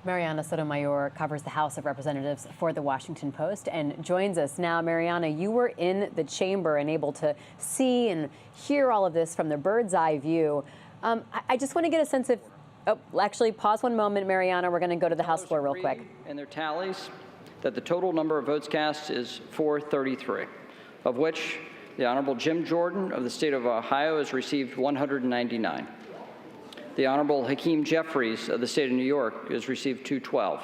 Mariana Sotomayor covers the House of Representatives for the Washington Post and joins us now. Mariana, you were in the chamber and able to see and hear all of this from the bird's eye view. I just want to get a sense of, actually, pause one moment, Mariana. We're going to go to the House floor real quick. And their tallies that the total number of votes cast is 433, of which the Honorable Jim Jordan of the state of Ohio has received 199. The Honorable Hakeem Jeffries of the state of New York has received 212.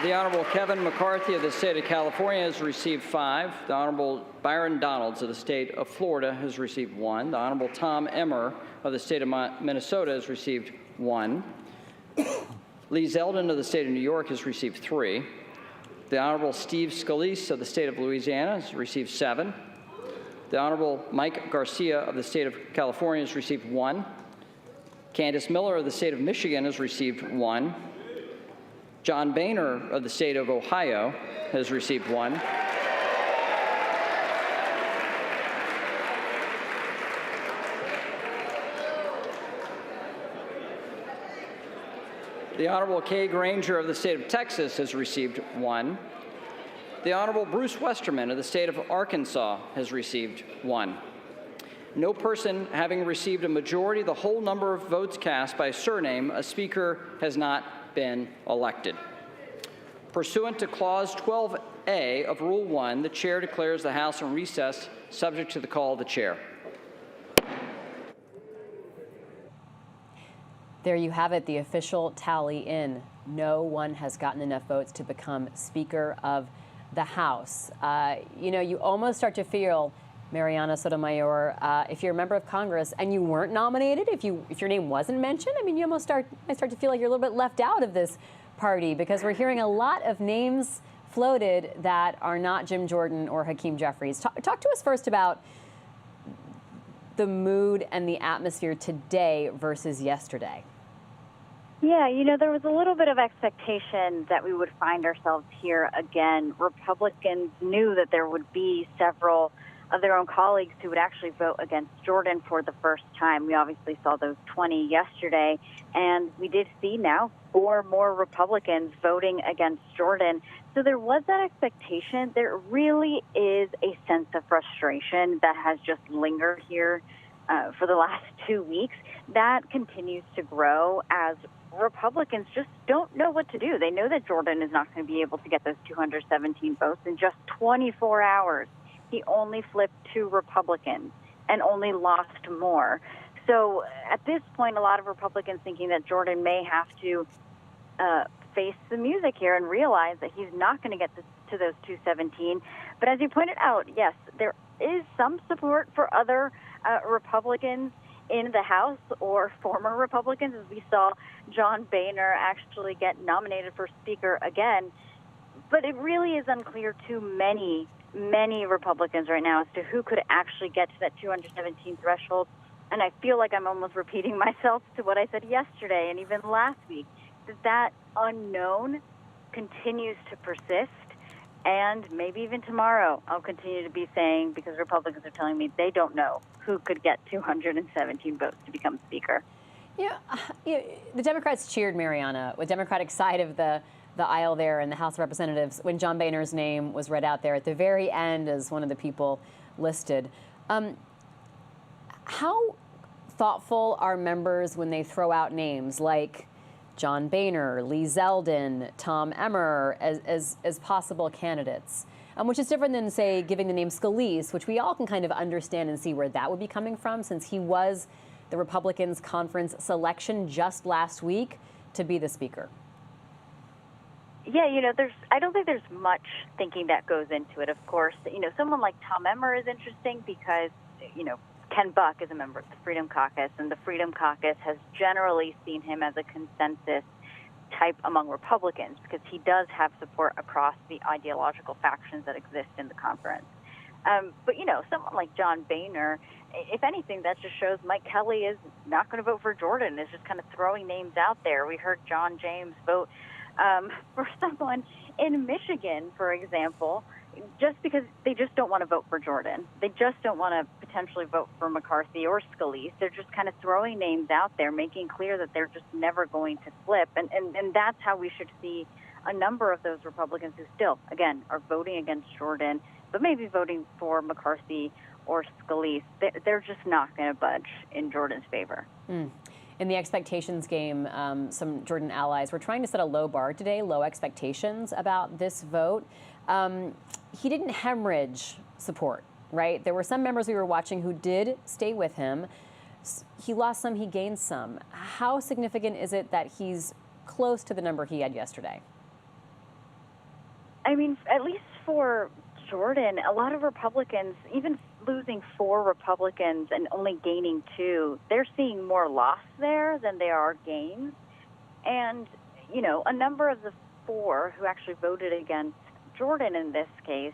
The Honorable Kevin McCarthy of the state of California has received 5. The Honorable Byron Donalds of the state of Florida has received 1. The Honorable Tom Emmer of the state of Minnesota has received 1. Lee Zeldin of the state of New York has received 3. The Honorable Steve Scalise of the state of Louisiana has received 7. The Honorable Mike Garcia of the state of California has received 1. Candace Miller of the state of Michigan has received 1. John Boehner of the state of Ohio has received 1. The Honorable Kay Granger of the state of Texas has received 1. The Honorable Bruce Westerman of the state of Arkansas has received 1. No person having received a majority of the whole number of votes cast by surname, a speaker has not been elected. Pursuant to Clause 12A of Rule 1, the chair declares the House in recess, subject to the call of the chair. There you have it, the official tally in. No one has gotten enough votes to become Speaker of the House. You almost start to feel, Mariana Sotomayor, if you're a member of Congress and you weren't nominated, if your name wasn't mentioned, you almost start to feel like you're a little bit left out of this party, because we're hearing a lot of names floated that are not Jim Jordan or Hakeem Jeffries. Talk to us first about the mood and the atmosphere today versus yesterday. Yeah, there was a little bit of expectation that we would find ourselves here again. Republicans knew that there would be several of their own colleagues who would actually vote against Jordan for the first time. We obviously saw those 20 yesterday, and we did see now 4 more Republicans voting against Jordan. So there was that expectation. There really is a sense of frustration that has just lingered here for the last 2 weeks. That continues to grow as Republicans just don't know what to do. They know that Jordan is not going to be able to get those 217 votes in just 24 hours. He only flipped 2 Republicans, and only lost more. So at this point, a lot of Republicans thinking that Jordan may have to face the music here and realize that he's not going to get to those 217. But as you pointed out, yes, there is some support for other Republicans in the House or former Republicans, as we saw John Boehner actually get nominated for Speaker again. But it really is unclear to many Republicans right now as to who could actually get to that 217 threshold. And I feel like I'm almost repeating myself to what I said yesterday and even last week, that unknown continues to persist. And maybe even tomorrow I'll continue to be saying, because Republicans are telling me they don't know who could get 217 votes to become Speaker. The Democrats cheered, Mariana, with Democratic side of the aisle there in the House of Representatives when John Boehner's name was read out there at the very end as one of the people listed. How thoughtful are members when they throw out names like John Boehner, Lee Zeldin, Tom Emmer as possible candidates, which is different than, say, giving the name Scalise, which we all can kind of understand and see where that would be coming from, since he was the Republicans' conference selection just last week to be the Speaker. Yeah, I don't think there's much thinking that goes into it. Of course, someone like Tom Emmer is interesting because, Ken Buck is a member of the Freedom Caucus, and the Freedom Caucus has generally seen him as a consensus type among Republicans because he does have support across the ideological factions that exist in the conference. But, someone like John Boehner, if anything, that just shows Mike Kelly is not going to vote for Jordan, is just kind of throwing names out there. We heard John James vote for someone in Michigan, for example, just because they just don't want to vote for Jordan. They just don't want to potentially vote for McCarthy or Scalise. They're just kind of throwing names out there, making clear that they're just never going to flip. And that's how we should see a number of those Republicans who still, again, are voting against Jordan, but maybe voting for McCarthy or Scalise. They're just not going to budge in Jordan's favor. In the expectations game, some Jordan allies were trying to set a low bar today, low expectations about this vote. He didn't hemorrhage support, right? There were some members we were watching who did stay with him. He lost some, he gained some. How significant is it that he's close to the number he had yesterday? I mean, at least for Jordan, a lot of Republicans, even losing 4 Republicans and only gaining 2, they're seeing more loss there than they are gains. And, a number of the 4 who actually voted against Jordan in this case,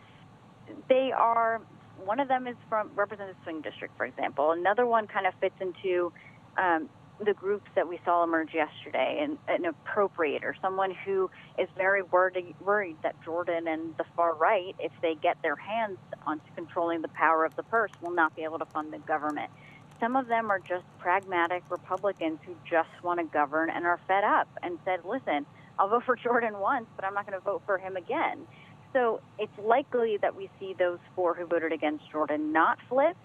one of them is from representative swing district, for example. Another one kind of fits into the groups that we saw emerge yesterday, an appropriator, someone who is very worried that Jordan and the far right, if they get their hands onto controlling the power of the purse, will not be able to fund the government. Some of them are just pragmatic Republicans who just want to govern and are fed up and said, listen, I'll vote for Jordan once, but I'm not going to vote for him again. So it's likely that we see those 4 who voted against Jordan not flip.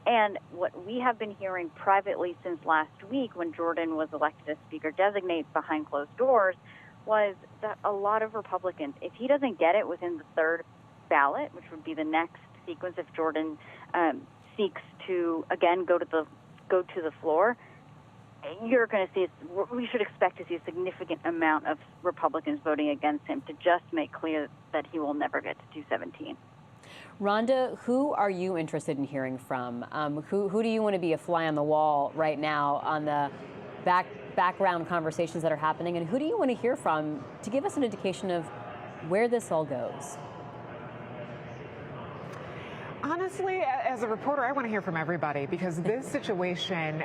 And what we have been hearing privately since last week when Jordan was elected as Speaker designate behind closed doors was that a lot of Republicans, if he doesn't get it within the 3rd ballot, which would be the next sequence if Jordan seeks to, again, go to the floor, you're going to see, we should expect to see a significant amount of Republicans voting against him to just make clear that he will never get to 217. Rhonda, who are you interested in hearing from? Who do you want to be a fly on the wall right now on the background conversations that are happening? And who do you want to hear from to give us an indication of where this all goes? Honestly, as a reporter, I want to hear from everybody because this situation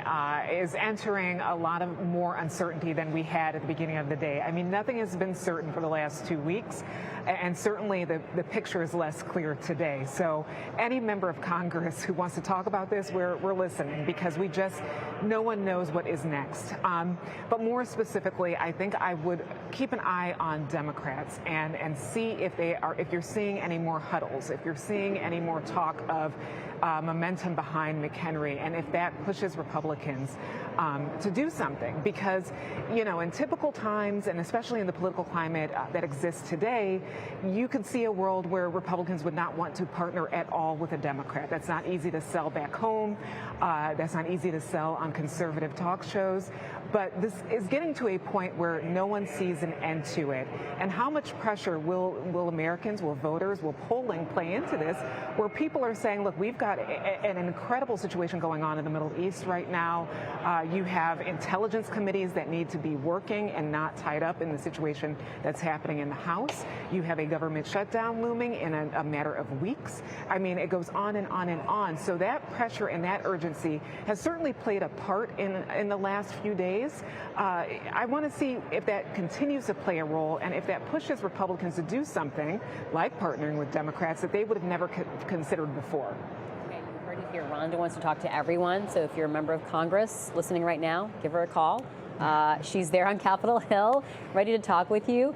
is entering a lot of more uncertainty than we had at the beginning of the day. I mean, nothing has been certain for the last 2 weeks, and certainly the picture is less clear today. So any member of Congress who wants to talk about this, we're listening because no one knows what is next. But more specifically, I think I would keep an eye on Democrats and see if you're seeing any more huddles, if you're seeing any more talk of momentum behind McHenry, and if that pushes Republicans to do something. Because, in typical times, and especially in the political climate that exists today, you could see a world where Republicans would not want to partner at all with a Democrat. That's not easy to sell back home. That's not easy to sell on conservative talk shows. But this is getting to a point where no one sees an end to it. And how much pressure will Americans, will voters, will polling play into this, where people are saying, look, we've got an incredible situation going on in the Middle East right now. You have intelligence committees that need to be working and not tied up in the situation that's happening in the House. You have a government shutdown looming in a matter of weeks. I mean, it goes on and on and on. So that pressure and that urgency has certainly played a part in the last few days. I want to see if that continues to play a role and if that pushes Republicans to do something like partnering with Democrats that they would have never considered before. Okay, you heard it here. Rhonda wants to talk to everyone. So if you're a member of Congress listening right now, give her a call. She's there on Capitol Hill, ready to talk with you.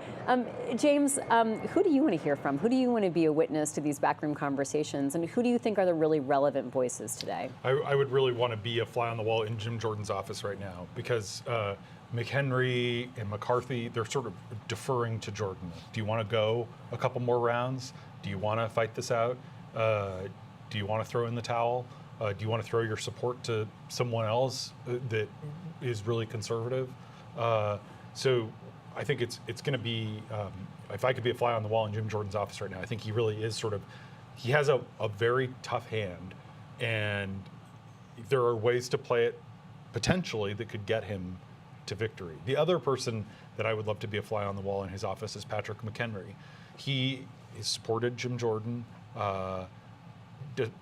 James, who do you want to hear from? Who do you want to be a witness to these backroom conversations? And who do you think are the really relevant voices today? I would really want to be a fly on the wall in Jim Jordan's office right now because McHenry and McCarthy, they're sort of deferring to Jordan. Do you want to go a couple more rounds? Do you want to fight this out? Do you want to throw in the towel? Do you want to throw your support to someone else that is really conservative? So I think it's going to be, if I could be a fly on the wall in Jim Jordan's office right now, I think he really is he has a very tough hand, and there are ways to play it potentially that could get him to victory. The other person that I would love to be a fly on the wall in his office is Patrick McHenry. He has supported Jim Jordan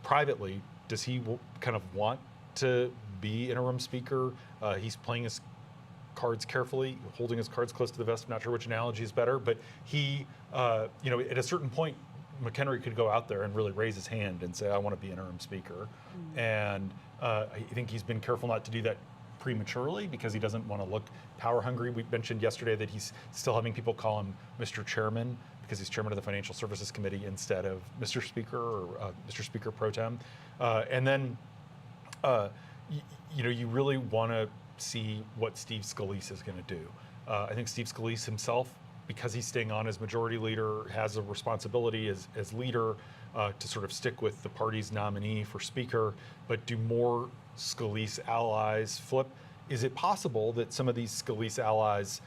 privately. Does he kind of want to be interim speaker? He's playing his cards carefully, holding his cards close to the vest. I'm not sure which analogy is better, but he, at a certain point, McHenry could go out there and really raise his hand and say, I want to be interim speaker. And I think he's been careful not to do that prematurely because he doesn't want to look power hungry. We mentioned yesterday that he's still having people call him Mr. Chairman because he's chairman of the Financial Services Committee instead of Mr. Speaker or Mr. Speaker pro tem. And then, you really want to see what Steve Scalise is going to do. I think Steve Scalise himself, because he's staying on as majority leader, has a responsibility as leader to sort of stick with the party's nominee for speaker, but do more Scalise allies flip? Is it possible that some of these Scalise allies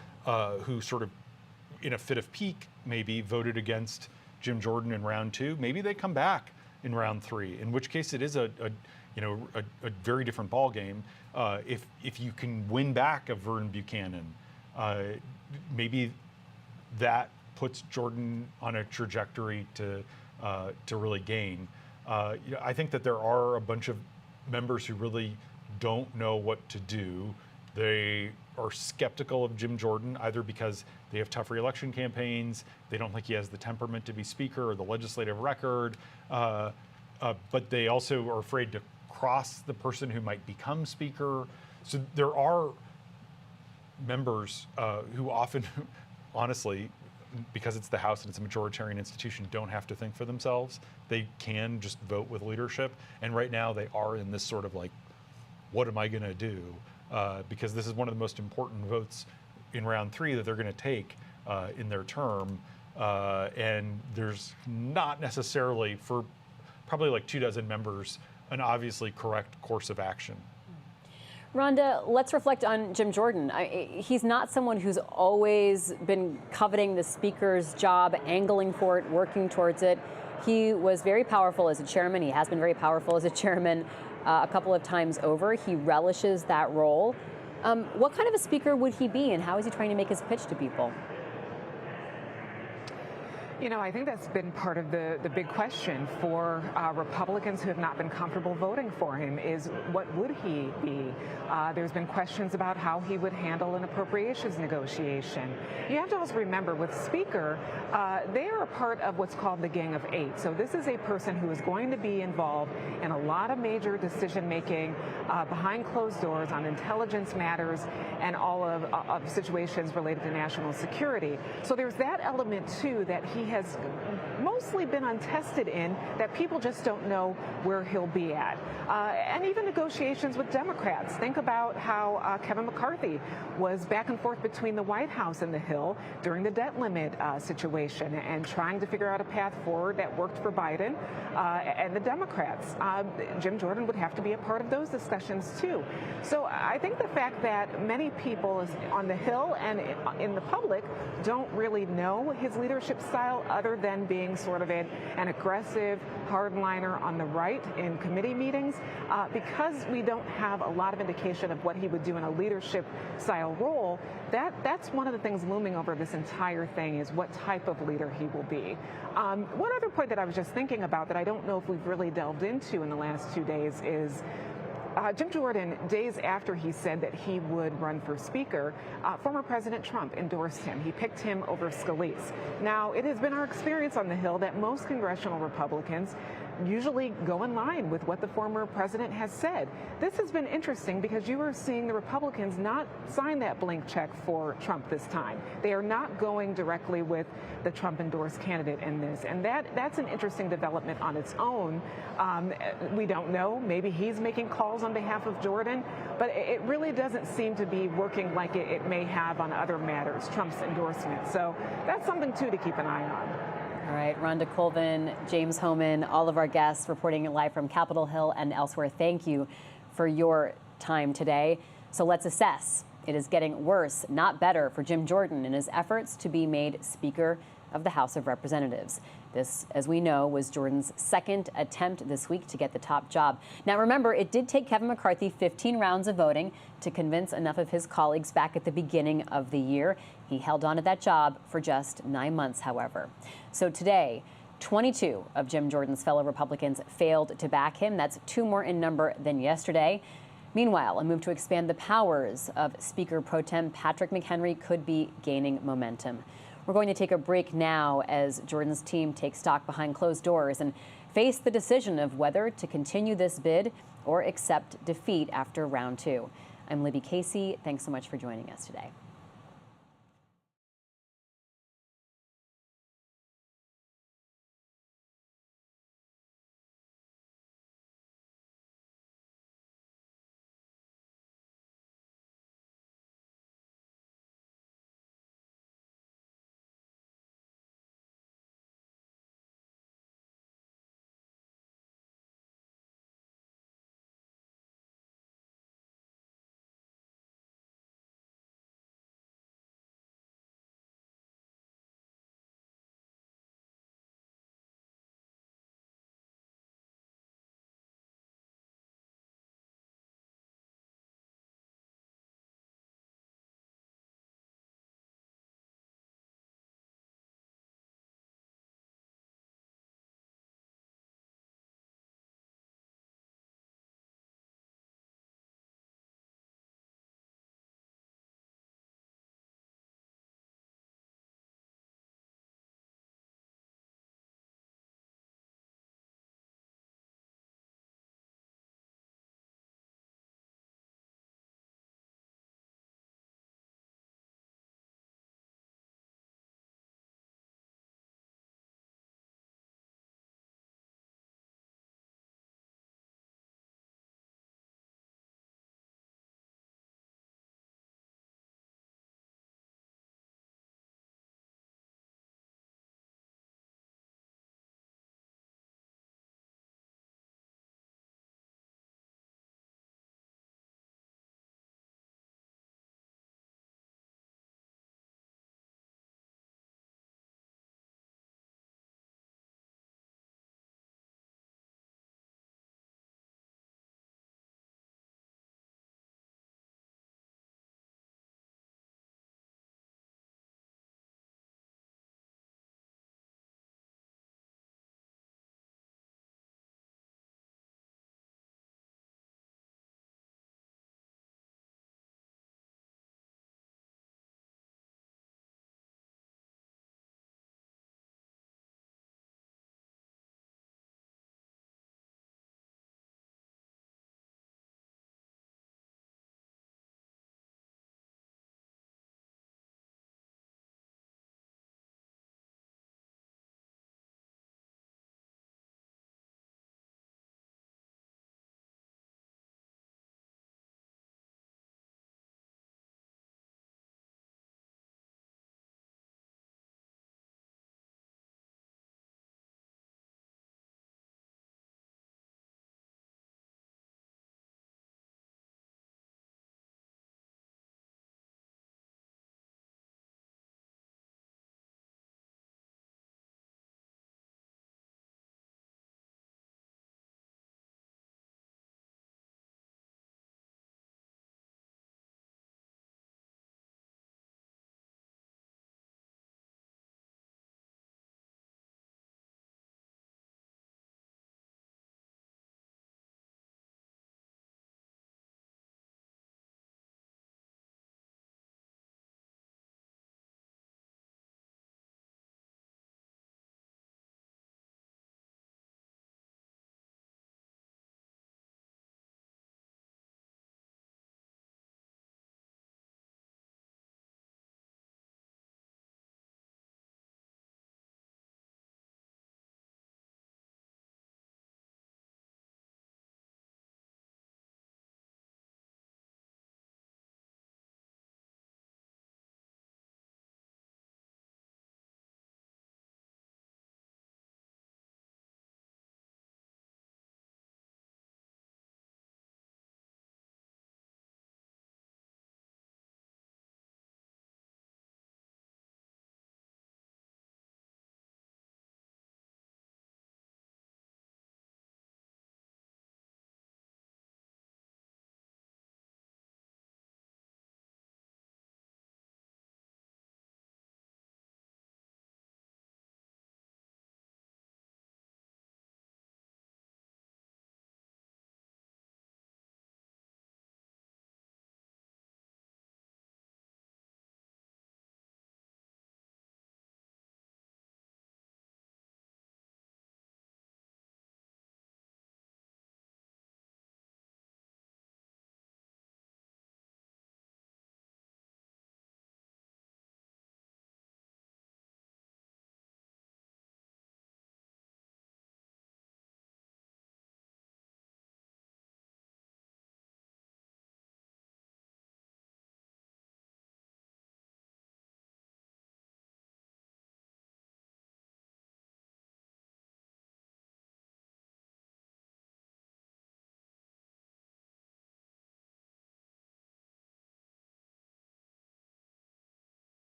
who sort of in a fit of pique maybe voted against Jim Jordan in round 2, maybe they come back in round 3, in which case it is a very different ball game. If you can win back a Vern Buchanan, maybe that puts Jordan on a trajectory to really gain. I think that there are a bunch of members who really don't know what to do. They are skeptical of Jim Jordan, either because they have tough re-election campaigns, they don't think he has the temperament to be speaker or the legislative record, but they also are afraid to cross the person who might become speaker. So there are members who often, honestly, because it's the House and it's a majoritarian institution, don't have to think for themselves. They can just vote with leadership. And right now they are in this sort of like, what am I going to do? Because this is one of the most important votes in round 3 that they're going to take in their term. And there's not necessarily, for probably like 24 members, an obviously correct course of action. Rhonda, let's reflect on Jim Jordan. He's not someone who's always been coveting the speaker's job, angling for it, working towards it. He was very powerful as a chairman. He has been very powerful as a chairman a couple of times over. He relishes that role. What kind of a speaker would he be, and how is he trying to make his pitch to people? I think that's been part of the big question for Republicans who have not been comfortable voting for him is what would he be? There's been questions about how he would handle an appropriations negotiation. You have to also remember with Speaker, they are a part of what's called the Gang of 8. So this is a person who is going to be involved in a lot of major decision making behind closed doors on intelligence matters and all of situations related to national security. So there's that element too that he has mostly been untested in, that people just don't know where he'll be at. And even negotiations with Democrats. Think about how Kevin McCarthy was back and forth between the White House and the Hill during the debt limit situation and trying to figure out a path forward that worked for Biden and the Democrats. Jim Jordan would have to be a part of those discussions too. So I think the fact that many people on the Hill and in the public don't really know his leadership style other than being sort of an aggressive hardliner on the right in committee meetings, because we don't have a lot of indication of what he would do in a leadership style role. That's one of the things looming over this entire thing, is what type of leader he will be. One other point that I was just thinking about that I don't know if we've really delved into in the last 2 days is Jim Jordan, days after he said that he would run for Speaker, former President Trump endorsed him. He picked him over Scalise. Now, it has been our experience on the Hill that most congressional Republicans usually go in line with what the former president has said. This has been interesting because you are seeing the Republicans not sign that blank check for Trump this time. They are not going directly with the Trump-endorsed candidate in this, and that's an interesting development on its own. We don't know. Maybe he's making calls on behalf of Jordan, but it really doesn't seem to be working like it may have on other matters, Trump's endorsement. So that's something, too, to keep an eye on. All right, Rhonda Colvin, James Homan, all of our guests reporting live from Capitol Hill and elsewhere. Thank you for your time today. So let's assess. It is getting worse, not better, for Jim Jordan in his efforts to be made Speaker of the House of Representatives. This, as we know, was Jordan's second attempt this week to get the top job. Now, remember, it did take Kevin McCarthy 15 rounds of voting to convince enough of his colleagues back at the beginning of the year. He held on to that job for just 9 months, however. So today, 22 of Jim Jordan's fellow Republicans failed to back him. That's 2 more in number than yesterday. Meanwhile, a move to expand the powers of Speaker Pro Tem Patrick McHenry could be gaining momentum. We're going to take a break now as Jordan's team takes stock behind closed doors and face the decision of whether to continue this bid or accept defeat after round 2. I'm Libby Casey. Thanks so much for joining us today.